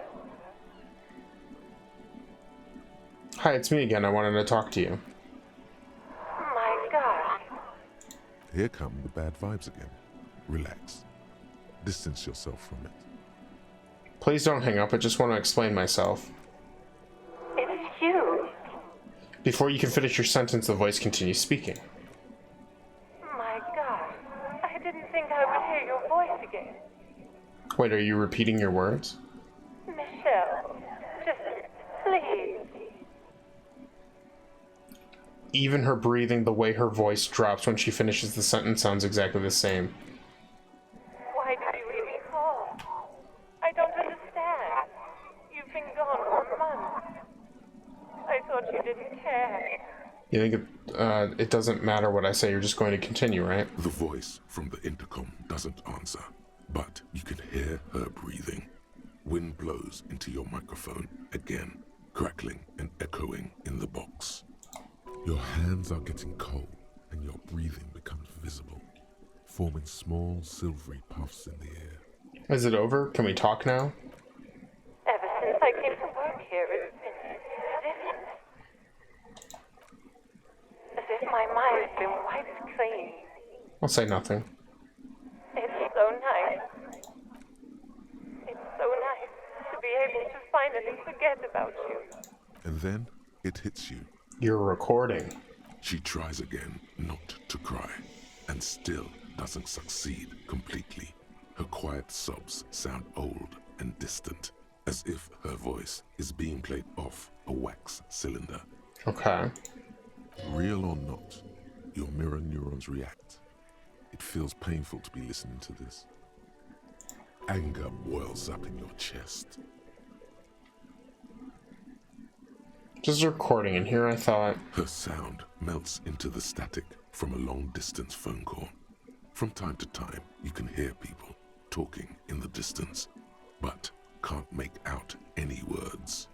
Hi, it's me again. I wanted to talk to you. My God. Here come the bad vibes again. Relax. Distance yourself from it. Please don't hang up. I just want to explain myself. It's you. Before you can finish your sentence, the voice continues speaking. My God. I didn't think I would hear your voice again. Wait, are you repeating your words? Michelle, just please. Even her breathing, the way her voice drops when she finishes the sentence sounds exactly the same. Why did you even call? I don't understand. You've been gone for months. I thought you didn't care. You think it doesn't matter what I say, you're just going to continue, right? The voice from the intercom doesn't answer, but you can hear her breathing. Wind blows into your microphone again, crackling and echoing in the box. Your hands are getting cold, and your breathing becomes visible, forming small silvery puffs in the air. Is it over? Can we talk now? Ever since I came to work here, it's been different. As if my mind's been wiped clean. I'll say nothing. It's so nice. It's so nice to be able to finally forget about you. And then it hits you. You're recording. She tries again not to cry, and still doesn't succeed completely. Her quiet sobs sound old and distant, as if her voice is being played off a wax cylinder. Okay. Real or not, your mirror neurons react. It feels painful to be listening to this. Anger boils up in your chest. Just recording, and here I thought... Her sound melts into the static from a long-distance phone call. From time to time, you can hear people talking in the distance, but can't make out any words.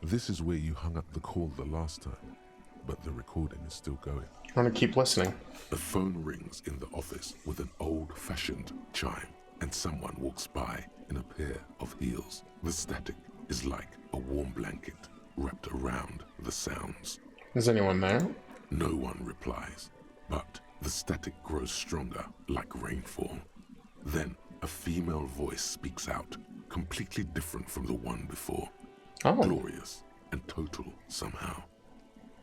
This is where you hung up the call the last time, but the recording is still going. I want to keep listening. The phone rings in the office with an old-fashioned chime, and someone walks by in a pair of heels. The static is like a warm blanket wrapped around the sounds. Is anyone there? No one replies, but the static grows stronger like rainfall. Then a female voice speaks out, completely different from the one before. Oh. Glorious and total somehow,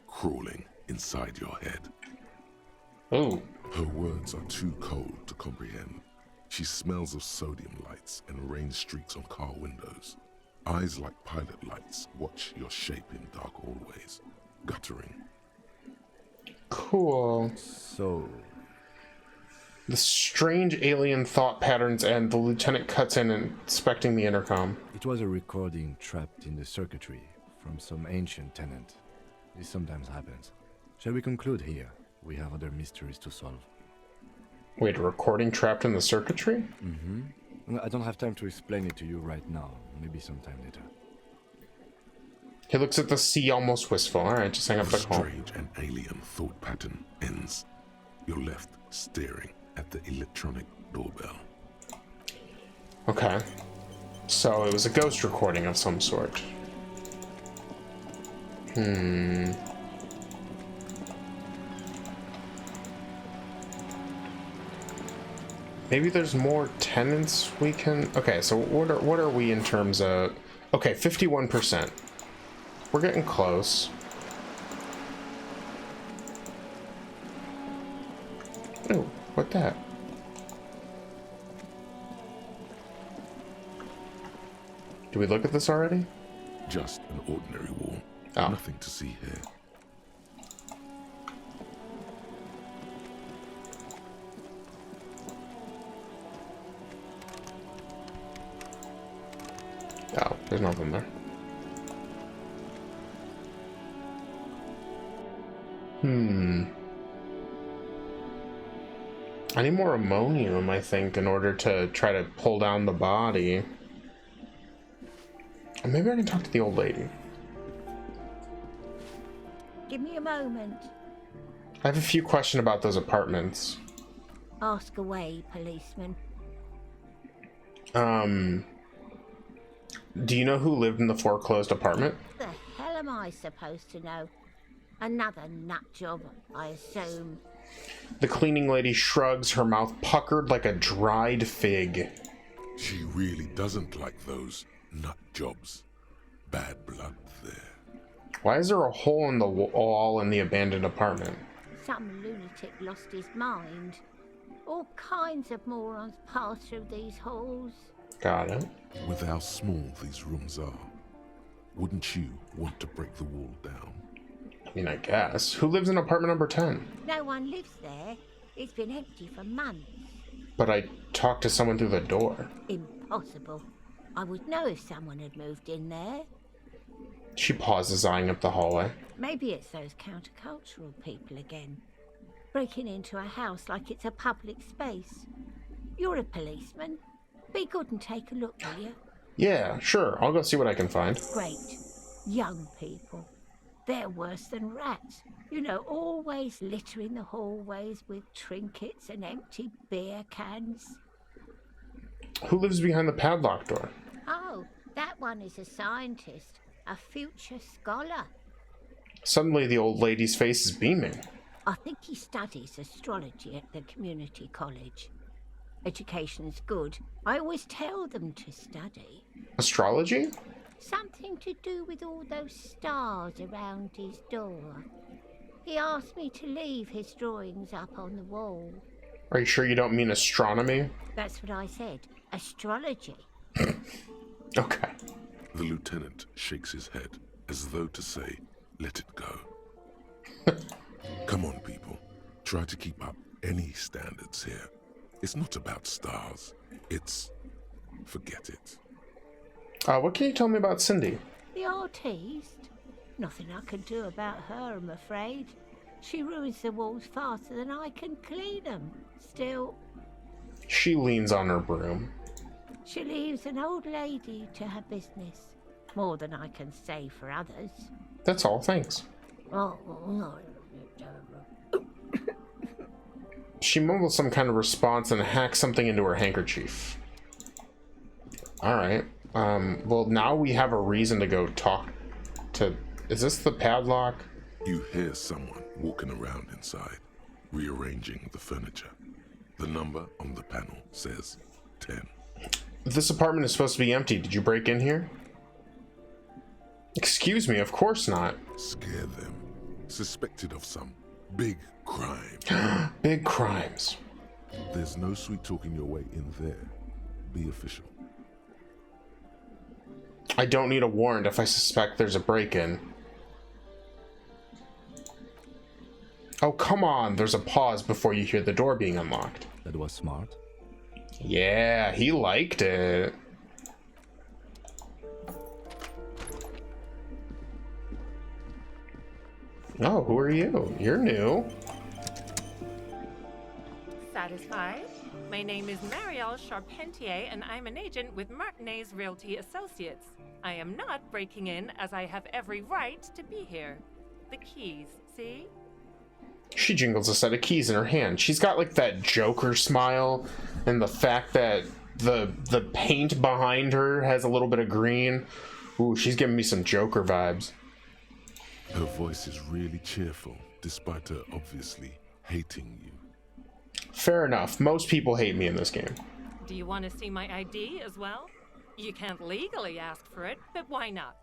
crawling inside your head. Oh. Her words are too cold to comprehend. She smells of sodium lights and rain streaks on car windows. Eyes like pilot lights watch your shape in dark hallways, guttering. Cool. So... The strange alien thought patterns end. The lieutenant cuts in, inspecting the intercom. It was a recording trapped in the circuitry from some ancient tenant. This sometimes happens. Shall we conclude here? We have other mysteries to solve. Wait, a recording trapped in the circuitry? Mm-hmm. I don't have time to explain it to you right now. Maybe sometime later. He looks at the sea almost wistful. Alright, just hang up the call. Strange and alien thought pattern ends. You're left staring at the electronic doorbell. Okay. So it was a ghost recording of some sort. Maybe there's more tenants we can... Okay, so what are we in terms of... Okay, 51%. We're getting close. Oh, what that? Did we look at this already? Just an ordinary wall. Oh. Nothing to see here. Oh, there's nothing there. I need more ammonium, I think, in order to try to pull down the body. Or maybe I can talk to the old lady. Give me a moment. I have a few questions about those apartments. Ask away, policeman. Do you know who lived in the foreclosed apartment? The hell am I supposed to know? Another nut job, I assume. The cleaning lady shrugs, her mouth puckered like a dried fig. She really doesn't like those nut jobs. Bad blood there. Why is there a hole in the wall in the abandoned apartment? Some lunatic lost his mind. All kinds of morons pass through these halls. Got it. With how small these rooms are, wouldn't you want to break the wall down? I mean, I guess. Who lives in apartment number 10? No one lives there. It's been empty for months. But I talked to someone through the door. Impossible. I would know if someone had moved in there. She pauses, eyeing up the hallway. Maybe it's those countercultural people again. Breaking into a house like it's a public space. You're a policeman. Be good and take a look, will you? Yeah, sure. I'll go see what I can find. Great. Young people. They're worse than rats. You know, always littering the hallways with trinkets and empty beer cans. Who lives behind the padlock door? Oh, that one is a scientist. A future scholar. Suddenly the old lady's face is beaming. I think he studies astrology at the community college. Education's good. I always tell them to study. Astrology? Something to do with all those stars around his door. He asked me to leave his drawings up on the wall. Are you sure you don't mean astronomy? That's what I said. Astrology. Okay. The lieutenant shakes his head, as though to say, let it go. Come on, people. Try to keep up any standards here. It's not about stars. It's... forget it. What can you tell me about Cindy? The artiste? Nothing I can do about her, I'm afraid. She ruins the walls faster than I can clean them. Still... She leans on her broom. She leaves an old lady to her business. More than I can say for others. That's all, thanks. Oh, no. She mumbles some kind of response and hacks something into her handkerchief. Alright. Well, now we have a reason to go talk to... Is this the padlock? You hear someone walking around inside, rearranging the furniture. The number on the panel says 10. This apartment is supposed to be empty. Did you break in here? Excuse me, of course not. Scare them. Suspected of some big crime. Big crimes. There's no sweet talking your way in there. Be official. I don't need a warrant if I suspect there's a break-in. Oh, come on. There's a pause before you hear the door being unlocked. That was smart. Yeah, he liked it. Oh, who are you? You're new. Satisfied? My name is Marielle Charpentier, and I'm an agent with Martinez Realty Associates. I am not breaking in, as I have every right to be here. The keys, see? She jingles a set of keys in her hand. She's got like that Joker smile, and the fact that the paint behind her has a little bit of green. Ooh, she's giving me some Joker vibes. Her voice is really cheerful, despite her obviously hating you. Fair enough. Most people hate me in this game. Do you want to see my ID as well? You can't legally ask for it, but why not?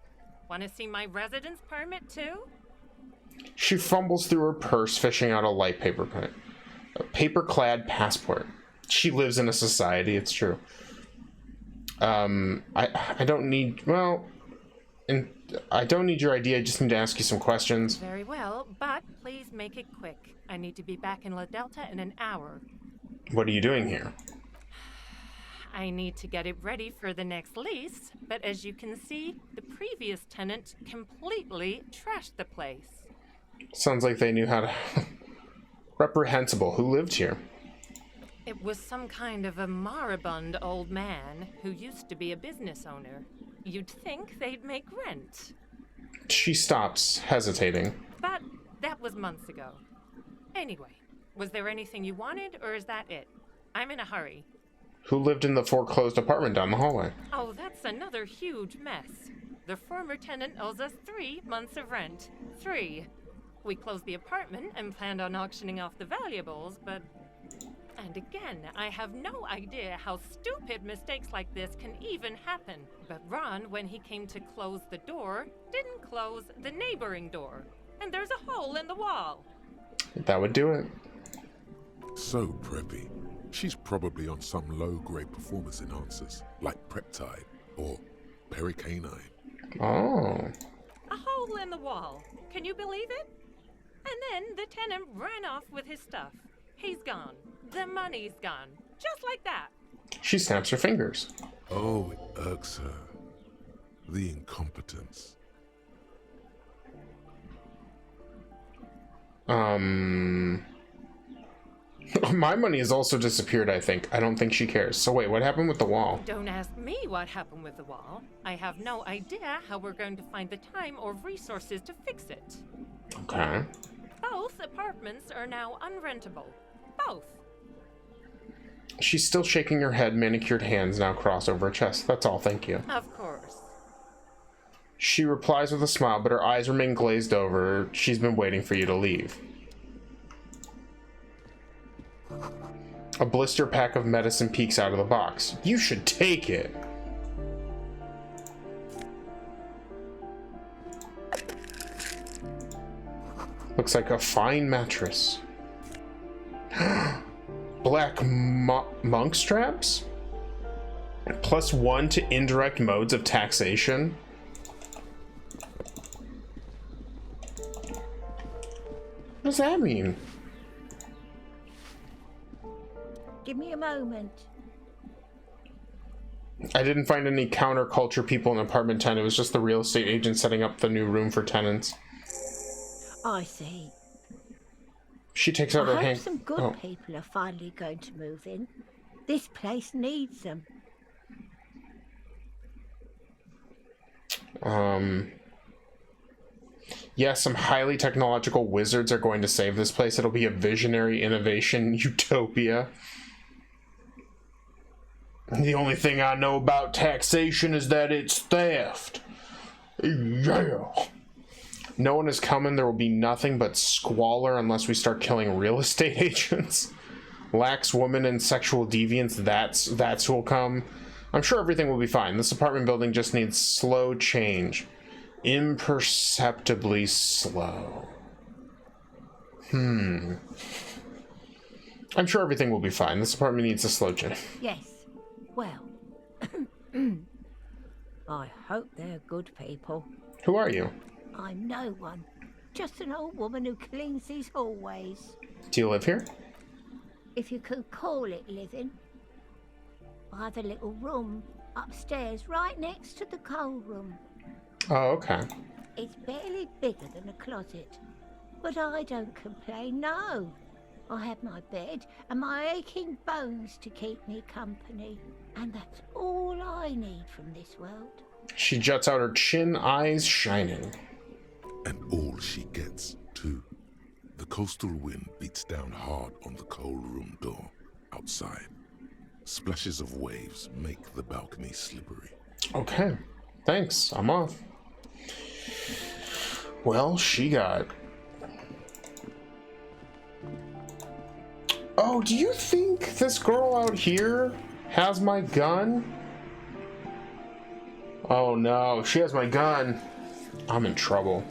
Want to see my residence permit too? She fumbles through her purse, fishing out a light a paper-clad passport. She lives in a society, it's true. I don't need, well, I don't need your ID, I just need to ask you some questions. Very well, but please make it quick. I need to be back in La Delta in an hour. What are you doing here? I need to get it ready for the next lease, but as you can see, the previous tenant completely trashed the place. Sounds like they knew how to... Reprehensible. Who lived here? It was some kind of a moribund old man who used to be a business owner. You'd think they'd make rent. She stops, hesitating. But that was months ago. Anyway, was there anything you wanted, or is that it? I'm in a hurry. Who lived in the foreclosed apartment down the hallway? Oh, that's another huge mess. The former tenant owes us 3 months of rent. 3. We closed the apartment and planned on auctioning off the valuables, but... And again, I have no idea how stupid mistakes like this can even happen. But Ron, when he came to close the door, didn't close the neighboring door. And there's a hole in the wall. That would do it. So preppy. She's probably on some low-grade performance enhancers, like Preptide or Pericanine. Oh. A hole in the wall. Can you believe it? And then the tenant ran off with his stuff. He's gone. The money's gone. Just like that. She snaps her fingers. Oh, it irks her. The incompetence. My money has also disappeared, I think. I don't think she cares. So wait, what happened with the wall? Don't ask me what happened with the wall. I have no idea how we're going to find the time or resources to fix it. Okay. Both apartments are now unrentable. Both. She's still shaking her head, manicured hands now crossed over her chest. That's all, thank you. Of course. She replies with a smile, but her eyes remain glazed over. She's been waiting for you to leave. A blister pack of medicine peeks out of the box. You should take it. Looks like a fine mattress. Black monk straps? +1 to indirect modes of taxation. What does that mean? Give me a moment. I didn't find any counterculture people in apartment 10. It was just the real estate agent setting up the new room for tenants. I see. She takes out her I hand. hope some good people are finally going to move in. This place needs them. Yeah, some highly technological wizards are going to save this place. It'll be a visionary innovation utopia. The only thing I know about taxation is that it's theft. Yeah. No one is coming. There will be nothing but squalor unless we start killing real estate agents. Lax women and sexual deviants, that's who will come. I'm sure everything will be fine. This apartment building just needs slow change. Imperceptibly slow. I'm sure everything will be fine. This apartment needs a slow change. Yes. Well, I hope they're good people. Who are you? I'm no one. Just an old woman who cleans these hallways. Do you live here? If you could call it living. I have a little room upstairs right next to the coal room. Oh, okay. It's barely bigger than a closet. But I don't complain, no. I have my bed and my aching bones to keep me company. And that's all I need from this world. She juts out her chin, eyes shining. And all she gets, too. The coastal wind beats down hard on the coal room door outside. Splashes of waves make the balcony slippery. Okay, thanks. I'm off. Well, she got... Oh, do you think this girl out here has my gun? Oh no, if she has my gun, I'm in trouble.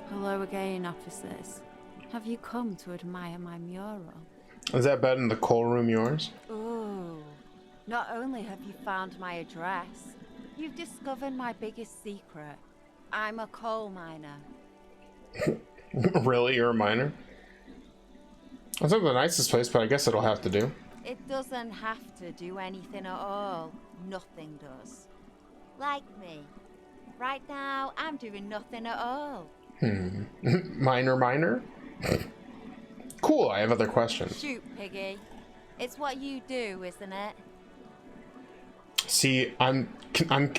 Hello again, officers. Have you come to admire my mural? Is that bed in the coal room yours? Ooh. Not only have you found my address, you've discovered my biggest secret. I'm a coal miner. Really? You're a miner? It's not the nicest place, but I guess it'll have to do. It doesn't have to do anything at all. Nothing does. Like me. Right now, I'm doing nothing at all. Miner? Cool, I have other questions. Shoot, Piggy. It's what you do, isn't it? See, I'm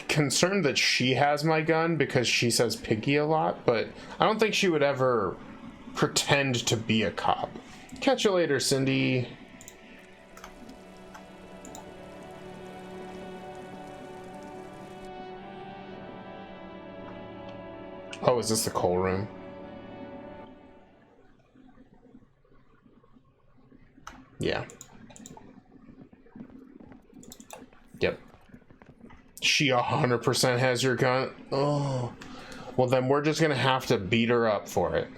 concerned that she has my gun because she says Piggy a lot, but I don't think she would ever pretend to be a cop. Catch you later, Cindy. Oh, is this the coal room? Yeah. Yep. She 100% has your gun. Oh. Well, then we're just gonna have to beat her up for it.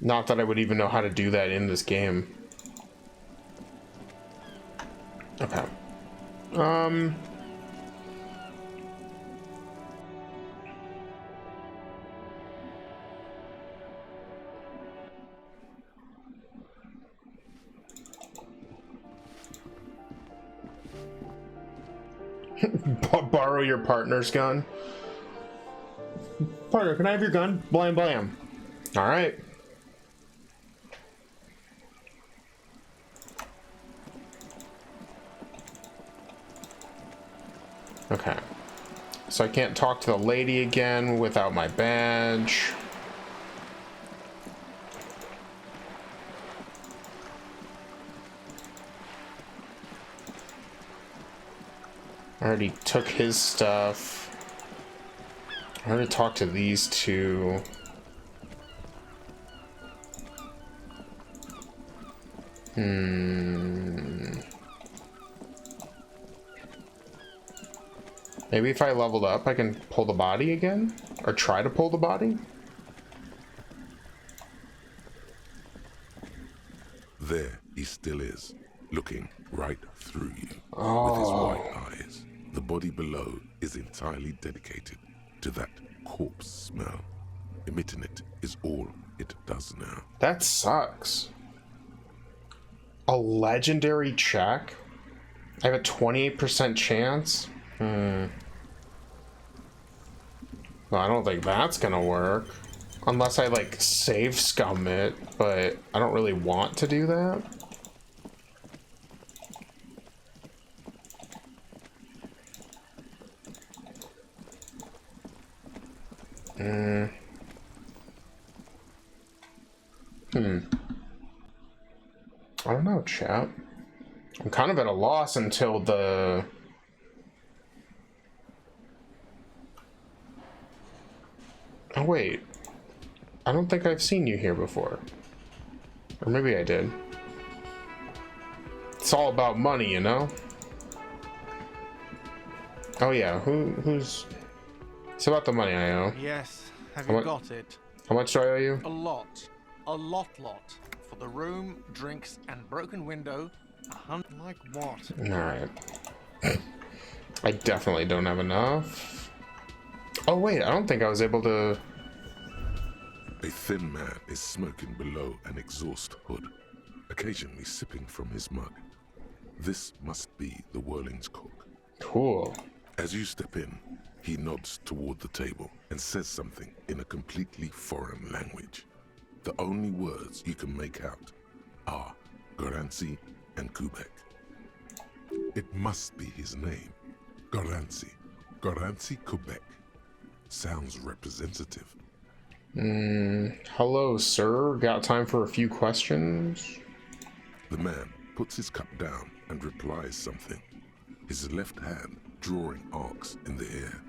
Not that I would even know how to do that in this game. Okay. Borrow your partner's gun. Partner, can I have your gun? Blam blam. All right. Okay. So I can't talk to the lady again without my badge. I already took his stuff. I already talked to these two. Maybe if I leveled up, I can pull the body again? Or try to pull the body? There he still is, looking right through you Oh. with his white eyes. The body below is entirely dedicated to that corpse smell. Emitting it is all it does now. That sucks. A legendary check? I have a 28% chance? Well, I don't think that's gonna work. Unless I, like, save scum it, but I don't really want to do that. I don't know, chat. I'm kind of at a loss until the... Oh, wait. I don't think I've seen you here before. Or maybe I did. It's all about money, you know? Oh, yeah. Who's... It's about the money I owe. Yes. Have How you mu- got it? How much do I owe you? A lot. A lot. For the room, drinks, and broken window. 100. Like what? Alright. I definitely don't have enough. Oh wait, I don't think I was able to... A thin man is smoking below an exhaust hood, occasionally sipping from his mug. This must be the Whirling's cook. Cool. As you step in, he nods toward the table and says something in a completely foreign language. The only words you can make out are Garanzi and Kubek. It must be his name. Garanzi. Garanzi Kubek. Sounds representative. Hello, sir. Got time for a few questions? The man puts his cup down and replies something, his left hand drawing arcs in the air.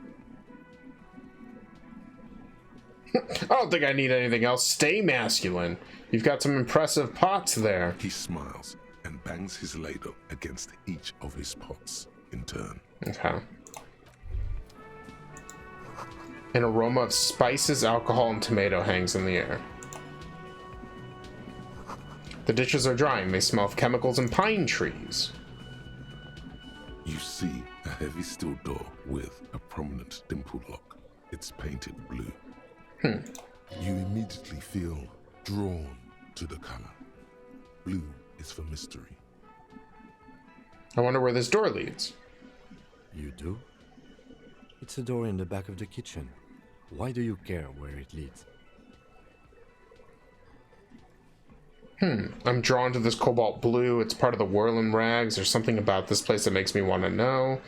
I don't think I need anything else. Stay masculine. You've got some impressive pots there. He smiles and bangs his ladle against each of his pots in turn. Okay. An aroma of spices, alcohol, and tomato hangs in the air. The dishes are drying. They smell of chemicals and pine trees. You see a heavy steel door with a prominent dimple lock. It's painted blue. You immediately feel drawn to the color. Blue is for mystery. I wonder where this door leads. You do? It's a door in the back of the kitchen. Why do you care where it leads? I'm drawn to this cobalt blue. It's part of the Whirling Rags. There's something about this place that makes me want to know.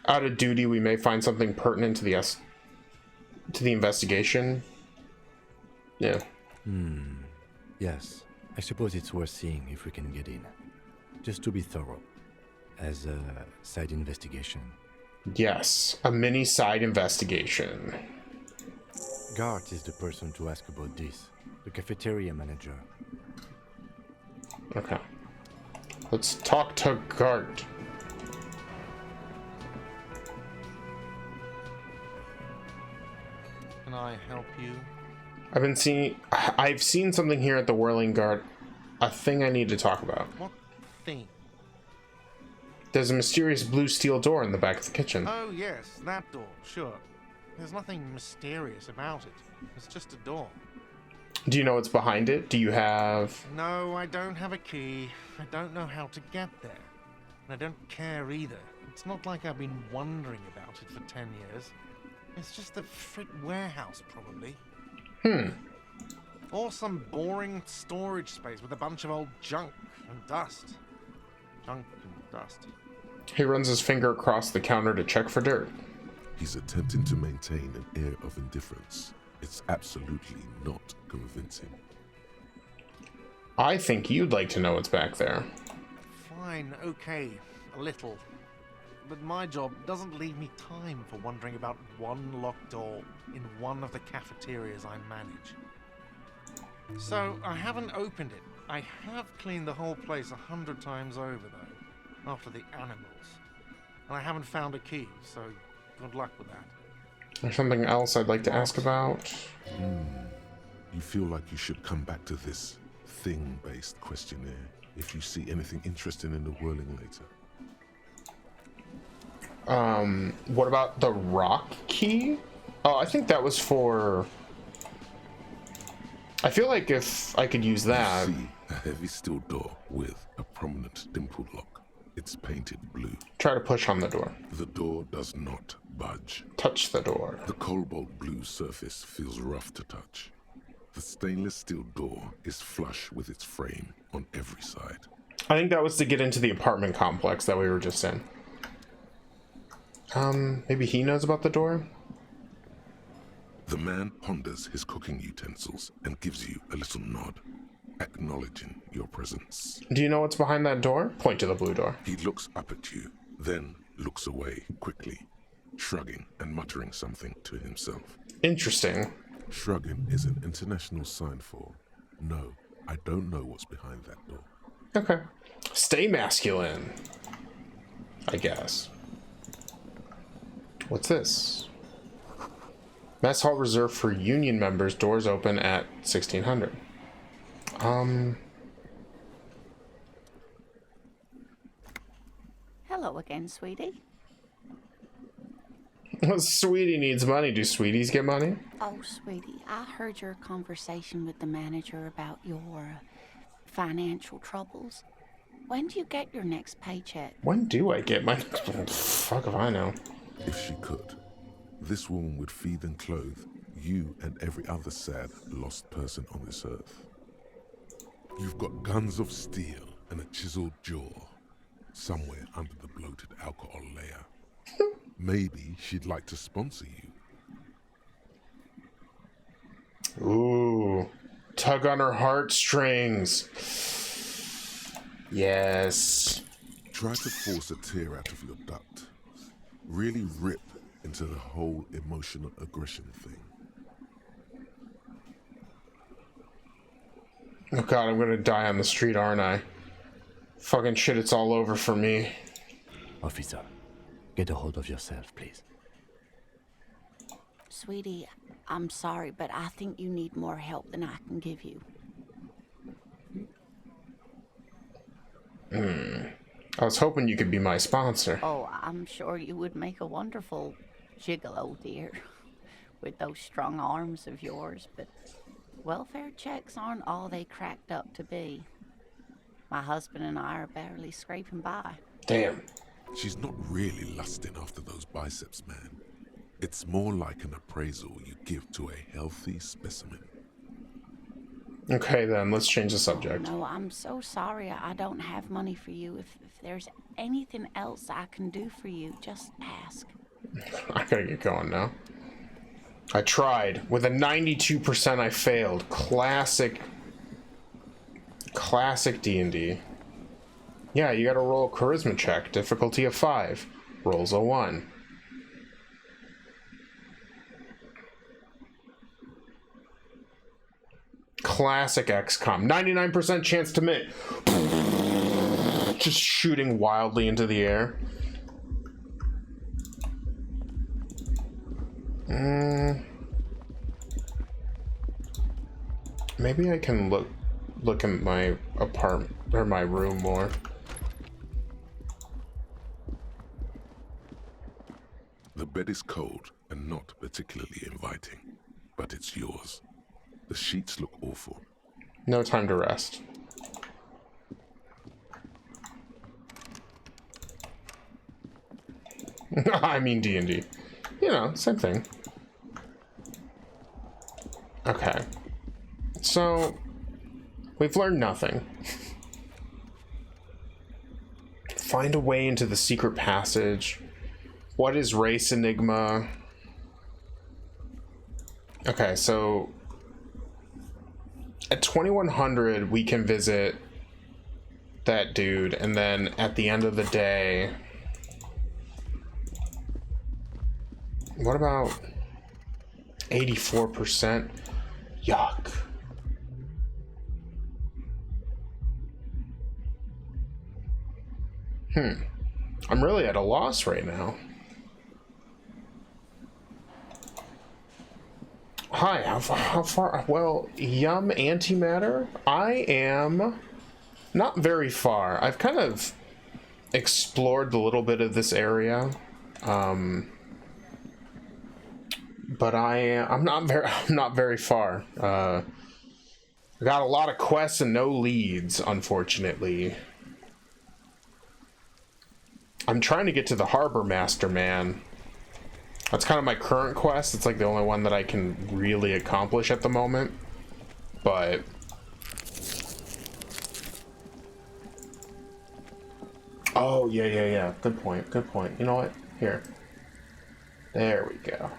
Out of duty, we may find something pertinent to the investigation. Yeah. Yes. I suppose it's worth seeing if we can get in. Just to be thorough. As a side investigation. Yes. A mini side investigation. Gart is the person to ask about this. The cafeteria manager. Okay. Let's talk to Gart. Can I help you? I've seen something here at the Whirling Guard. A thing I need to talk about. What thing? There's a mysterious blue steel door in the back of the kitchen. Oh yes, that door, sure. There's nothing mysterious about it. It's just a door. Do you know what's behind it? Do you have... No, I don't have a key. I don't know how to get there. And I don't care either. It's not like I've been wondering about it for 10 years. It's just a frick warehouse, probably. Or some boring storage space with a bunch of old junk and dust. Junk and dust. He runs his finger across the counter to check for dirt. He's attempting to maintain an air of indifference. It's absolutely not convincing. I think you'd like to know what's back there. Fine, okay, a little. But my job doesn't leave me time for wondering about one locked door in one of the cafeterias I manage. So, I haven't opened it. I have cleaned the whole place 100 times over, though, after the animals. And I haven't found a key, so good luck with that. There's something else I'd like to ask about. You feel like you should come back to this thing-based questionnaire if you see anything interesting in the Whirling later. What about the rock key? Oh, I think that was for... I feel like if I could use that... You see a heavy steel door with a prominent dimple lock. It's painted blue. Try to push on the door. The door does not budge. Touch the door. The cobalt blue surface feels rough to touch. The stainless steel door is flush with its frame on every side. I think that was to get into the apartment complex that we were just in. Maybe he knows about the door? The man ponders his cooking utensils and gives you a little nod, acknowledging your presence. Do you know what's behind that door? Point to the blue door. He looks up at you, then looks away quickly, shrugging and muttering something to himself. Interesting. Shrugging is an international sign for, no, I don't know what's behind that door. Okay. Stay masculine, I guess. What's this? Mess hall reserved for Union members. Doors open at 1600. Hello again, sweetie. Sweetie needs money. Do sweeties get money? Oh, sweetie, I heard your conversation with the manager about your financial troubles. When do you get your next paycheck? When do I get my fuck if I know. If she could, this woman would feed and clothe you and every other sad, lost person on this earth. You've got guns of steel and a chiseled jaw somewhere under the bloated alcohol layer. Maybe she'd like to sponsor you. Ooh. Tug on her heartstrings. Yes. Try to force a tear out of your duct. Really rip into the whole emotional aggression thing. Oh god, I'm gonna die on the street, aren't I? Fucking shit, it's all over for me. Officer, get a hold of yourself, please. Sweetie, I'm sorry, but I think you need more help than I can give you. I was hoping you could be my sponsor. Oh, I'm sure you would make a wonderful gigolo, dear, with those strong arms of yours, but welfare checks aren't all they cracked up to be. My husband and I are barely scraping by. Damn. She's not really lusting after those biceps, man. It's more like an appraisal you give to a healthy specimen. Okay then, let's change the subject. No, I'm so sorry I don't have money for you. If there's anything else I can do for you, just ask. I gotta get going now. I tried. With a 92% I failed. Classic D&D. Yeah, you gotta roll a charisma check. Difficulty of 5. Rolls a 1. Classic XCOM. 99% chance to miss. Just shooting wildly into the air. Maybe I can look at my apartment or my room more. The bed is cold and not particularly inviting, but it's yours. The sheets look awful. No time to rest. I mean D&D. You know, same thing. Okay. So, we've learned nothing. Find a way into the secret passage. What is race enigma? Okay, so at 2100 we can visit that dude, and then at the end of the day, what about 84%? Yuck. I'm really at a loss right now. Hi, how far? Well, yum, antimatter. I am not very far. I've kind of explored a little bit of this area, but I'm not very far. I got a lot of quests and no leads, unfortunately. I'm trying to get to the Harbor Master, man. That's kind of my current quest. It's like the only one that I can really accomplish at the moment. But oh, yeah. Good point. You know what? Here. There we go.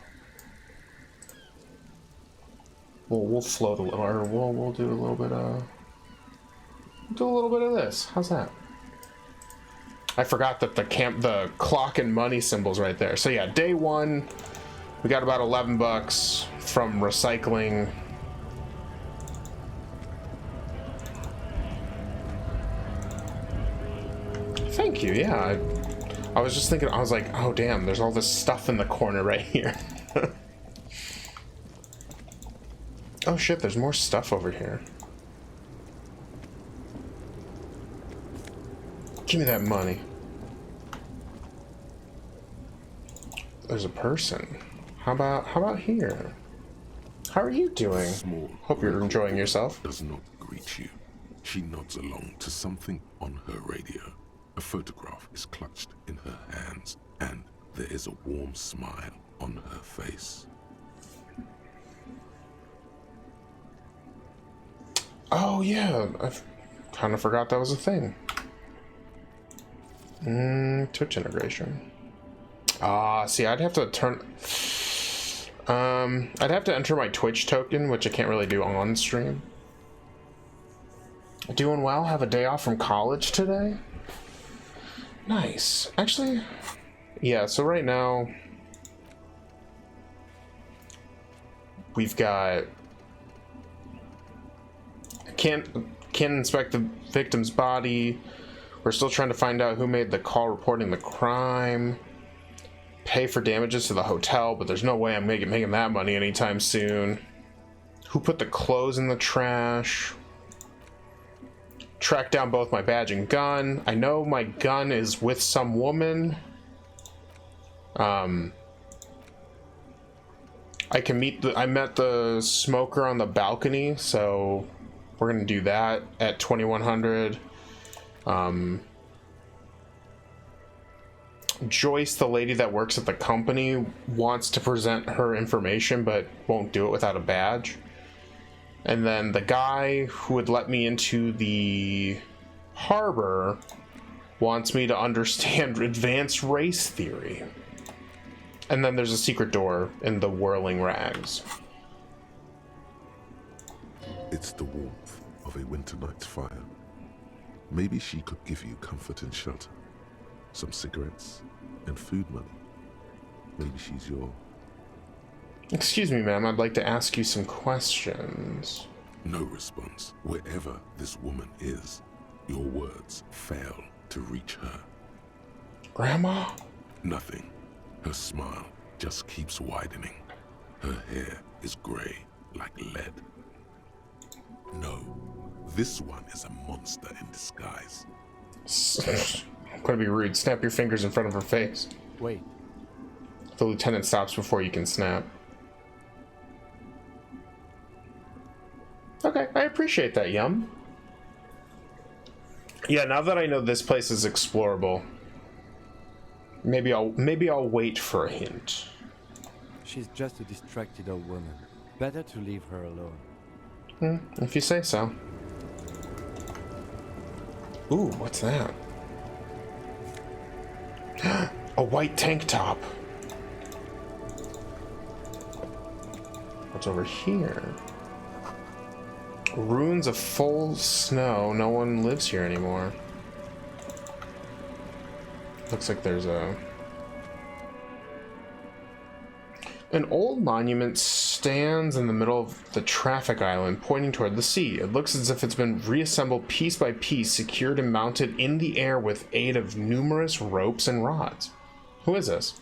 We'll float a little, or we'll do a little bit of this. How's that? I forgot that the clock and money symbol's right there. So yeah, day 1, we got about $11 from recycling. Thank you. Yeah, I was just thinking. I was like, oh damn, there's all this stuff in the corner right here. Oh shit, there's more stuff over here. Give me that money. There's a person. How about here? How are you doing? Hope you're enjoying yourself. Does not greet you. She nods along to something on her radio. A photograph is clutched in her hands, and there is a warm smile on her face. Oh yeah, I kind of forgot that was a thing. Twitch integration. See, I'd have to I'd have to enter my Twitch token, which I can't really do on stream. Doing well? Have a day off from college today? Nice. Actually, yeah, so right now we've got can't inspect the victim's body. We're still trying to find out who made the call reporting the crime. Pay for damages to the hotel, but there's no way I'm making that money anytime soon. Who put the clothes in the trash? Track down both my badge and gun. I know my gun is with some woman. I met the smoker on the balcony, so we're gonna do that at 2100. Joyce, the lady that works at the company, wants to present her information but won't do it without a badge. And then the guy who would let me into the harbor wants me to understand advanced race theory. And then there's a secret door in the whirling rags. It's the warmth of a winter night's fire. Maybe she could give you comfort and shelter. Some cigarettes and food money. Maybe she's your... Excuse me, ma'am, I'd like to ask you some questions. No response. Wherever this woman is, your words fail to reach her. Grandma? Nothing. Her smile just keeps widening. Her hair is gray like lead. No, this one is a monster in disguise. I'm gonna be rude. Snap your fingers in front of her face. Wait. The lieutenant stops before you can snap. Okay, I appreciate that, Yum. Yeah, now that I know this place is explorable, maybe I'll wait for a hint. She's just a distracted old woman. Better to leave her alone. If you say so. Ooh, what's that? A white tank top. What's over here? Ruins of full snow. No one lives here anymore. Looks like there's an old monument stands in the middle of the traffic island, pointing toward the sea. It looks as if it's been reassembled piece by piece, secured and mounted in the air with aid of numerous ropes and rods. Who is this?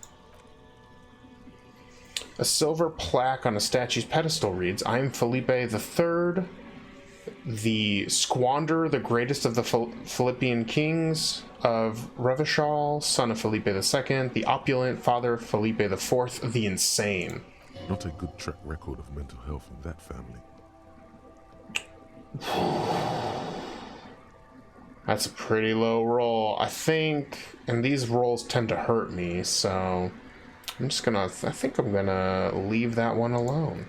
A silver plaque on a statue's pedestal reads, "I am Felipe III, the squander, the greatest of the Philippian kings of Revachol, son of Felipe II, the opulent, father of Felipe IV, the insane." Not a good track record of mental health in that family. That's a pretty low roll. I think, and these rolls tend to hurt me, so I think I'm gonna leave that one alone.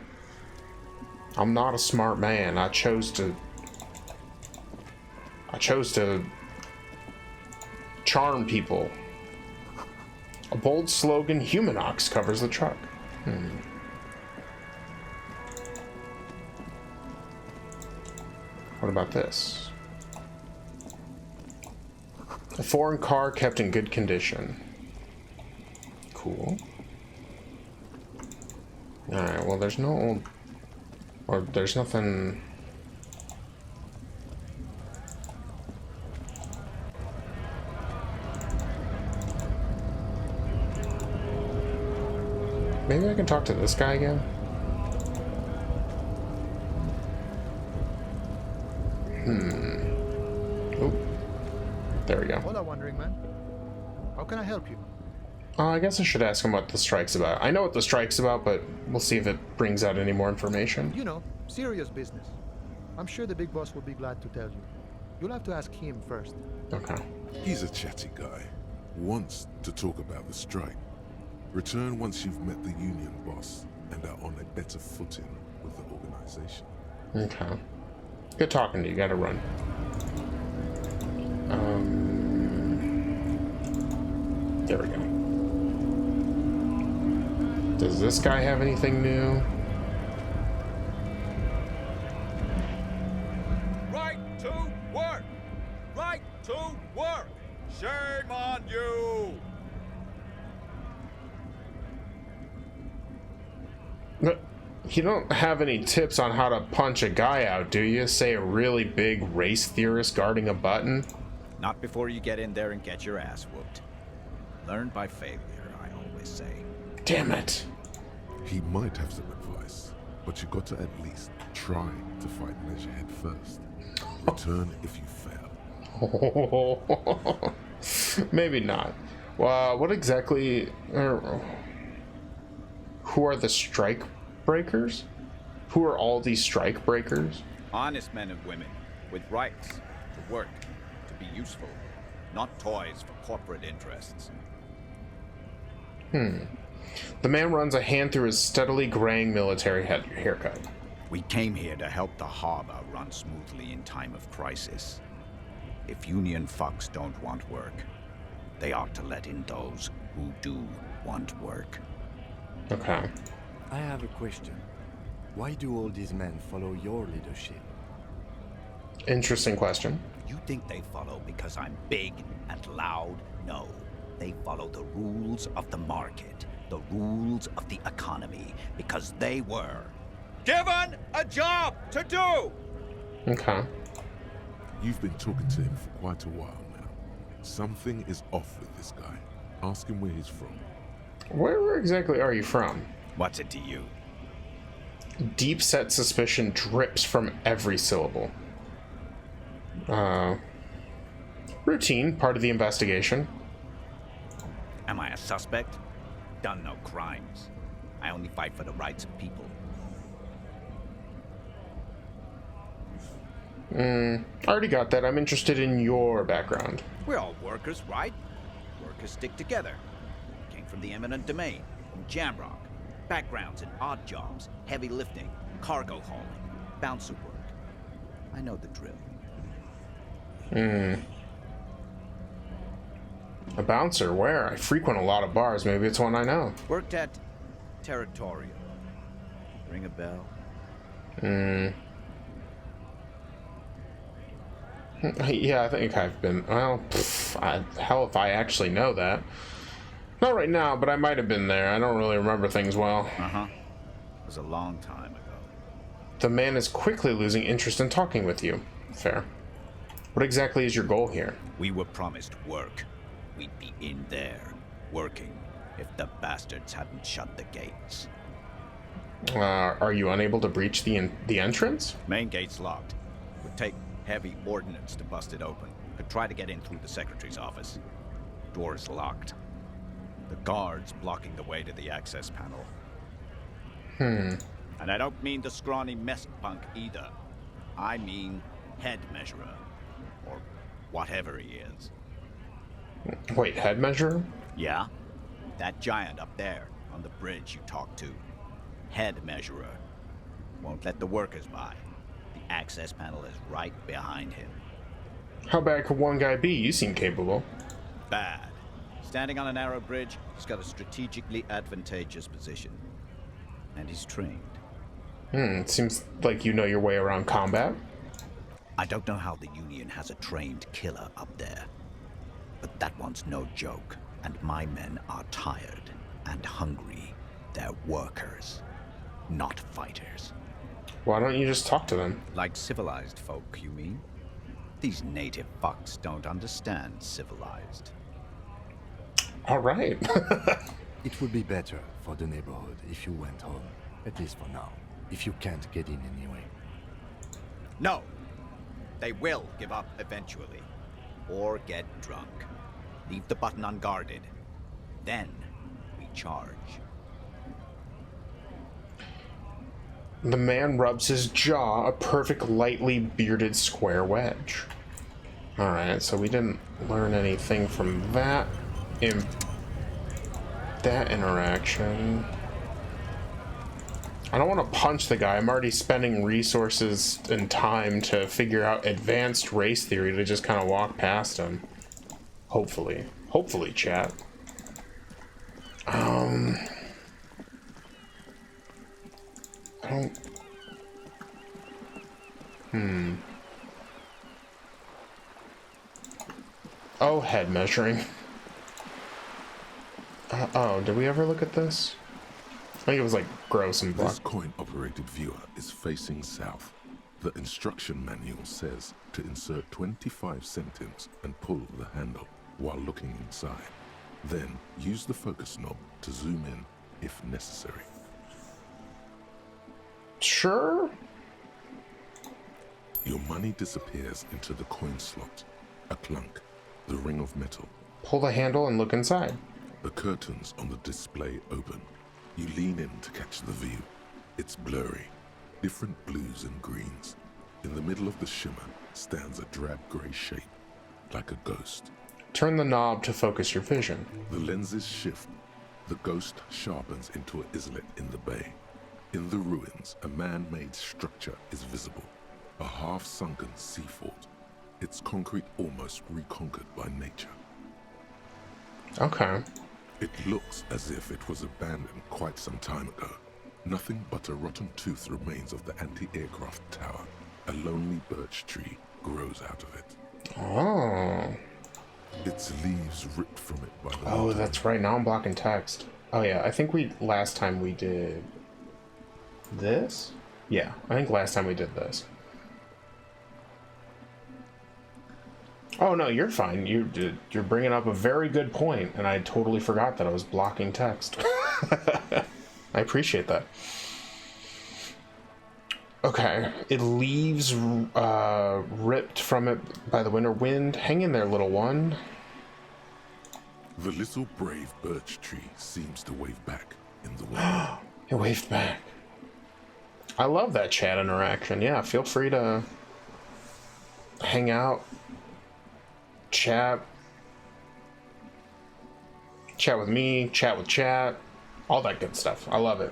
I'm not a smart man. I chose to charm people. A bold slogan, Humanox, covers the truck. What about this? A foreign car kept in good condition. Cool. Alright, well there's no old... Or there's nothing... Maybe I can talk to this guy again? Oh, there we go. Hola, wandering man. How can I help you? I guess I should ask him what the strike's about. I know what the strike's about, but we'll see if it brings out any more information. You know, serious business. I'm sure the big boss will be glad to tell you. You'll have to ask him first. Okay. He's a chatty guy. Wants to talk about the strike. Return once you've met the union boss and are on a better footing with the organization. Okay. Good talking to you. Gotta run. There we go. Does this guy have anything new? Right to work! Right to work! Shame on you! No, you don't have any tips on how to punch a guy out, do you? Say a really big race theorist guarding a button? Not before you get in there and get your ass whooped. Learn by failure, I always say. Damn it. He might have some advice, but you got to at least try to fight Measurehead first. Return if you fail. Maybe not. Well, what exactly... who are the strike breakers? Who are all these strike breakers? Honest men and women, with rights, to work, to be useful, not toys for corporate interests. The man runs a hand through his steadily graying military haircut. We came here to help the harbor run smoothly in time of crisis. If union fucks don't want work, they ought to let in those who do want work. Okay. I have a question. Why do all these men follow your leadership? Interesting question. You think they follow because I'm big and loud? No. They follow the rules of the market, the rules of the economy, because they were given a job to do! Okay. You've been talking to him for quite a while now. Something is off with this guy. Ask him where he's from. Where exactly are you from? What's it to you? Deep-set suspicion drips from every syllable. Routine, part of the investigation. Am I a suspect? Done no crimes. I only fight for the rights of people. I already got that. I'm interested in your background. We're all workers, right? Workers stick together. Came from the eminent domain, from Jamrock. Backgrounds in odd jobs, heavy lifting, cargo hauling, bouncer work. I know the drill. A bouncer? Where? I frequent a lot of bars. Maybe it's one I know. Worked at Territorial. Ring a bell? Yeah, I think I've been... Well, hell if I actually know that. Not right now, but I might have been there. I don't really remember things well. Uh-huh. It was a long time ago. The man is quickly losing interest in talking with you. Fair. What exactly is your goal here? We were promised work. We'd be in there, working, if the bastards hadn't shut the gates. Are you unable to breach the entrance? Main gate's locked. Would take heavy ordnance to bust it open. Could try to get in through the secretary's office. Door's locked. The guards blocking the way to the access panel. And I don't mean the scrawny mess punk either. I mean head measurer. Or whatever he is. Wait, head measurer? Yeah. That giant up there on the bridge you talked to. Head measurer. Won't let the workers by. The access panel is right behind him. How bad could one guy be? You seem capable. Bad. Standing on a narrow bridge, he's got a strategically advantageous position. And he's trained. It seems like you know your way around combat. I don't know how the Union has a trained killer up there. But that one's no joke. And my men are tired and hungry. They're workers, not fighters. Why don't you just talk to them? Like civilized folk, you mean? These native fucks don't understand civilized. All right. It would be better for the neighborhood if you went home, at least for now, if you can't get in anyway. No! They will give up eventually. Or get drunk. Leave the button unguarded. Then we charge. The man rubs his jaw, a perfect lightly bearded square wedge. Alright, so we didn't learn anything from that interaction. I don't want to punch the guy. I'm already spending resources and time to figure out advanced race theory to just kind of walk past him. Hopefully. Hopefully, chat. I don't... Oh, head measuring. Oh, did we ever look at this? I think it was like gross and black. This coin-operated viewer is facing south. The instruction manual says to insert 25 centimes and pull the handle while looking inside. Then use the focus knob to zoom in if necessary. Sure. Your money disappears into the coin slot. A clunk, the ring of metal. Pull the handle and look inside. The curtains on the display open. You lean in to catch the view. It's blurry, different blues and greens. In the middle of the shimmer stands a drab gray shape, like a ghost. Turn the knob to focus your vision. The lenses shift. The ghost sharpens into an islet in the bay. In the ruins, a man-made structure is visible. A half-sunken sea fort. Its concrete almost reconquered by nature. Okay. It looks as if it was abandoned quite some time ago. Nothing but a rotten tooth remains of the anti-aircraft tower. A lonely birch tree grows out of it. Oh. Its leaves ripped from it by the Oh, water. that's right. Now I'm blocking text. Oh yeah, I think last time we did this? Yeah, I think last time we did this. Oh no, you're fine. You're bringing up a very good point, and I totally forgot that I was blocking text. I appreciate that. Okay, it leaves ripped from it by the winter wind. Hang in there, little one. The little brave birch tree seems to wave back in the wind. It waved back. I love that chat interaction. Yeah, feel free to hang out, chat with me, chat with chat, all that good stuff. I love it.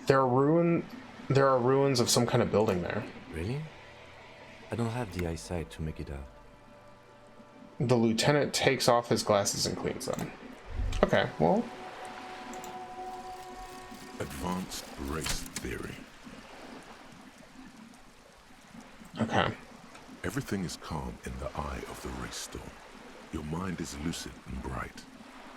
There are ruins of some kind of building there. Really? I don't have the eyesight to make it out. The lieutenant takes off his glasses and cleans them. Okay, well. Advanced race theory. Okay. Everything is calm in the eye of the race storm. Your mind is lucid and bright.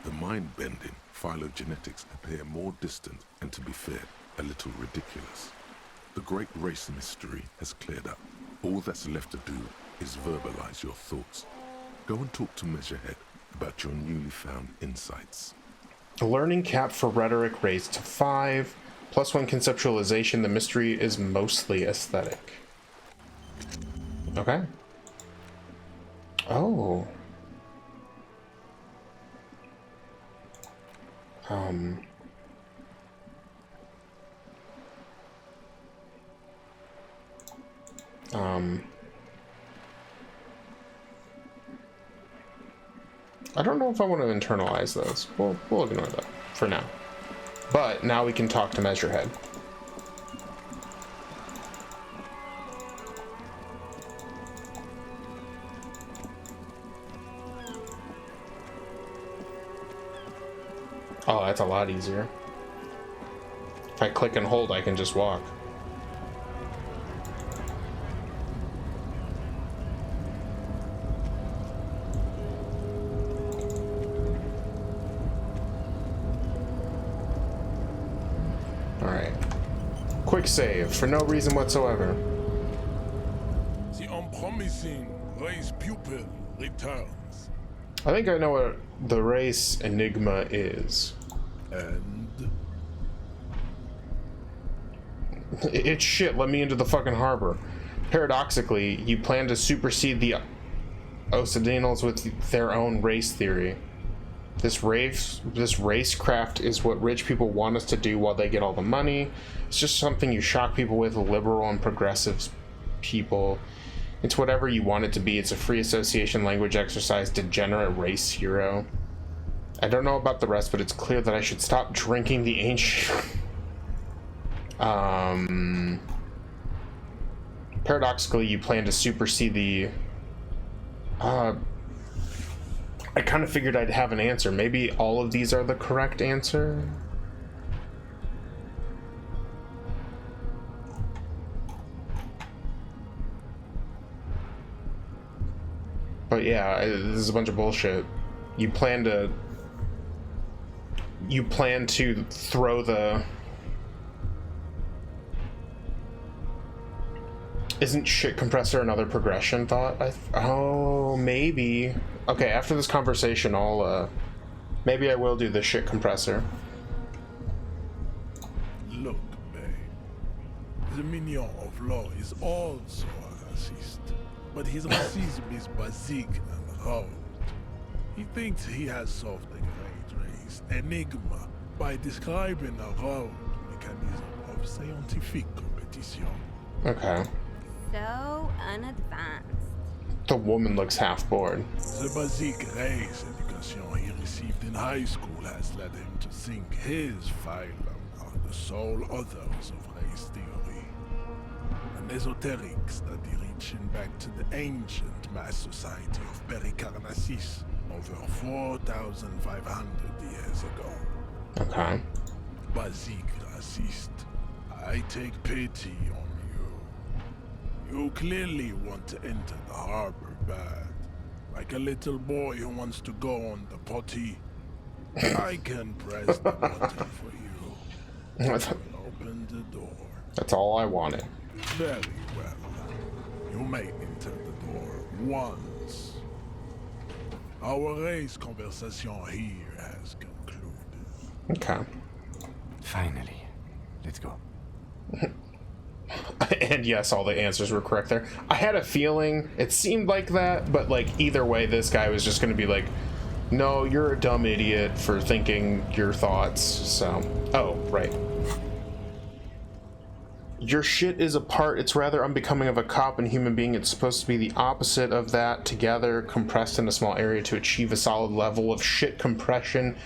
The mind-bending phylogenetics appear more distant and, to be fair, a little ridiculous. The great race mystery has cleared up. All that's left to do is verbalize your thoughts. Go and talk to Measurehead about your newly found insights. The learning cap for rhetoric raised to 5. +1 conceptualization. The mystery is mostly aesthetic. Okay. Oh. I don't know if I want to internalize those. We'll ignore that for now. But now we can talk to Measurehead. Oh, that's a lot easier. If I click and hold, I can just walk. Alright. Quick save, for no reason whatsoever. The unpromising race pupil returns. I think I know what the race enigma is. And? It's shit, let me into the fucking harbor. Paradoxically, you plan to supersede the Occidentals with their own race theory. This racecraft is what rich people want us to do while they get all the money. It's just something you shock people with, liberal and progressive people. It's whatever you want it to be. It's a free association language exercise, degenerate race hero. I don't know about the rest, but it's clear that I should stop drinking the ancient... Paradoxically, you plan to supersede the... I kind of figured I'd have an answer. Maybe all of these are the correct answer? But yeah, this is a bunch of bullshit. You plan to throw the... Isn't shit compressor another progression thought? Oh, maybe. Okay, after this conversation, I'll, maybe I will do the shit compressor. Look, babe. The minion of law is also a racist. But his racism is basic and raw. He thinks he has solved the great race enigma by describing a road mechanism of scientific competition. Okay. So unadvanced. The woman looks half bored. The basic race education he received in high school has led him to think his phylum are the sole authors of race theory. An esoteric study reaching back to the ancient mass society of Pericarnassus over 4,500 years ago. Okay. Basic racist, I take pity on you clearly want to enter the harbor bad, like a little boy who wants to go on the potty. I can press the button for you. Open the door. That's all I wanted. Very well. You may enter the door once. Our race conversation here has concluded. Okay. Finally. Let's go. And yes, all the answers were correct there. I had a feeling it seemed like that, but like either way, this guy was just going to be like, no, you're a dumb idiot for thinking your thoughts. So, oh, right. Your shit is apart. It's rather unbecoming of a cop and human being. It's supposed to be the opposite of that, together, compressed in a small area to achieve a solid level of shit compression.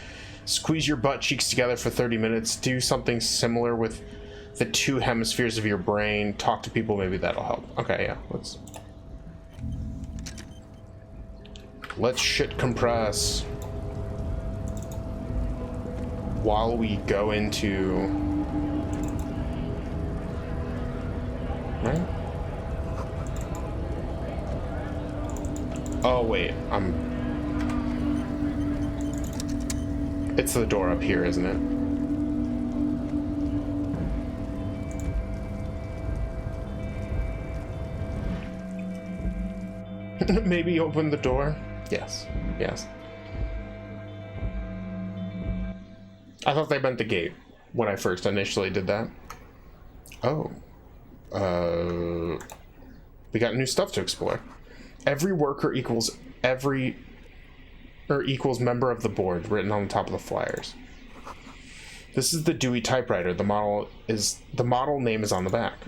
Squeeze your butt cheeks together for 30 minutes. Do something similar with the two hemispheres of your brain. Talk to people, maybe that'll help. Okay, yeah, let's shit compress while we go into... Right? Oh wait, it's the door up here, isn't it? Maybe open the door? Yes. Yes. I thought they meant the gate when I first initially did that. Oh. We got new stuff to explore. Every worker equals equals member of the board, written on the top of the flyers. This is the Dewey typewriter. The model name is on the back.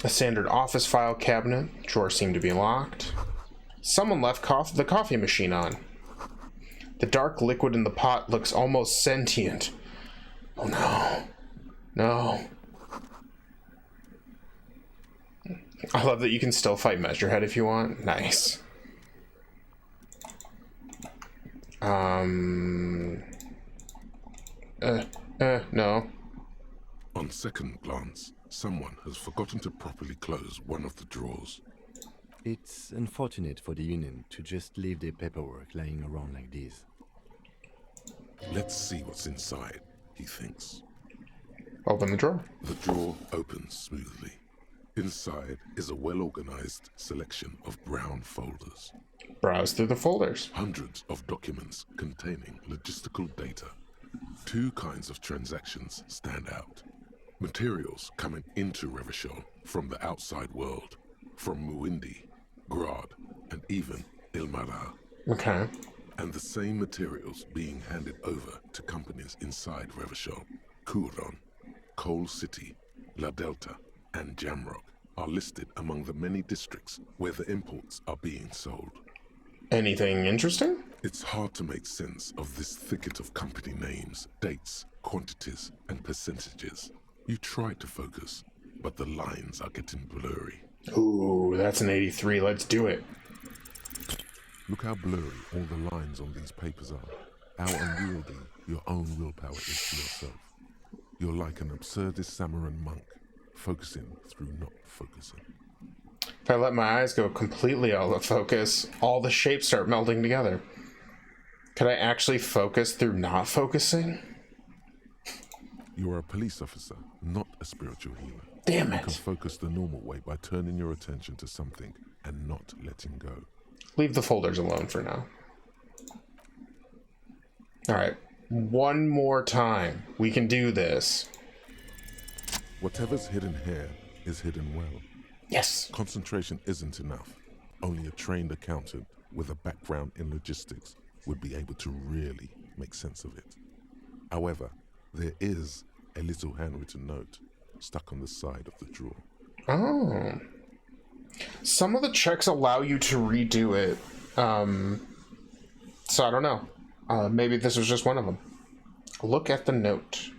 A standard office file cabinet. Drawers seem to be locked. Someone left the coffee machine on. The dark liquid in the pot looks almost sentient. Oh no. No. I love that you can still fight Measurehead if you want. Nice. No. On second glance, someone has forgotten to properly close one of the drawers. It's unfortunate for the Union to just leave their paperwork lying around like this. Let's see what's inside, he thinks. Open the drawer. The drawer opens smoothly. Inside is a well-organized selection of brown folders. Browse through the folders. Hundreds of documents containing logistical data. Two kinds of transactions stand out. Materials coming into Revachol from the outside world, from Muindi, Grad, and even Ilmara. Okay. And the same materials being handed over to companies inside Revachol, Kuron, Coal City, La Delta, and Jamrock are listed among the many districts where the imports are being sold. Anything interesting? It's hard to make sense of this thicket of company names, dates, quantities, and percentages. You try to focus, but the lines are getting blurry. Ooh, that's an 83. Let's do it. Look how blurry all the lines on these papers are. How unwieldy your own willpower is to yourself. You're like an absurdist Samaran monk, focusing through not focusing. If I let my eyes go completely out of focus, all the shapes start melting together. Could I actually focus through not focusing? You're a police officer, not a spiritual healer. Damn it. You can focus the normal way by turning your attention to something and not letting go. Leave the folders alone for now. Alright, one more time. We can do this. Whatever's hidden here is hidden well. Yes. Concentration isn't enough. Only a trained accountant with a background in logistics would be able to really make sense of it. However, there is a little handwritten note stuck on the side of the drawer. Oh. Some of the checks allow you to redo it. So I don't know. Maybe this was just one of them. Look at the note.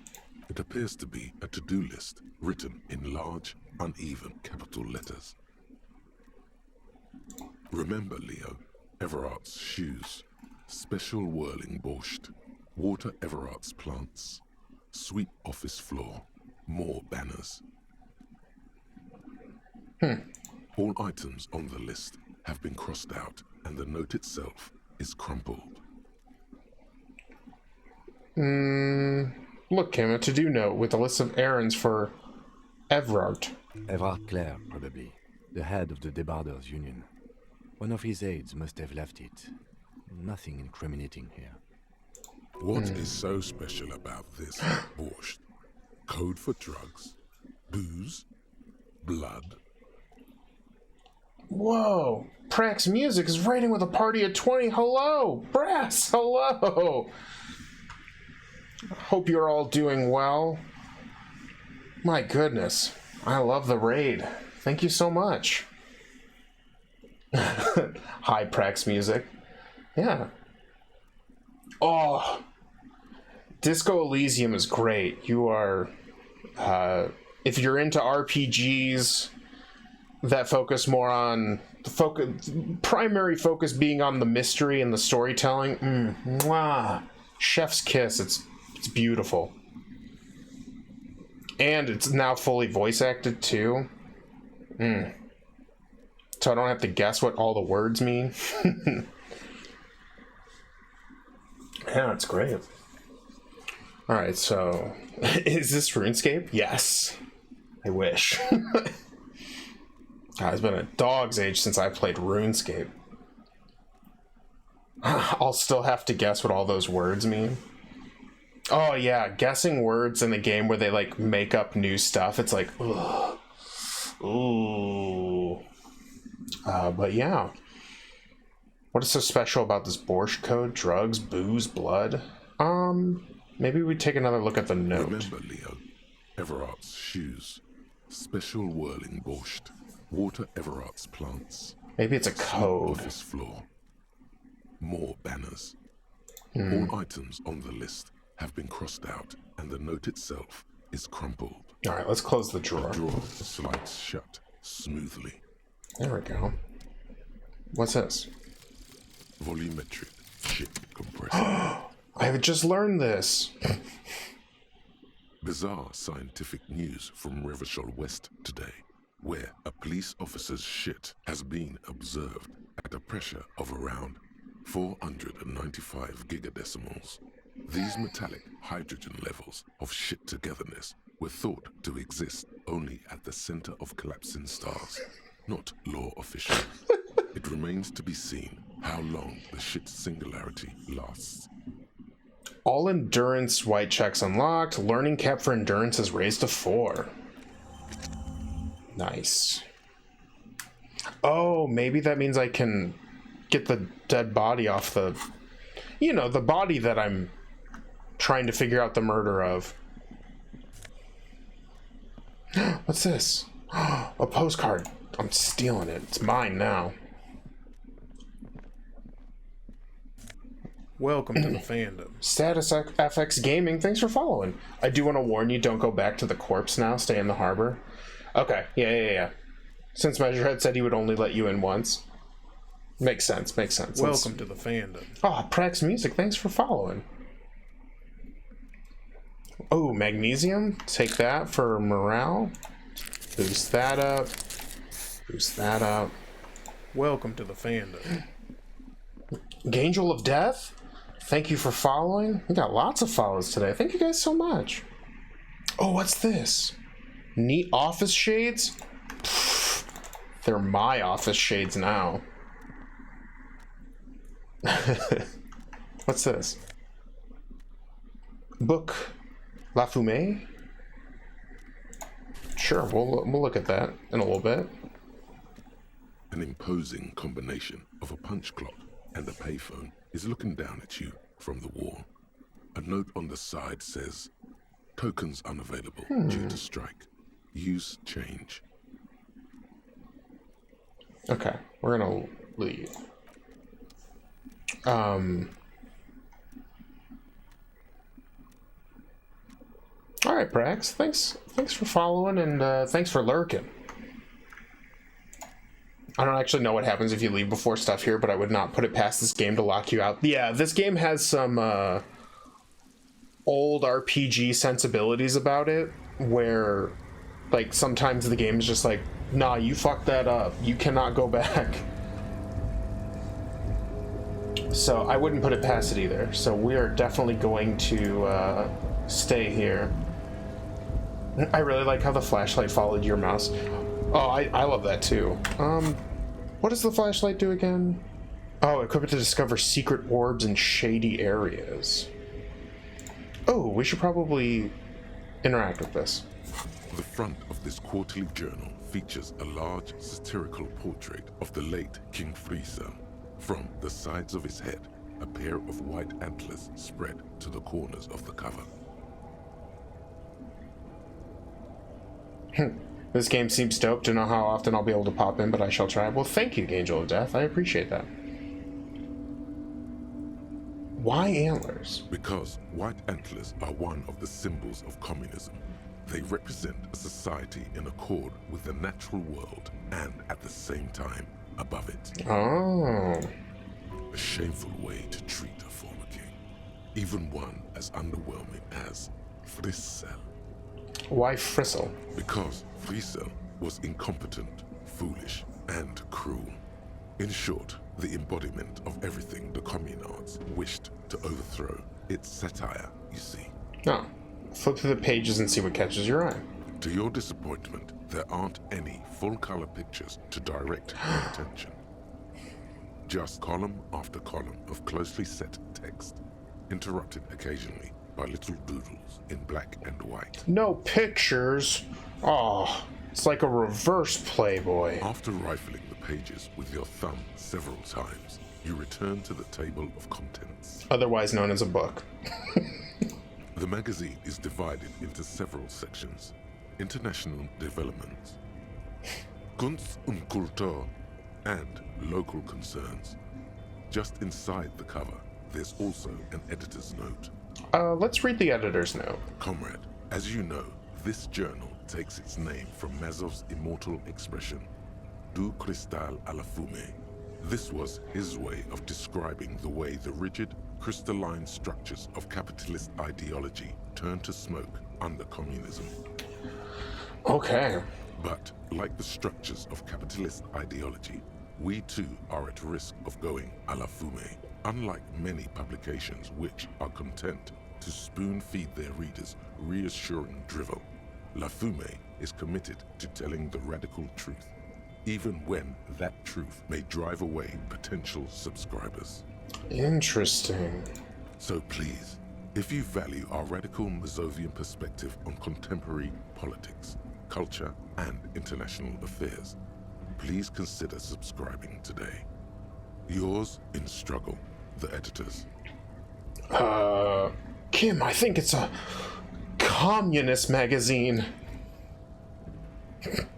It appears to be a to-do list written in large, uneven capital letters. Remember, Leo, Everart's shoes, special whirling borscht, water Everart's plants, sweep office floor, more banners. All items on the list have been crossed out and the note itself is crumpled. Look, Kim, a to-do note with a list of errands for Everard. Everard Clare, probably. The head of the Debarders Union. One of his aides must have left it. Nothing incriminating here. What is so special about this borscht? Code for drugs? Booze? Blood? Whoa! Prax Music is raiding with a party of 20. Hello! Brass, hello! Hope you're all doing well. My goodness. I love the raid. Thank you so much. Hi, Prax Music. Yeah. Oh! Disco Elysium is great. You are... if you're into RPGs that focus more on... primary focus being on the mystery and the storytelling, mwah, chef's kiss. It's beautiful. And it's now fully voice acted too. So I don't have to guess what all the words mean. Yeah, it's great. Alright, so is this RuneScape? Yes. I wish. God, it's been a dog's age since I played RuneScape. I'll still have to guess what all those words mean. Oh yeah, guessing words in a game where they like make up new stuff. It's like, ugh. Ooh. But yeah. What is so special about this borscht code? Drugs, booze, blood? Maybe we take another look at the note. Remember, Leo, Everart's shoes, special whirling borscht, water Everart's plants. Maybe it's a code. Office floor, more banners. All items on the list have been crossed out, and the note itself is crumpled. All right, let's close the drawer. The drawer slides shut smoothly. There we go. What's this? Volumetric ship compressor. I have just learned this. Bizarre scientific news from Revachol West today, where a police officer's shit has been observed at a pressure of around 495 gigadecimals. These metallic hydrogen levels of shit togetherness were thought to exist only at the center of collapsing stars, not law official. It remains to be seen how long the shit singularity lasts. All endurance white checks unlocked. Learning cap for endurance is raised to 4. Nice. Oh, maybe that means I can get the dead body off the... You know, the body that I'm trying to figure out the murder of. What's this? A postcard. I'm stealing it. It's mine now. Welcome to the fandom. Status FX Gaming, thanks for following. I do want to warn you, don't go back to the corpse now. Stay in the harbor. Okay, yeah. Since Measurehead said he would only let you in once. Makes sense. Welcome to the fandom. Oh, Prax Music, thanks for following. Oh, magnesium. Take that for morale. Boost that up. Welcome to the fandom. Angel of Death, thank you for following. We got lots of follows today. Thank you guys so much. Oh, what's this? Neat office shades? Pfft, they're my office shades now. What's this? Book La Fumée? Sure, we'll look at that in a little bit. An imposing combination of a punch clock and a payphone is looking down at you from the wall. A note on the side says, tokens unavailable due to strike. Use change. Okay, we're gonna leave. Alright, Prax, thanks for following, and thanks for lurking. I don't actually know what happens if you leave before stuff here, but I would not put it past this game to lock you out. Yeah, this game has some old RPG sensibilities about it, where like sometimes the game is just like, nah, you fucked that up, you cannot go back. So I wouldn't put it past it either. So we are definitely going to stay here. I really like how the flashlight followed your mouse. Oh, I love that too. What does the flashlight do again? Oh, equip it to discover secret orbs in shady areas. Oh, we should probably interact with this. The front of this quarterly journal features a large satirical portrait of the late King Friesel. From the sides of his head, a pair of white antlers spread to the corners of the cover. This game seems dope. Don't know how often I'll be able to pop in, but I shall try. Well, thank you, Angel of Death. I appreciate that. Why antlers? Because white antlers are one of the symbols of communism. They represent a society in accord with the natural world and, at the same time, above it. Oh. A shameful way to treat a former king. Even one as underwhelming as Friesel. Why Friesel? Because Friesel was incompetent, foolish, and cruel. In short, the embodiment of everything the communards wished to overthrow. It's satire, you see. Oh. Flip through the pages and see what catches your eye. To your disappointment, there aren't any full-color pictures to direct your attention. Just column after column of closely set text, interrupted occasionally by little doodles in black and white. No pictures? Oh, it's like a reverse Playboy. After rifling the pages with your thumb several times, you return to the table of contents. Otherwise known as a book. The magazine is divided into several sections. International developments, Kunst und Kultur, and local concerns. Just inside the cover, there's also an editor's note. Let's read the editor's note. Comrade, as you know, this journal takes its name from Mazov's immortal expression, Du cristal à la fumée. This was his way of describing the way the rigid, crystalline structures of capitalist ideology turned to smoke under communism. Okay. But, like the structures of capitalist ideology, we too are at risk of going à la fumée. Unlike many publications which are content to spoon-feed their readers reassuring drivel, La Fumée is committed to telling the radical truth, even when that truth may drive away potential subscribers. Interesting. So please, If you value our radical Mazovian perspective on contemporary politics, culture, and international affairs, please consider subscribing today. Yours in struggle, the editors. Kim, I think it's a communist magazine.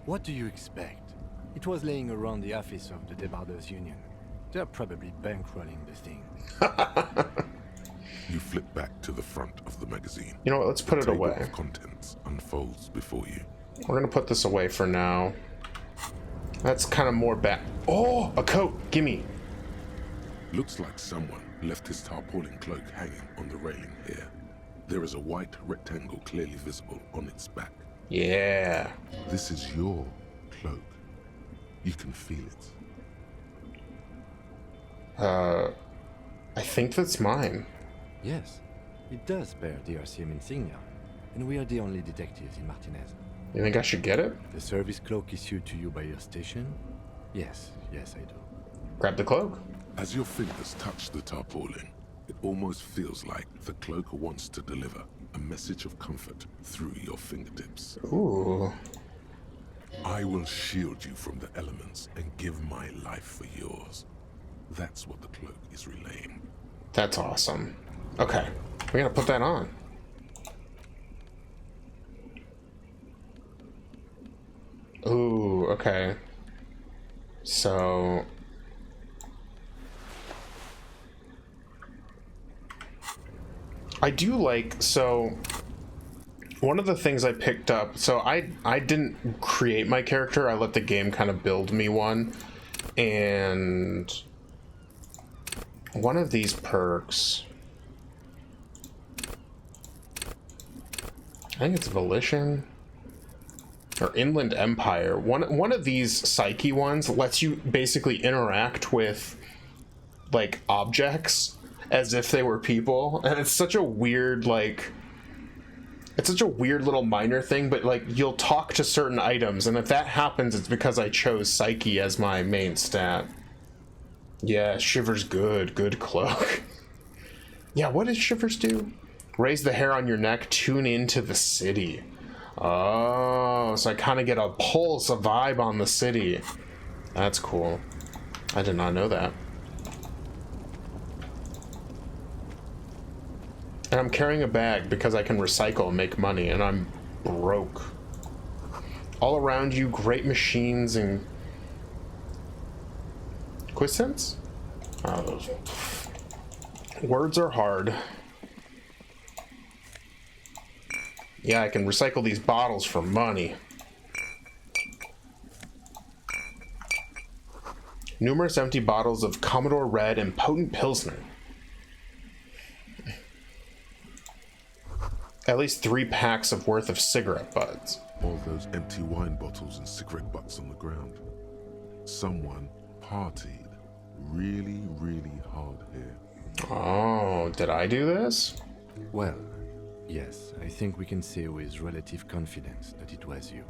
What do you expect? It was laying around the office of the Debarders Union. They're probably bankrolling the thing. You flip back to the front of the magazine. You know what, let's put it away. The table of contents unfolds before you. We're gonna put this away for now. That's kind of more back. Oh, a coat, gimme. Looks like someone left his tarpaulin cloak hanging on the railing here. There is a white rectangle clearly visible on its back. Yeah. This is your cloak. You can feel it. I think that's mine. Yes, it does bear the RCM insignia, and we are the only detectives in Martinez. You think I should get it? The service cloak issued to you by your station? Yes, I do. Grab the cloak. As your fingers touch the tarpaulin, it almost feels like the cloak wants to deliver a message of comfort through your fingertips. Ooh. I will shield you from the elements and give my life for yours. That's what the cloak is relaying. That's awesome. Okay, we gotta put that on. Ooh, okay. So... I do like, so... One of the things I picked up, so I didn't create my character, I let the game kind of build me one. And... one of these perks... I think it's Volition or Inland Empire. One of these psyche ones lets you basically interact with like objects as if they were people, and it's such a weird little minor thing, but like you'll talk to certain items, and if that happens, it's because I chose psyche as my main stat. Yeah, Shivers good cloak. Yeah, what does Shivers do? Raise the hair on your neck, tune into the city. Oh, so I kind of get a pulse, a vibe on the city. That's cool. I did not know that. And I'm carrying a bag because I can recycle and make money, and I'm broke. All around you, great machines and... Quisense? Oh, those... Words are hard. Yeah, I can recycle these bottles for money. Numerous empty bottles of Commodore Red and potent Pilsner. At least 3 packs of worth of cigarette butts. All those empty wine bottles and cigarette butts on the ground. Someone partied really hard here. Oh, did I do this? Well, yes, I think we can say with relative confidence that it was you.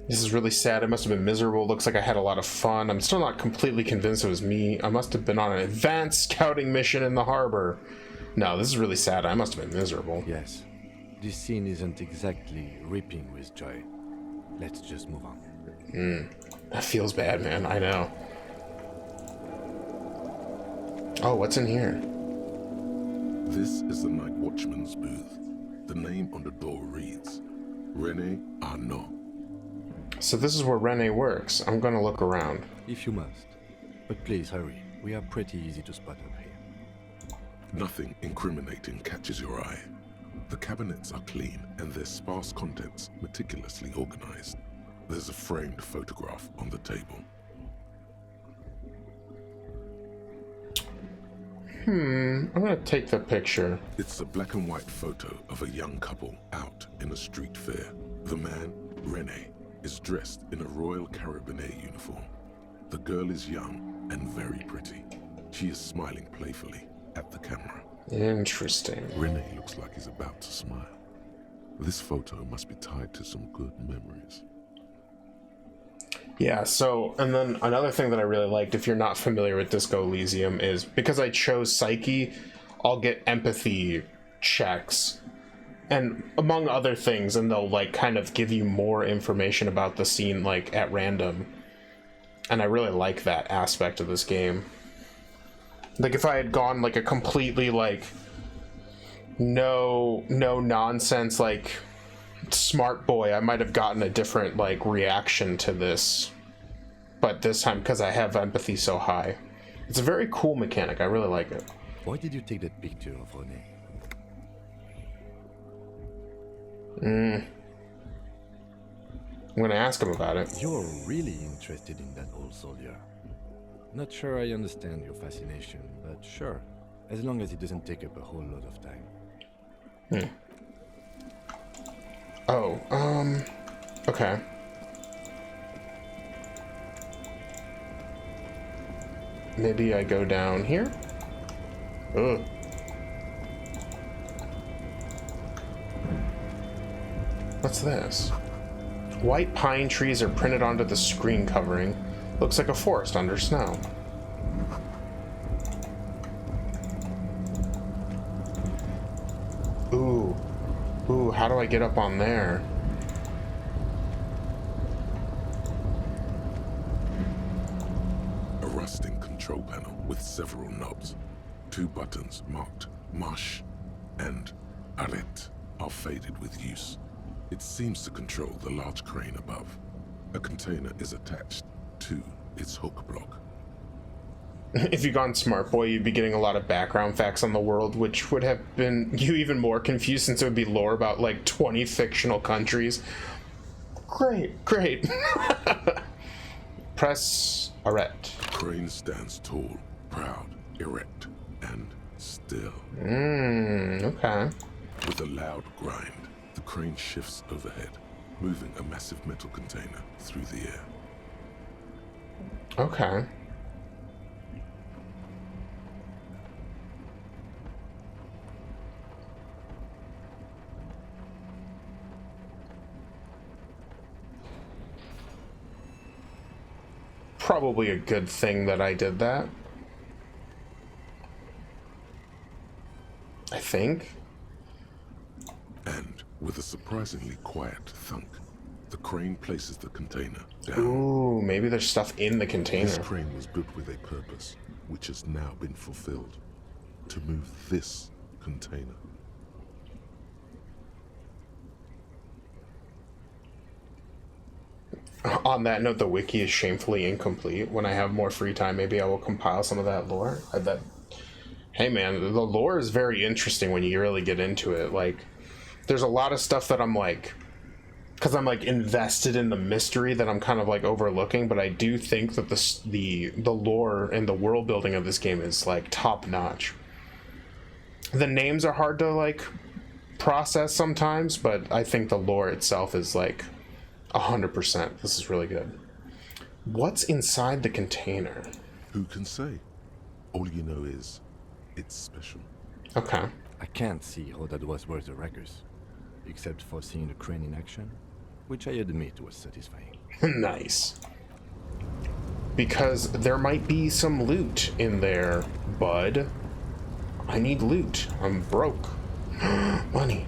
This is really sad. I must have been miserable. Looks like I had a lot of fun. I'm still not completely convinced it was me. I must have been on an advanced scouting mission in the harbor. No, this is really sad. I must have been miserable. Yes. This scene isn't exactly reaping with joy. Let's just move on. That feels bad, man. I know. Oh, what's in here? This is the night watchman's booth. The name on the door reads, René Arnaud. So this is where Rene works. I'm gonna look around. If you must. But please hurry. We are pretty easy to spot up here. Nothing incriminating catches your eye. The cabinets are clean and their sparse contents meticulously organized. There's a framed photograph on the table. I'm gonna take the picture. It's a black and white photo of a young couple out in a street fair. The man, René, is dressed in a Royal Carabinier uniform. The girl is young and very pretty. She is smiling playfully at the camera. Interesting. René looks like he's about to smile. This photo must be tied to some good memories. Yeah, so, and then another thing that I really liked, if you're not familiar with Disco Elysium, is because I chose Psyche, I'll get empathy checks, and among other things, and they'll, like, kind of give you more information about the scene, like, at random. And I really like that aspect of this game. Like, if I had gone, like, a completely, like, no nonsense, like, smart boy, I might have gotten a different, like, reaction to this. But this time, because I have empathy so high. It's a very cool mechanic. I really like it. Why did you take that picture of Rene? I'm gonna ask him about it. You're really interested in that old soldier. Not sure I understand your fascination, but sure. As long as it doesn't take up a whole lot of time. Oh, okay. Maybe I go down here? Ugh. What's this? White pine trees are printed onto the screen covering. Looks like a forest under snow. Ooh. Ooh, how do I get up on there? A rusting control panel with several knobs. 2 buttons marked Marche and Arrête are faded with use. It seems to control the large crane above. A container is attached to its hook block. If you'd gone Smart Boy, you'd be getting a lot of background facts on the world, which would have been you even more confused since it would be lore about like 20 fictional countries. Great. Press Arrête. The crane stands tall, proud, erect, and still. Okay. With a loud grind, the crane shifts overhead, moving a massive metal container through the air. Okay. Probably a good thing that I did that. I think. And with a surprisingly quiet thunk, the crane places the container down. Ooh, maybe there's stuff in the container. This crane was built with a purpose, which has now been fulfilled. To move this container. On that note, the wiki is shamefully incomplete. When I have more free time, maybe I will compile some of that lore. Hey man, the lore is very interesting when you really get into it. Like, there's a lot of stuff that I'm like, because I'm like invested in the mystery that I'm kind of like overlooking, but I do think that the lore and the world building of this game is like top notch. The names are hard to like process sometimes, but I think the lore itself is like 100%. This is really good. What's inside the container? Who can say? All you know is it's special. Okay. I can't see how that was worth the records, except for seeing the crane in action, which I admit was satisfying. Nice. Because there might be some loot in there, bud. I need loot. I'm broke. Money.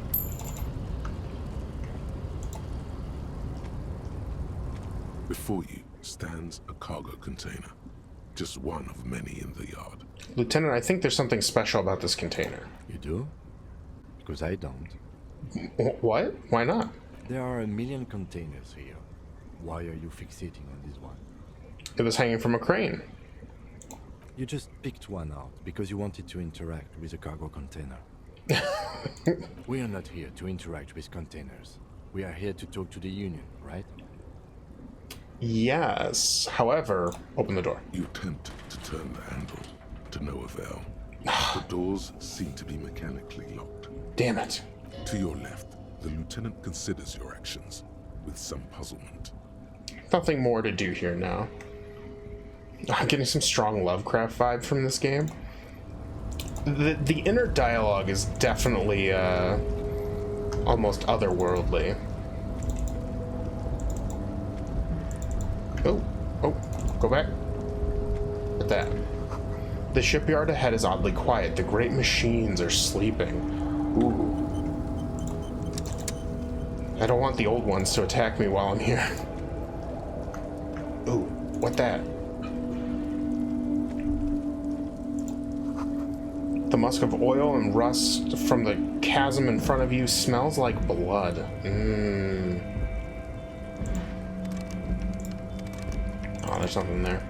Before you stands a cargo container, just one of many in the yard. Lieutenant, I think there's something special about this container. You do? Because I don't. What? Why not? There are a million containers here. Why are you fixating on this one? It was hanging from a crane. You just picked one out because you wanted to interact with a cargo container. We are not here to interact with containers. We are here to talk to the Union, right? Yes. However, open the door. You attempt to turn the handle, to no avail. The doors seem to be mechanically locked. Damn it. To your left, the lieutenant considers your actions with some puzzlement. Nothing more to do here now. I'm getting some strong Lovecraft vibe from this game. The inner dialogue is definitely almost otherworldly. Oh. back. At that. The shipyard ahead is oddly quiet. The great machines are sleeping. Ooh. I don't want the old ones to attack me while I'm here. Ooh, what that? The musk of oil and rust from the chasm in front of you smells like blood. Oh, there's something there.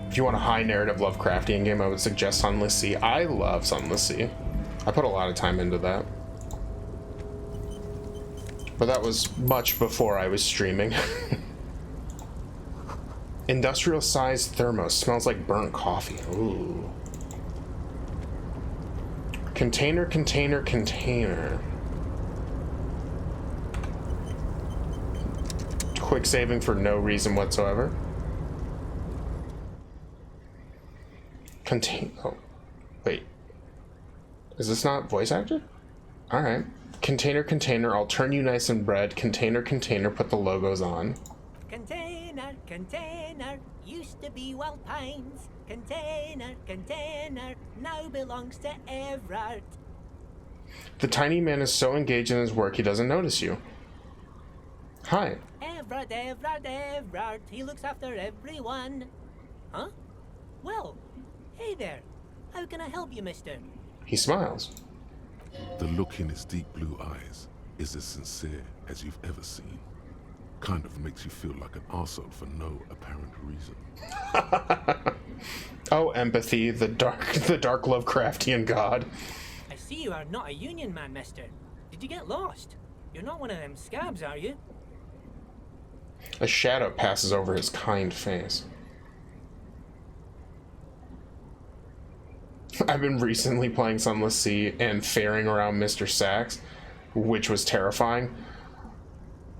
If you want a high narrative Lovecraftian game, I would suggest Sunless Sea. I love Sunless Sea. I put a lot of time into that. But that was much before I was streaming. Industrial-sized thermos. Smells like burnt coffee. Ooh. Container, container, container. Quick saving for no reason whatsoever. Oh. Wait. Is this not voice acted? Alright. Container, container. I'll turn you nice and bread. Container, container. Put the logos on. Container, container, used to be Wild Pines. Container, container, now belongs to Everard. The tiny man is so engaged in his work he doesn't notice you. Hi. Everard, Everard, Everard, he looks after everyone. Huh? Well, hey there. How can I help you, mister? He smiles. The look in his deep blue eyes is as sincere as you've ever seen. Kind of makes you feel like an arsehole for no apparent reason. Oh, empathy, the dark Lovecraftian god. I see you are not a union man, mister. Did you get lost? You're not one of them scabs, are you? A shadow passes over his kind face. I've been recently playing Sunless Sea and ferrying around Mr. Sachs, which was terrifying.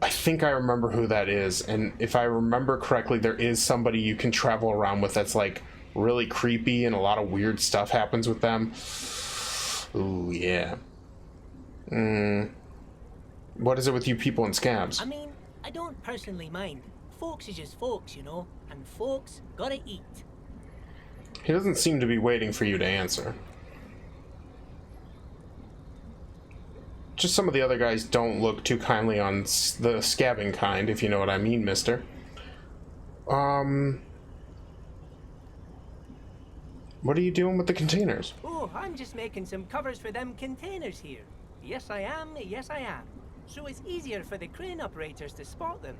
I think I remember who that is, and if I remember correctly, there is somebody you can travel around with that's like really creepy and a lot of weird stuff happens with them. Ooh, yeah. What is it with you people and scabs? I mean, I don't personally mind. Folks is just folks, you know, and folks gotta eat. He doesn't seem to be waiting for you to answer. Just some of the other guys don't look too kindly on the scabbing kind, if you know what I mean, mister. What are you doing with the containers? Oh, I'm just making some covers for them containers here. Yes, I am. Yes, I am. So it's easier for the crane operators to spot them.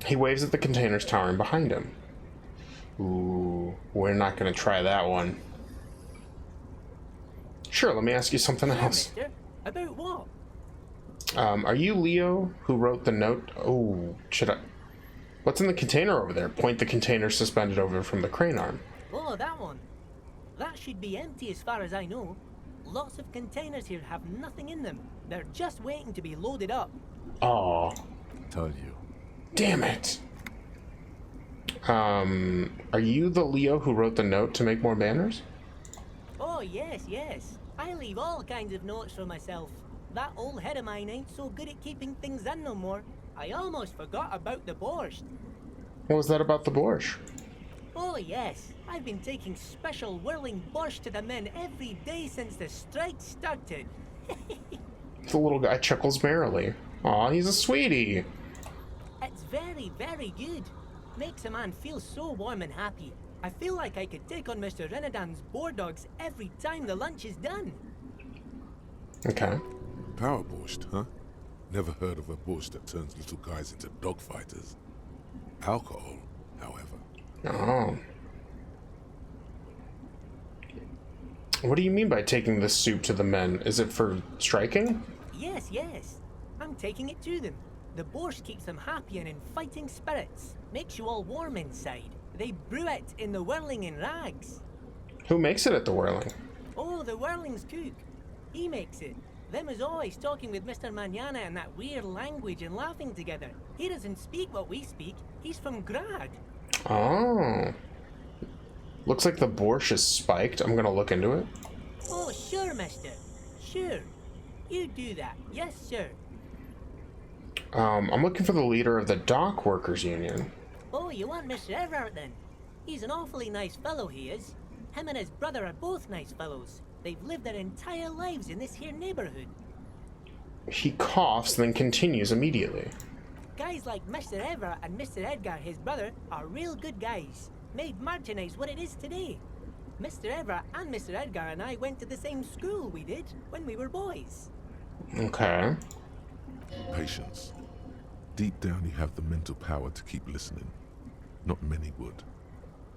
He waves at the containers towering behind him. Ooh, we're not gonna try that one. Sure, let me ask you something else. Mister, about what? Are you Leo who wrote the note? Oh, should I? What's in the container over there? Point the container suspended over from the crane arm. Oh, that one. That should be empty as far as I know. Lots of containers here have nothing in them. They're just waiting to be loaded up. Aw. Told you. Damn it. Are you the Leo who wrote the note to make more banners? Oh, yes, yes. I leave all kinds of notes for myself. That old head of mine ain't so good at keeping things in no more. I almost forgot about the borscht. What was that about the borscht? Oh, yes. I've been taking special whirling borscht to the men every day since the strike started. The little guy chuckles merrily. Aw, he's a sweetie. It's very, very good. Makes a man feel so warm and happy. I feel like I could take on Mr. Renadan's boar dogs every time the lunch is done. Okay. Power borscht, huh? Never heard of a borscht that turns little guys into dogfighters. Alcohol, however. Oh. What do you mean by taking this soup to the men? Is it for striking? Yes, yes. I'm taking it to them. The borscht keeps them happy and in fighting spirits. Makes you all warm inside. They brew it in the whirling in rags. Who makes it at the whirling? Oh, the whirling's cook. He makes it. Them is always talking with Mr. Manana in that weird language and laughing together. He doesn't speak what we speak. He's from Grad. Oh. Looks like the borscht is spiked. I'm gonna look into it. Oh, sure, mister. Sure. You do that. Yes, sir. I'm looking for the leader of the dock workers union. Oh, you want Mr. Everett then? He's an awfully nice fellow, he is. Him and his brother are both nice fellows. They've lived their entire lives in this here neighborhood. He coughs, then continues immediately. Guys like Mr. Everett and Mr. Edgar, his brother, are real good guys. Made Martinez what it is today. Mr. Everett and Mr. Edgar and I went to the same school we did when we were boys. Okay. Patience. Deep down you have the mental power to keep listening. Not many would,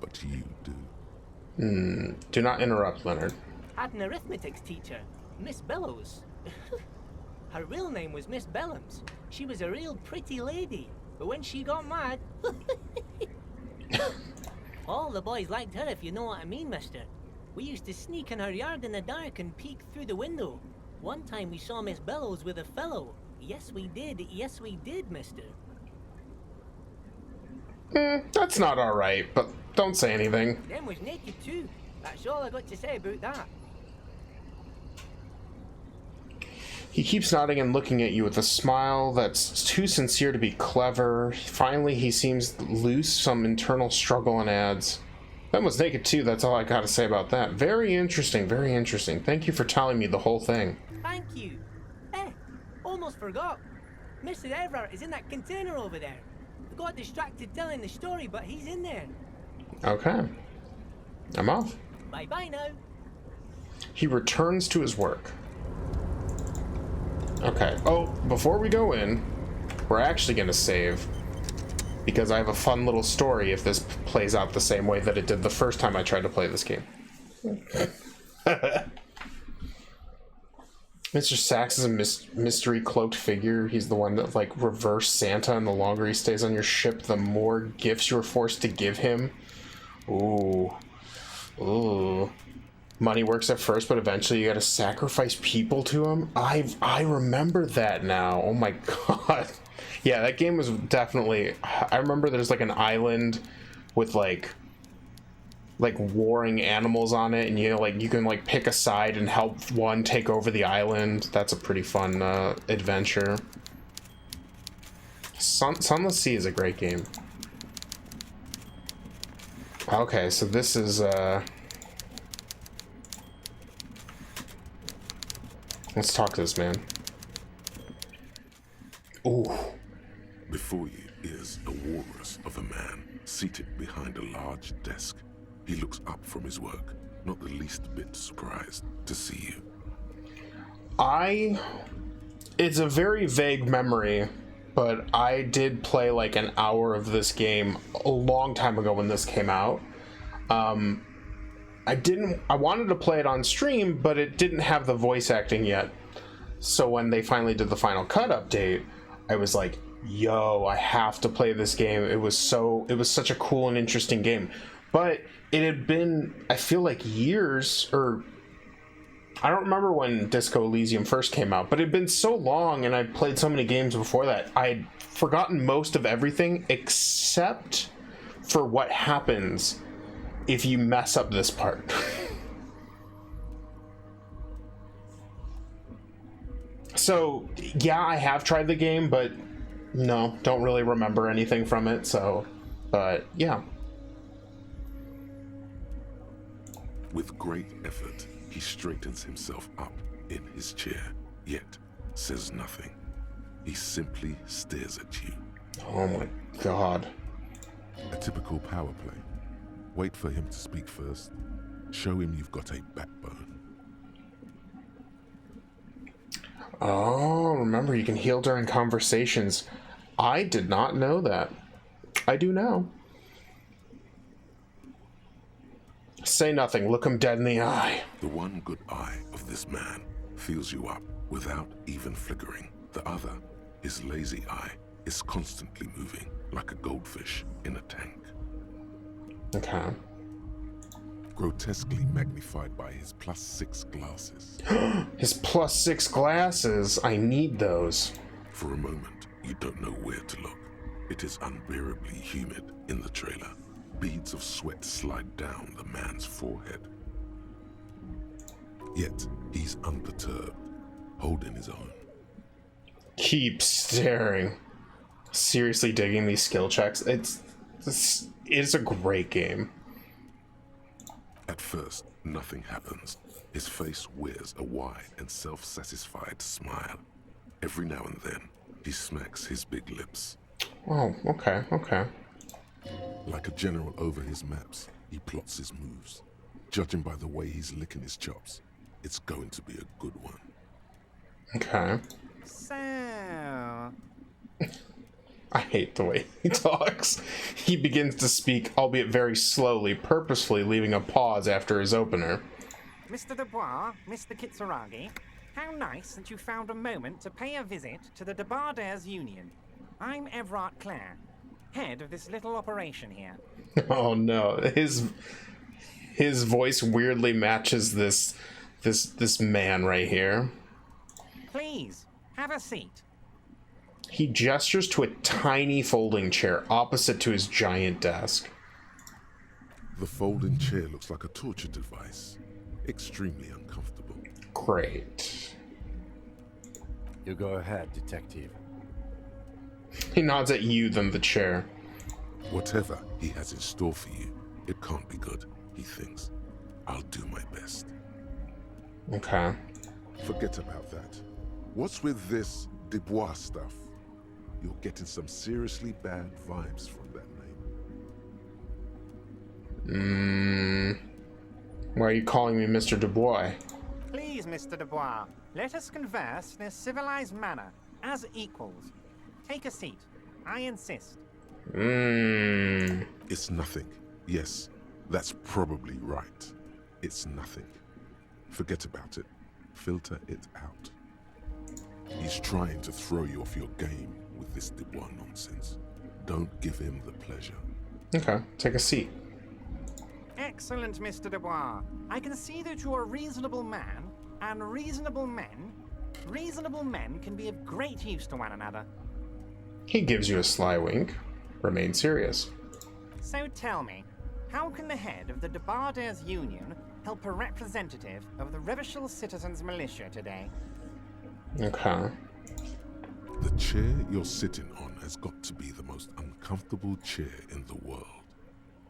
but you do. Do not interrupt, Leonard. Had an arithmetics teacher, Miss Bellows. Her real name was Miss Bellams. She was a real pretty lady, but when she got mad... All the boys liked her, if you know what I mean, mister. We used to sneak in her yard in the dark and peek through the window. One time we saw Miss Bellows with a fellow. Yes, we did, mister. That's not alright, but don't say anything. Them was naked too. That's all I got to say about that. He keeps nodding and looking at you with a smile that's too sincere to be clever. Finally, he seems to lose some internal struggle and adds, "That was naked too, that's all I gotta say about that. Very interesting, very interesting. Thank you for telling me the whole thing." Thank you. Almost forgot. Mr. Everett is in that container over there. I got distracted telling the story, but he's in there. Okay. I'm off. Bye-bye now. He returns to his work. Okay. Oh, before we go in, we're actually going to save, because I have a fun little story if this plays out the same way that it did the first time I tried to play this game. Mr. Sachs is a mystery cloaked figure. He's the one that, like, reverse Santa, and the longer he stays on your ship, the more gifts you're forced to give him. Ooh. Ooh. Money works at first, but eventually you gotta sacrifice people to him. I remember that now. Oh my god. Yeah, that game was definitely... I remember there's, like, an island with, like warring animals on it, and you can like pick a side and help one take over the island. That's a pretty fun adventure. Sunless Sea is a great game. Okay, so this is let's talk to this man. Ooh. Before you is a walrus of a man seated behind a large desk. He looks up from his work, not the least bit surprised to see you. It's a very vague memory, but I did play like an hour of this game a long time ago when this came out. I wanted to play it on stream, but it didn't have the voice acting yet. So when they finally did the Final Cut update, I was like, yo, I have to play this game. It was such a cool and interesting game. But it had been, I feel like years, or I don't remember when Disco Elysium first came out, but it had been so long, and I'd played so many games before that, I'd forgotten most of everything except for what happens if you mess up this part. So, yeah, I have tried the game, but no, don't really remember anything from it, so, but yeah. With great effort, he straightens himself up in his chair, yet says nothing. He simply stares at you. Oh my god. A typical power play. Wait for him to speak first. Show him you've got a backbone. Oh, remember, you can heal during conversations. I did not know that. I do now. Say nothing. Look him dead in the eye. The one good eye of this man fills you up without even flickering. The other, his lazy eye, is constantly moving like a goldfish in a tank. Okay. Grotesquely magnified by his +6 glasses. His +6 glasses. I need those. For a moment, you don't know where to look. It is unbearably humid in the trailer. Beads of sweat slide down the man's forehead. Yet, he's unperturbed, holding his own. Keep staring. seriously digging these skill checks. It's a great game. At first, nothing happens. His face wears a wide and self-satisfied smile. Every now and then, he smacks his big lips. Oh, okay, okay. Like a general over his maps, he plots his moves. Judging by the way he's licking his chops, it's going to be a good one. Okay. So... I hate the way he talks. He begins to speak, albeit very slowly, purposefully leaving a pause after his opener. Mr. Dubois, Mr. Kitsuragi, how nice that you found a moment to pay a visit to the Debardairs Union. I'm Everard Clare, head of this little operation here. Oh no, his voice weirdly matches this man right here. Please, have a seat. He gestures to a tiny folding chair opposite to his giant desk. The folding chair looks like a torture device. Extremely uncomfortable. Great. You go ahead, detective. He nods at you, then the chair. Whatever he has in store for you, it can't be good, he thinks. I'll do my best. Okay. Forget about that. What's with this Dubois stuff? You're getting some seriously bad vibes from that name. Why are you calling me Mr. Dubois? Please, Mr. Dubois, let us converse in a civilized manner, as equals. Take a seat. I insist. It's nothing. Yes, that's probably right. It's nothing. Forget about it. Filter it out. He's trying to throw you off your game with this Dubois nonsense. Don't give him the pleasure. Okay, take a seat. Excellent, Mr. Dubois. I can see that you're a reasonable man, and reasonable men can be of great use to one another. He gives you a sly wink. Remain serious. So tell me, how can the head of the Debardairs Union help a representative of the Revachol Citizens Militia today? Okay. The chair you're sitting on has got to be the most uncomfortable chair in the world.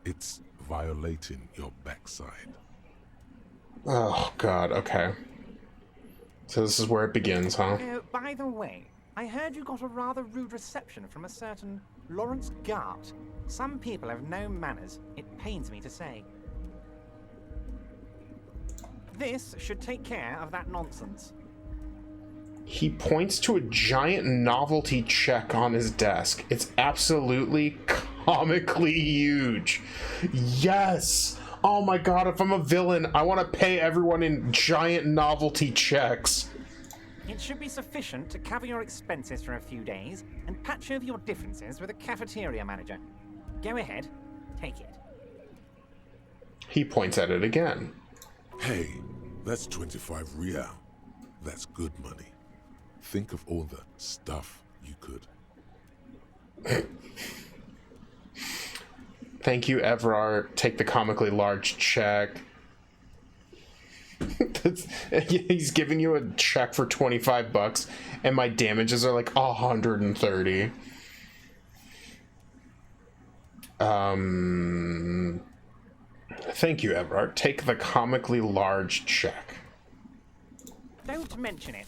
It's violating your backside. Oh, God, okay. So this is where it begins, huh? By the way, I heard you got a rather rude reception from a certain Lawrence Gart. Some people have no manners, it pains me to say. This should take care of that nonsense. He points to a giant novelty check on his desk. It's absolutely comically huge. Yes! Oh my god, if I'm a villain, I want to pay everyone in giant novelty checks. It should be sufficient to cover your expenses for a few days and patch over your differences with the cafeteria manager. Go ahead, take it. He points at it again. Hey, that's 25 real. That's good money. Think of all the stuff you could. Thank you, Everard. Take the comically large check. He's giving you a check for 25 bucks, and my damages are like 130. Thank you, Everard. Take the comically large check. Don't mention it.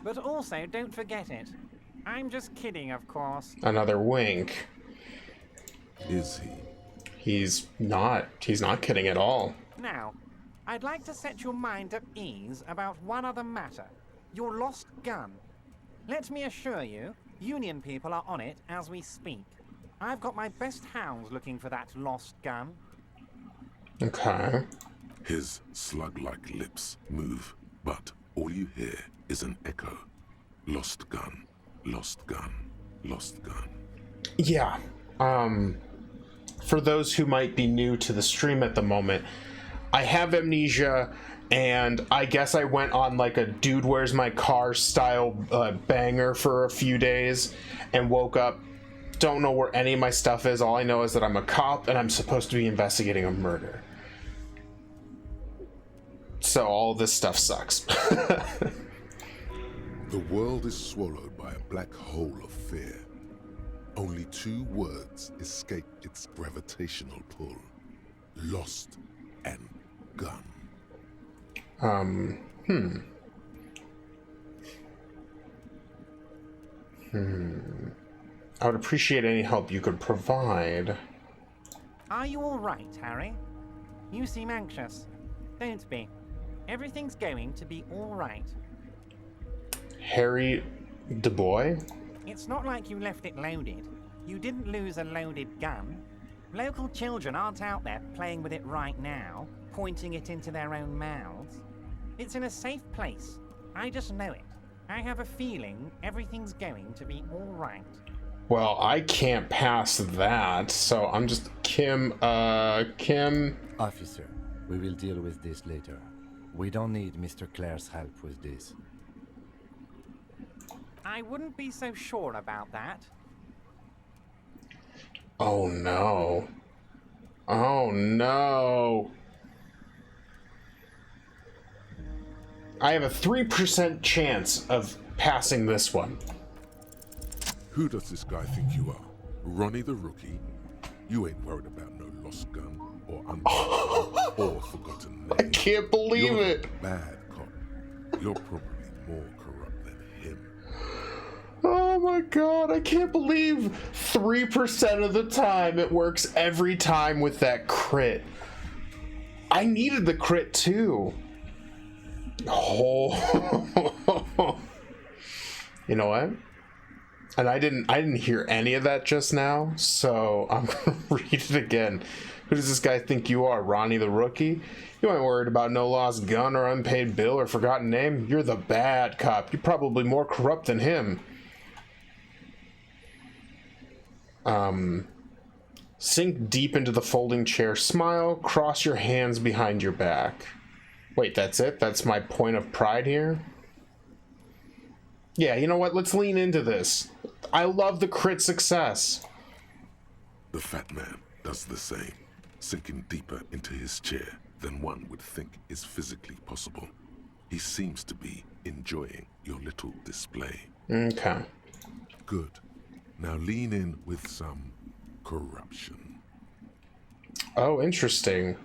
But also, don't forget it. I'm just kidding, of course. Another wink. Is he? He's not kidding at all. Now, I'd like to set your mind at ease about one other matter. Your lost gun. Let me assure you, Union people are on it as we speak. I've got my best hounds looking for that lost gun. Okay. His slug-like lips move, but all you hear is an echo. Lost gun, lost gun, lost gun. Yeah. For those who might be new to the stream at the moment, I have amnesia, and I guess I went on like a Dude Where's My Car style banger for a few days and woke up, don't know where any of my stuff is. All I know is that I'm a cop and I'm supposed to be investigating a murder. So all this stuff sucks. The world is swallowed by a black hole of fear. Only 2 words escape its gravitational pull. Lost and gun. I would appreciate any help you could provide. Are you all right, Harry? You seem anxious. Don't be. Everything's going to be all right. Harry DeBoy? It's not like you left it loaded. You didn't lose a loaded gun. Local children aren't out there playing with it right now, pointing it into their own mouths. It's in a safe place. I just know it. I have a feeling everything's going to be all right. Well, I can't pass that, so I'm just... Kim... Officer, we will deal with this later. We don't need Mr. Clare's help with this. I wouldn't be so sure about that. Oh no. Oh no. I have a 3% chance of passing this one. Who does this guy think you are? Ronnie the Rookie? You ain't worried about no lost gun or or forgotten name. I can't believe You're it. a bad cop. You're probably more corrupt than him. Oh my god, I can't believe 3% of the time it works every time with that crit. I needed the crit too. Oh. You know what? And I didn't hear any of that just now, so I'm gonna read it again. Who does this guy think you are, Ronnie the Rookie? You ain't worried about no lost gun or unpaid bill or forgotten name. You're the bad cop. You're probably more corrupt than him. Sink deep into the folding chair, smile, cross your hands behind your back. Wait, that's it? That's my point of pride here? Yeah, you know what? Let's lean into this. I love the crit success. The fat man does the same, sinking deeper into his chair than one would think is physically possible. He seems to be enjoying your little display. Okay. Good. Now lean in with some corruption. Oh, interesting.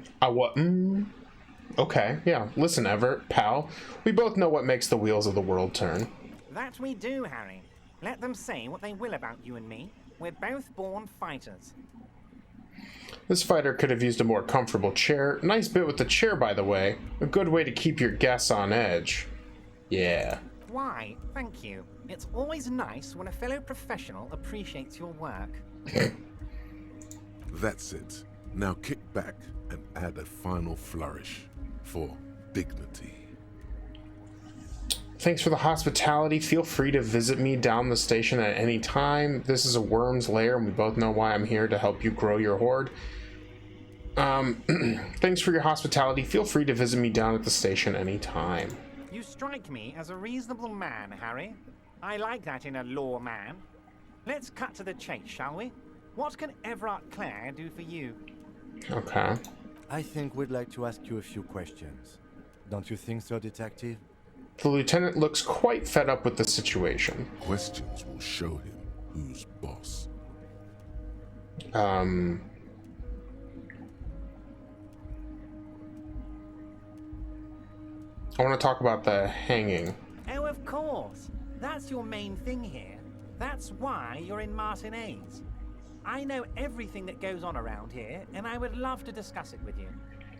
Okay, yeah. Listen, Everett, pal. We both know what makes the wheels of the world turn. That we do, Harry. Let them say what they will about you and me. We're both born fighters. This fighter could have used a more comfortable chair. Nice bit with the chair, by the way. A good way to keep your guests on edge. Yeah. Why, thank you. It's always nice when a fellow professional appreciates your work. That's it. Now kick back and add a final flourish for dignity. Thanks for the hospitality. Feel free to visit me down the station at any time. This is a worm's lair, and we both know why I'm here, to help you grow your horde. Thanks for your hospitality. Feel free to visit me down at the station anytime. You strike me as a reasonable man, Harry. I like that in a lawman. Let's cut to the chase, shall we? What can Everett Clare do for you? Okay. I think we'd like to ask you a few questions. Don't you think so, Detective? The lieutenant looks quite fed up with the situation. Questions will show him who's boss. I want to talk about the hanging. Oh, of course. That's your main thing here. That's why you're in Martinez. I know everything that goes on around here, and I would love to discuss it with you.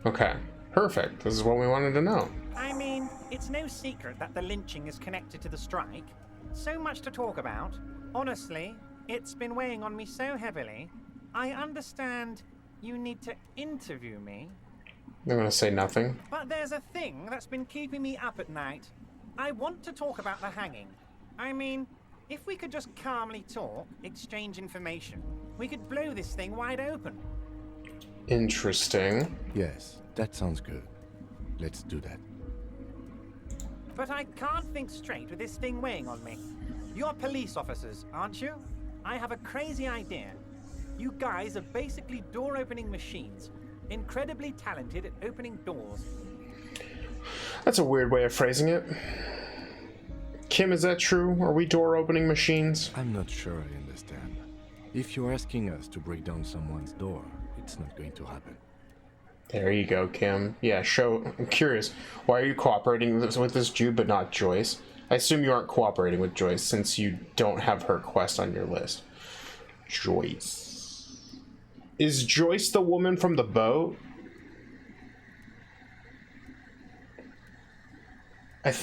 Okay. Perfect. This is what we wanted to know. I mean, it's no secret that the lynching is connected to the strike. So much to talk about. Honestly, it's been weighing on me so heavily. I understand you need to interview me. I'm going to say nothing. But there's a thing that's been keeping me up at night. I want to talk about the hanging. I mean, if we could just calmly talk, exchange information, we could blow this thing wide open. Interesting. Yes, that sounds good. Let's do that. But I can't think straight with this thing weighing on me. You're police officers, aren't you? I have a crazy idea. You guys are basically door-opening machines. Incredibly talented at opening doors. That's a weird way of phrasing it. Kim, is that true? Are we door-opening machines? I'm not sure I understand. If you're asking us to break down someone's door, it's not going to happen. There you go, Kim. Yeah, I'm curious. Why are you cooperating with this Jew but not Joyce? I assume you aren't cooperating with Joyce since you don't have her quest on your list. Joyce. Is Joyce the woman from the boat?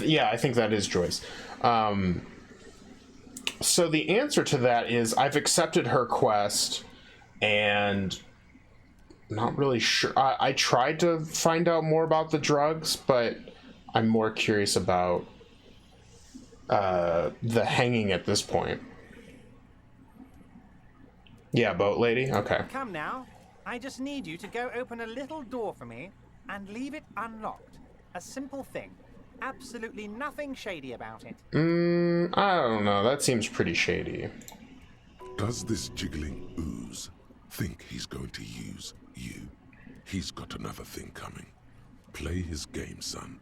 Yeah, I think that is Joyce. So the answer to that is I've accepted her quest and not really sure. I tried to find out more about the drugs, but I'm more curious about the hanging at this point. Yeah, boat lady? Okay. Come now. I just need you to go open a little door for me and leave it unlocked. A simple thing. Absolutely nothing shady about it. I don't know. That seems pretty shady. Does this jiggling ooze think he's going to use you? He's got another thing coming. Play his game, son,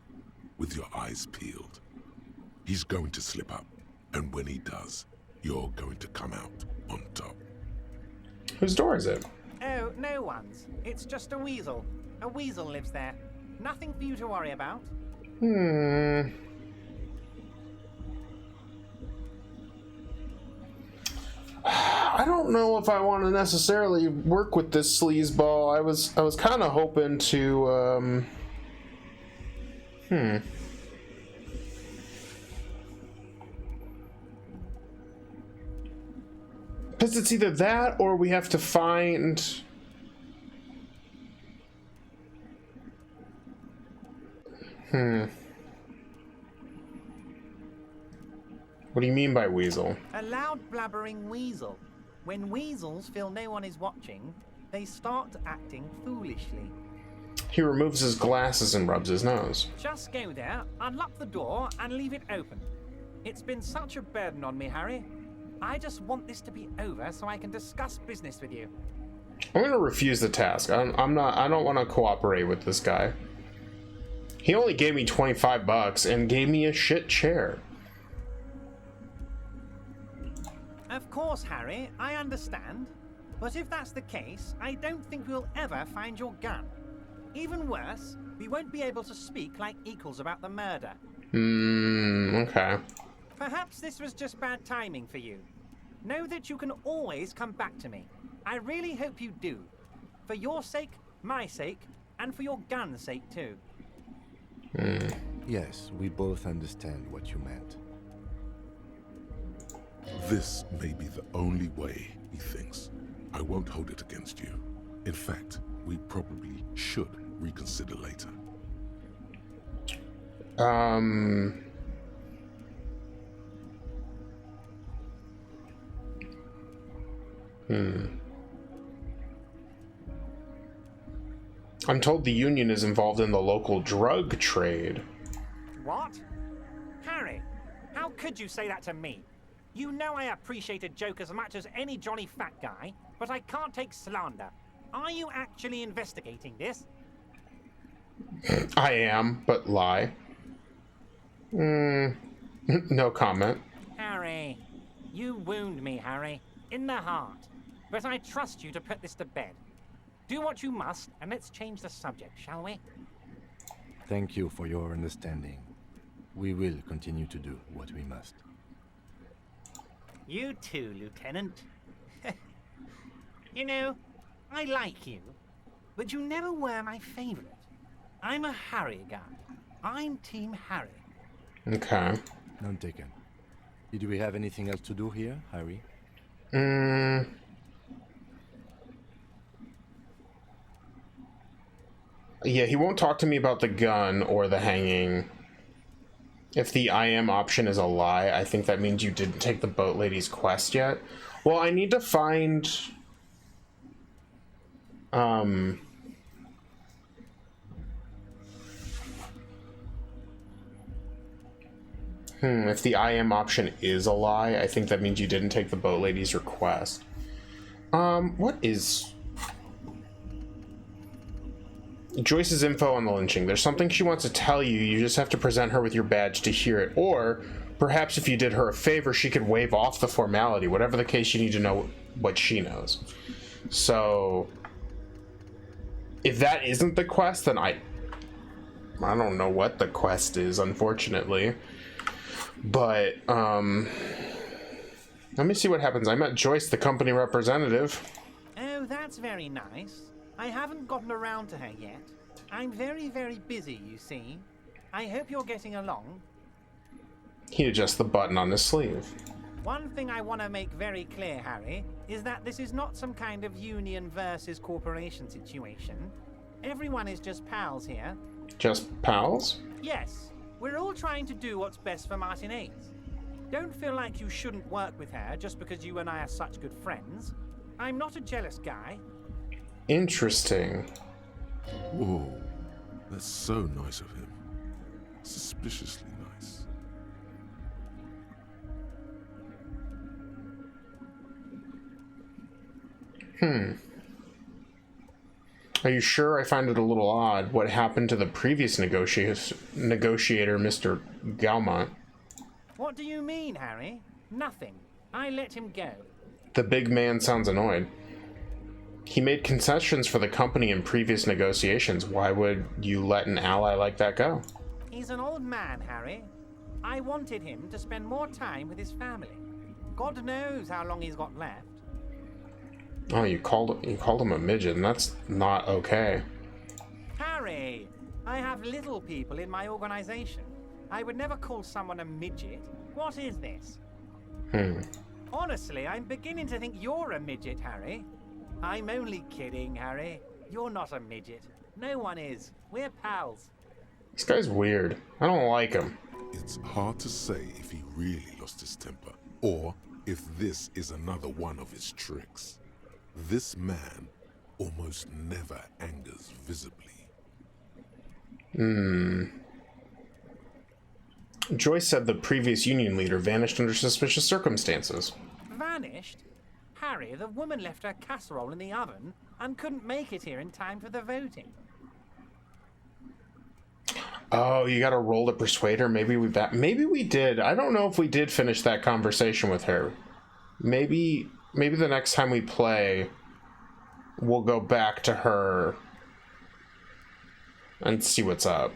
with your eyes peeled. He's going to slip up, and when he does, you're going to come out on top. Whose door is it? Oh, no one's. It's just a weasel. A weasel lives there. Nothing for you to worry about. I don't know if I want to necessarily work with this sleazeball. I was kind of hoping to because it's either that or we have to find What do you mean by weasel? A loud blabbering weasel. When weasels feel no one is watching, they start acting foolishly. He removes his glasses and rubs his nose. Just go there, unlock the door, and leave it open. It's been such a burden on me, Harry. I just want this to be over so I can discuss business with you. I'm gonna refuse the task. I don't want to cooperate with this guy. He only gave me $25 and gave me a shit chair. Of course, Harry, I understand. But if that's the case, I don't think we'll ever find your gun. Even worse, we won't be able to speak like equals about the murder. Okay. Perhaps this was just bad timing for you. Know that you can always come back to me. I really hope you do. For your sake, my sake, and for your gun's sake too. Yes, we both understand what you meant. This may be the only way, he thinks. I won't hold it against you. In fact, we probably should reconsider later. I'm told the Union is involved in the local drug trade. What? Harry, how could you say that to me? You know I appreciate a joke as much as any jolly fat guy, but I can't take slander. Are you actually investigating this? I am, but lie. No comment. Harry, you wound me, Harry, in the heart. But I trust you to put this to bed. Do what you must, and let's change the subject, shall we? Thank you for your understanding. We will continue to do what we must. You too, Lieutenant. You know, I like you, but you never were my favorite. I'm a Harry guy. I'm Team Harry. Okay. None taken. Did we have anything else to do here, Harry? Yeah, he won't talk to me about the gun or the hanging. If the I am option is a lie, I think that means you didn't take the boat lady's quest yet. Well, I need to find... If the I am option is a lie, I think that means you didn't take the boat lady's request. What is... Joyce's info on the lynching. There's something she wants to tell you. You just have to present her with your badge to hear it. Or perhaps if you did her a favor, she could waive off the formality. Whatever the case, you need to know what she knows. So if that isn't the quest, then I don't know what the quest is, unfortunately. But let me see what happens. I met Joyce, the company representative. Oh, that's very nice. I haven't gotten around to her yet. I'm very, very busy, you see. I hope you're getting along. He adjusts the button on his sleeve. One thing I want to make very clear, Harry, is that this is not some kind of union versus corporation situation. Everyone is just pals here. Just pals? Yes, we're all trying to do what's best for Martinez. Don't feel like you shouldn't work with her just because you and I are such good friends. I'm not a jealous guy. Interesting. Whoa, that's so nice of him. Suspiciously nice. Are you sure? I find it a little odd. What happened to the previous negotiator, Mr. Galmont? What do you mean, Harry? Nothing. I let him go. The big man sounds annoyed. He made concessions for the company in previous negotiations. Why would you let an ally like that go? He's an old man, Harry. I wanted him to spend more time with his family. God knows how long he's got left. Oh, you called him a midget, and that's not okay. Harry, I have little people in my organization. I would never call someone a midget. What is this? Honestly, I'm beginning to think you're a midget, Harry. I'm only kidding, Harry. You're not a midget. No one is. We're pals. This guy's weird. I don't like him. It's hard to say if he really lost his temper, or if this is another one of his tricks. This man almost never angers visibly. Joyce said the previous union leader vanished under suspicious circumstances. Vanished? Harry, the woman left her casserole in the oven and couldn't make it here in time for the voting. Oh, you gotta roll to persuade her. Maybe we did. I don't know if we did finish that conversation with her. Maybe the next time we play, we'll go back to her and see what's up.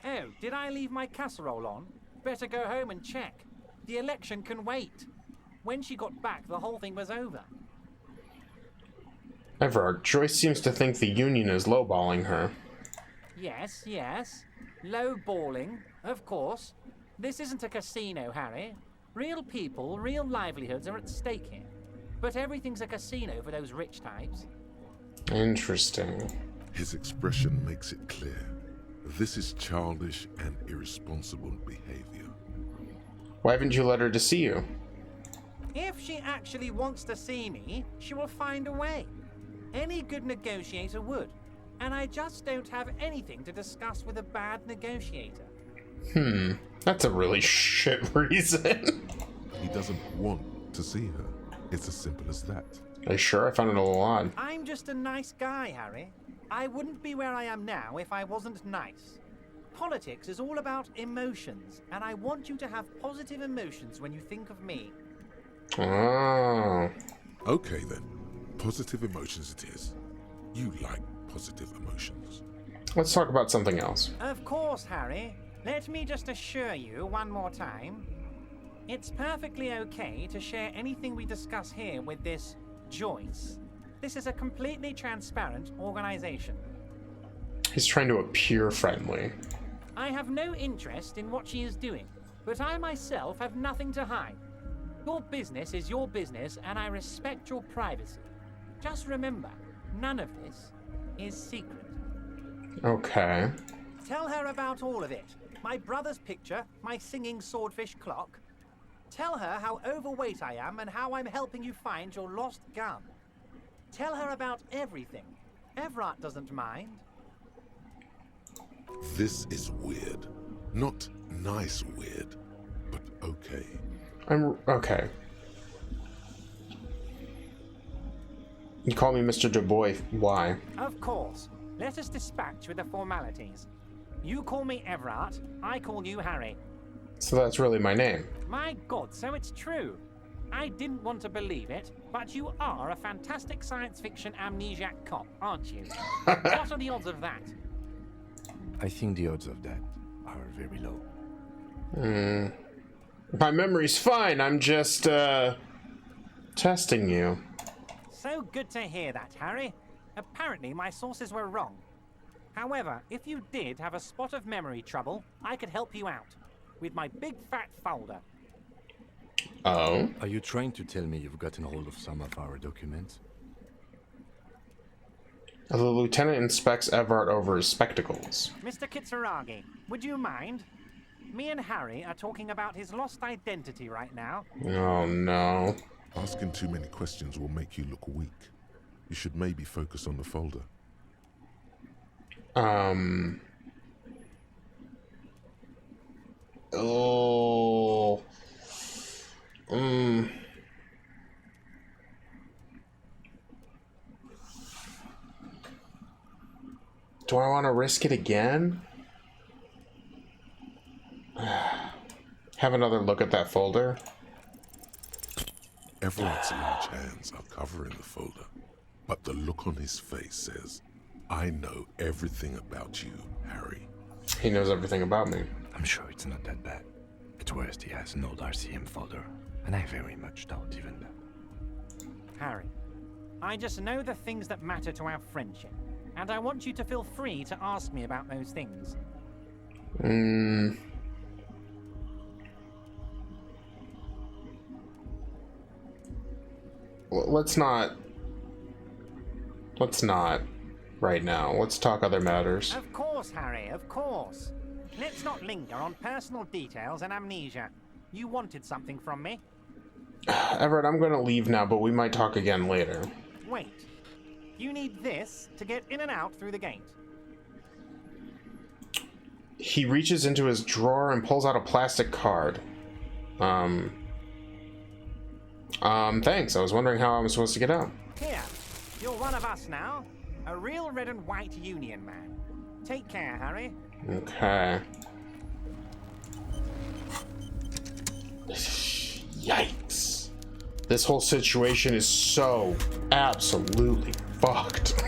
Oh, did I leave my casserole on? Better go home and check. The election can wait. When she got back, the whole thing was over. Everard, Joyce seems to think the union is lowballing her. Yes, yes. Low-balling, of course. This isn't a casino, Harry. Real people, real livelihoods are at stake here. But everything's a casino for those rich types. Interesting. His expression makes it clear. This is childish and irresponsible behavior. Why haven't you let her to see you? If she actually wants to see me, she will find a way. Any good negotiator would. And I just don't have anything to discuss with a bad negotiator. That's a really shit reason. He doesn't want to see her. It's as simple as that. Are you sure? I found it a little odd. I'm just a nice guy, Harry. I wouldn't be where I am now if I wasn't nice. Politics is all about emotions, and I want you to have positive emotions when you think of me. Oh. Okay then. Positive emotions it is. You like positive emotions. Let's talk about something else. Of course, Harry. Let me just assure you one more time. It's perfectly okay to share anything we discuss here with this Joyce. This is a completely transparent organization. He's trying to appear friendly. I have no interest in what she is doing, but I myself have nothing to hide. Your business is your business, and I respect your privacy. Just remember, none of this is secret. Okay. Tell her about all of it. My brother's picture, my singing swordfish clock. Tell her how overweight I am and how I'm helping you find your lost gun. Tell her about everything. Everard doesn't mind. This is weird. Not nice weird, but okay. I'm okay. You call me Mr. Du Bois. Why? Of course. Let us dispatch with the formalities. You call me Everard, I call you Harry. So that's really my name. My God, so it's true. I didn't want to believe it, but you are a fantastic science fiction amnesiac cop, aren't you? What are the odds of that? I think the odds of that are very low. My memory's fine. I'm just, testing you. So good to hear that, Harry. Apparently my sources were wrong. However, if you did have a spot of memory trouble, I could help you out with my big fat folder. Oh? Are you trying to tell me you've gotten hold of some of our documents? The lieutenant inspects Everett over his spectacles. Mr. Kitsuragi, would you mind? Me and Harry are talking about his lost identity right now. Oh, no. Asking too many questions will make you look weak. You should maybe focus on the folder. Oh. Do I want to risk it again? Have another look at that folder. Everett's large hands are covering the folder, but the look on his face says, I know everything about you, Harry. He knows everything about me. I'm sure it's not that bad. At worst, he has an old RCM folder, and I very much doubt even that. Harry, I just know the things that matter to our friendship, and I want you to feel free to ask me about those things. Let's not right now. Let's talk other matters. Of course, Harry, of course. Let's not linger on personal details and amnesia. You wanted something from me. Everett, I'm gonna leave now, but we might talk again later. Wait. You need this to get in and out through the gate. He reaches into his drawer and pulls out a plastic card. Thanks. I was wondering how I'm supposed to get out. Here, you're one of us now. A real red and white Union man. Take care, Harry. Okay. Yikes. This whole situation is so absolutely fucked.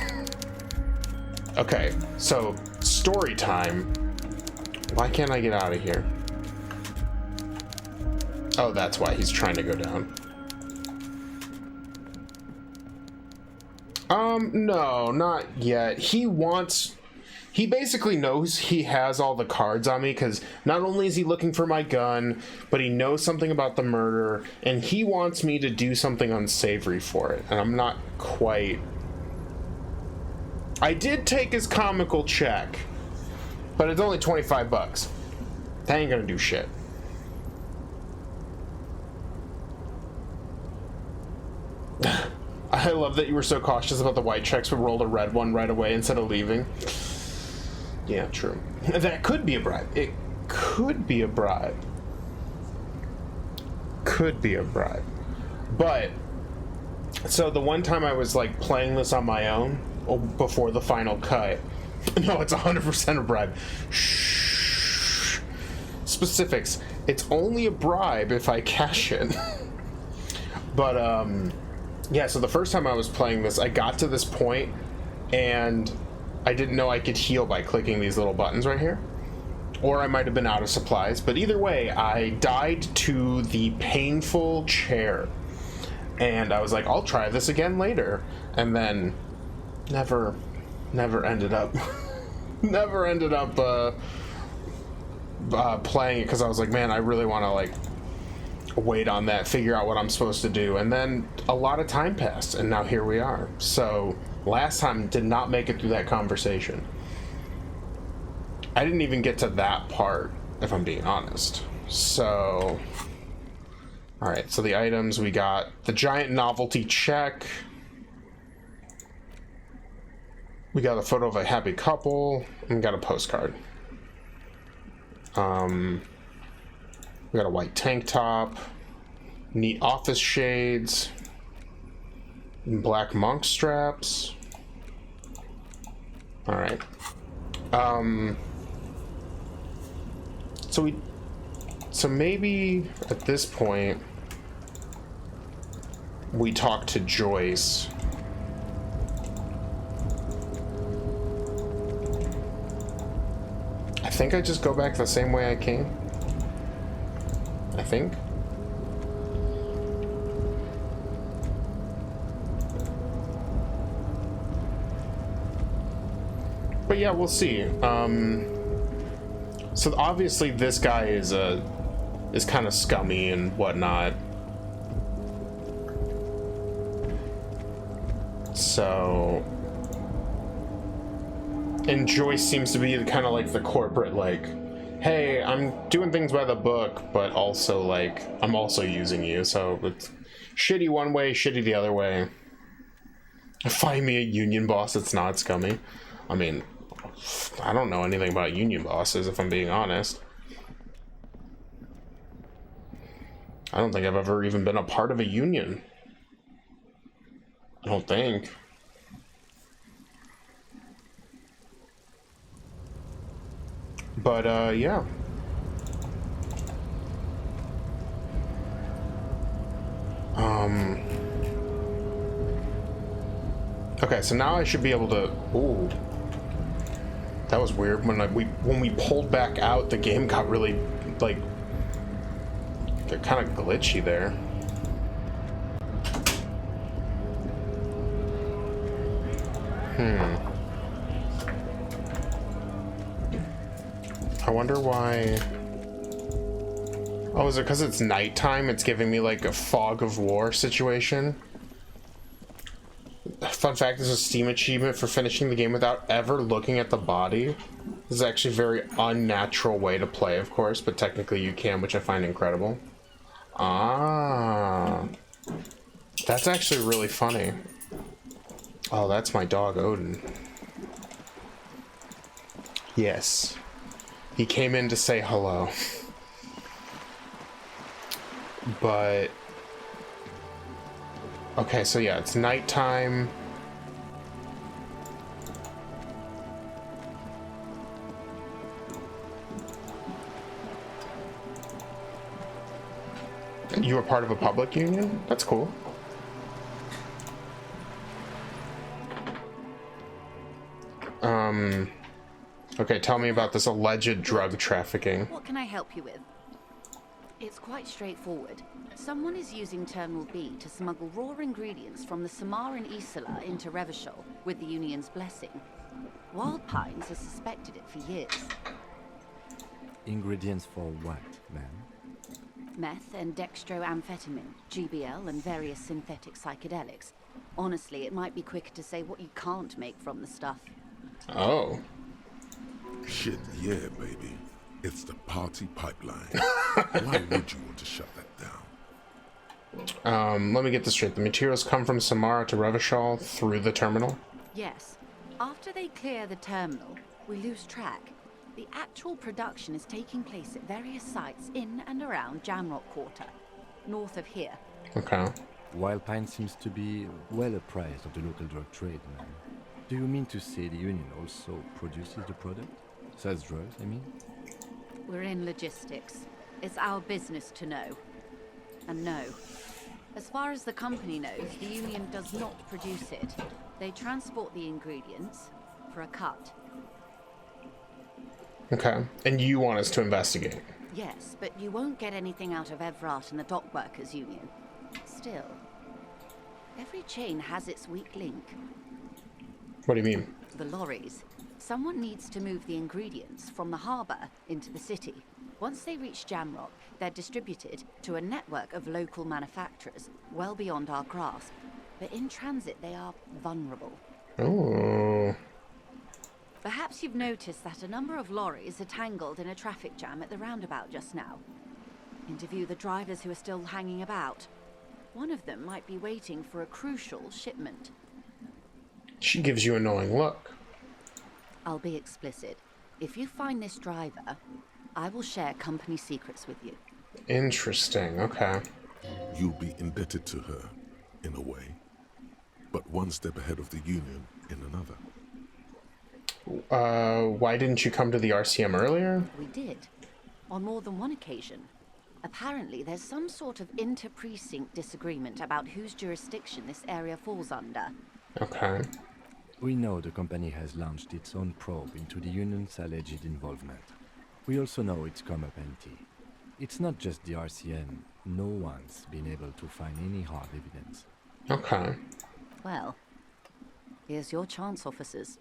Okay, so story time. Why can't I get out of here? Oh, that's why he's trying to go down. No, not yet. He basically knows he has all the cards on me, because not only is he looking for my gun, but he knows something about the murder, and he wants me to do something unsavory for it, and I'm not quite... I did take his comical check, but it's only 25 bucks. That ain't gonna do shit. I love that you were so cautious about the white checks, but rolled a red one right away instead of leaving. Yeah, true. That could be a bribe. It could be a bribe. Could be a bribe. But, so the one time I was like playing this on my own, before the final cut, no, it's 100% a bribe. Shh. Specifics. It's only a bribe if I cash it. But, yeah, so the first time I was playing this, I got to this point, and I didn't know I could heal by clicking these little buttons right here. Or I might have been out of supplies, but either way, I died to the painful chair. And I was like, I'll try this again later. And then never ended up never ended up playing it, because I was like, man, I really want to like wait on that, figure out what I'm supposed to do. And then a lot of time passed, and now here we are. So last time did not make it through that conversation. I didn't even get to that part, if I'm being honest. So all right, so the items, we got the giant novelty check, we got a photo of a happy couple, and we got a postcard. We got a white tank top, neat office shades, black monk straps. All right. So maybe at this point, we talk to Joyce. I think I just go back the same way I came. I think. But yeah, we'll see. So obviously this guy is kind of scummy and whatnot. So, and Joyce seems to be kind of like the corporate, like, hey, I'm doing things by the book, but also like I'm also using you. So it's shitty one way, shitty the other way. Find me a union boss that's not scummy. I mean, I don't know anything about union bosses, if I'm being honest. I don't think I've ever even been a part of a union. I don't think. But, yeah. Okay, so now I should be able to... Ooh. That was weird. When we pulled back out, the game got really, like... Got kind of glitchy there. I wonder why... Oh, is it because it's nighttime? It's giving me like a fog of war situation? Fun fact, there's a Steam achievement for finishing the game without ever looking at the body. This is actually a very unnatural way to play, of course, but technically you can, which I find incredible. Ah. That's actually really funny. Oh, that's my dog, Odin. Yes. He came in to say hello. But... Okay, so yeah, it's nighttime. You were part of a public union? That's cool. Okay, tell me about this alleged drug trafficking. What can I help you with? It's quite straightforward. Someone is using Terminal B to smuggle raw ingredients from the Samar and Isola into Revachol with the Union's blessing. Wild Pines has suspected it for years. Ingredients for what, ma'am? Meth and dextroamphetamine, GBL, and various synthetic psychedelics. Honestly, it might be quicker to say what you can't make from the stuff. Oh. Shit, yeah, baby. It's the party pipeline. Why would you want to shut that down? Let me get this straight. The materials come from Samara to Revachol through the terminal? Yes. After they clear the terminal, we lose track. The actual production is taking place at various sites in and around Jamrock Quarter, north of here. Okay. Wild Pine seems to be well apprised of the local drug trade, ma'am. Do you mean to say the Union also produces the product? Sells drugs, I mean? We're in logistics. It's our business to know. And no. As far as the company knows, the Union does not produce it. They transport the ingredients for a cut. Okay. And you want us to investigate? Yes, but you won't get anything out of Evrat and the Dock Workers Union. Still, every chain has its weak link. What do you mean? The lorries. Someone needs to move the ingredients from the harbour into the city. Once they reach Jamrock, they're distributed to a network of local manufacturers, well beyond our grasp. But in transit, they are vulnerable. Oh. Perhaps you've noticed that a number of lorries are tangled in a traffic jam at the roundabout just now. Interview the drivers who are still hanging about. One of them might be waiting for a crucial shipment. She gives you a knowing look. I'll be explicit. If you find this driver, I will share company secrets with you. Interesting, okay. You'll be indebted to her, in a way. But one step ahead of the Union in another. Why didn't you come to the RCM earlier? We did. On more than one occasion. Apparently, there's some sort of inter-precinct disagreement about whose jurisdiction this area falls under. Okay. We know the company has launched its own probe into the Union's alleged involvement. We also know it's come up empty. It's not just the RCM. No one's been able to find any hard evidence. Okay. Well, here's your chance, officers.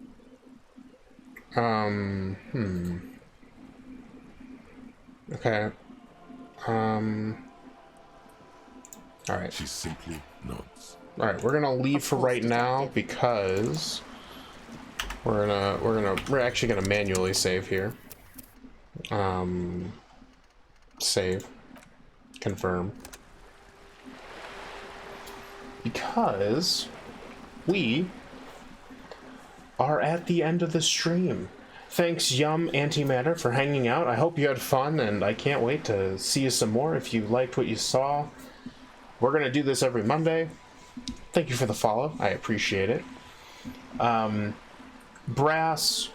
Okay. Alright. She simply nods. Alright, we're gonna leave for right now because we're actually gonna manually save here. Save. Confirm. Because we are at the end of the stream. Thanks, Yum Antimatter, for hanging out. I hope you had fun, and I can't wait to see you some more if you liked what you saw. We're going to do this every Monday. Thank you for the follow. I appreciate it. Brass,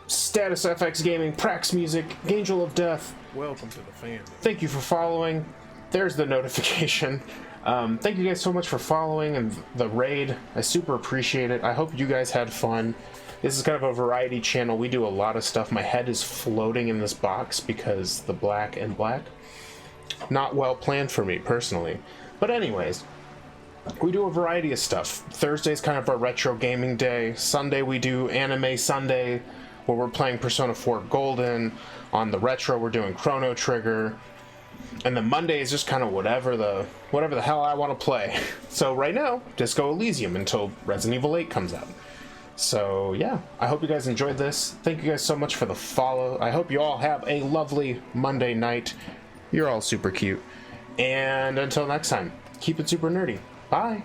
Status FX Gaming, Prax Music, Angel of Death. Welcome to the family. Thank you for following. There's the notification. Thank you guys so much for following and the raid. I super appreciate it. I hope you guys had fun. This is kind of a variety channel. We do a lot of stuff. My head is floating in this box because the black and black. Not well planned for me personally. But anyways, we do a variety of stuff. Thursday's kind of our retro gaming day. Sunday we do Anime Sunday, where we're playing Persona 4 Golden. On the retro we're doing Chrono Trigger. And then Monday is just kind of whatever the hell I want to play. So right now, Disco Elysium until Resident Evil 8 comes out. So yeah, I hope you guys enjoyed this. Thank you guys so much for the follow. I hope you all have a lovely Monday night. You're all super cute. And until next time, keep it super nerdy. Bye.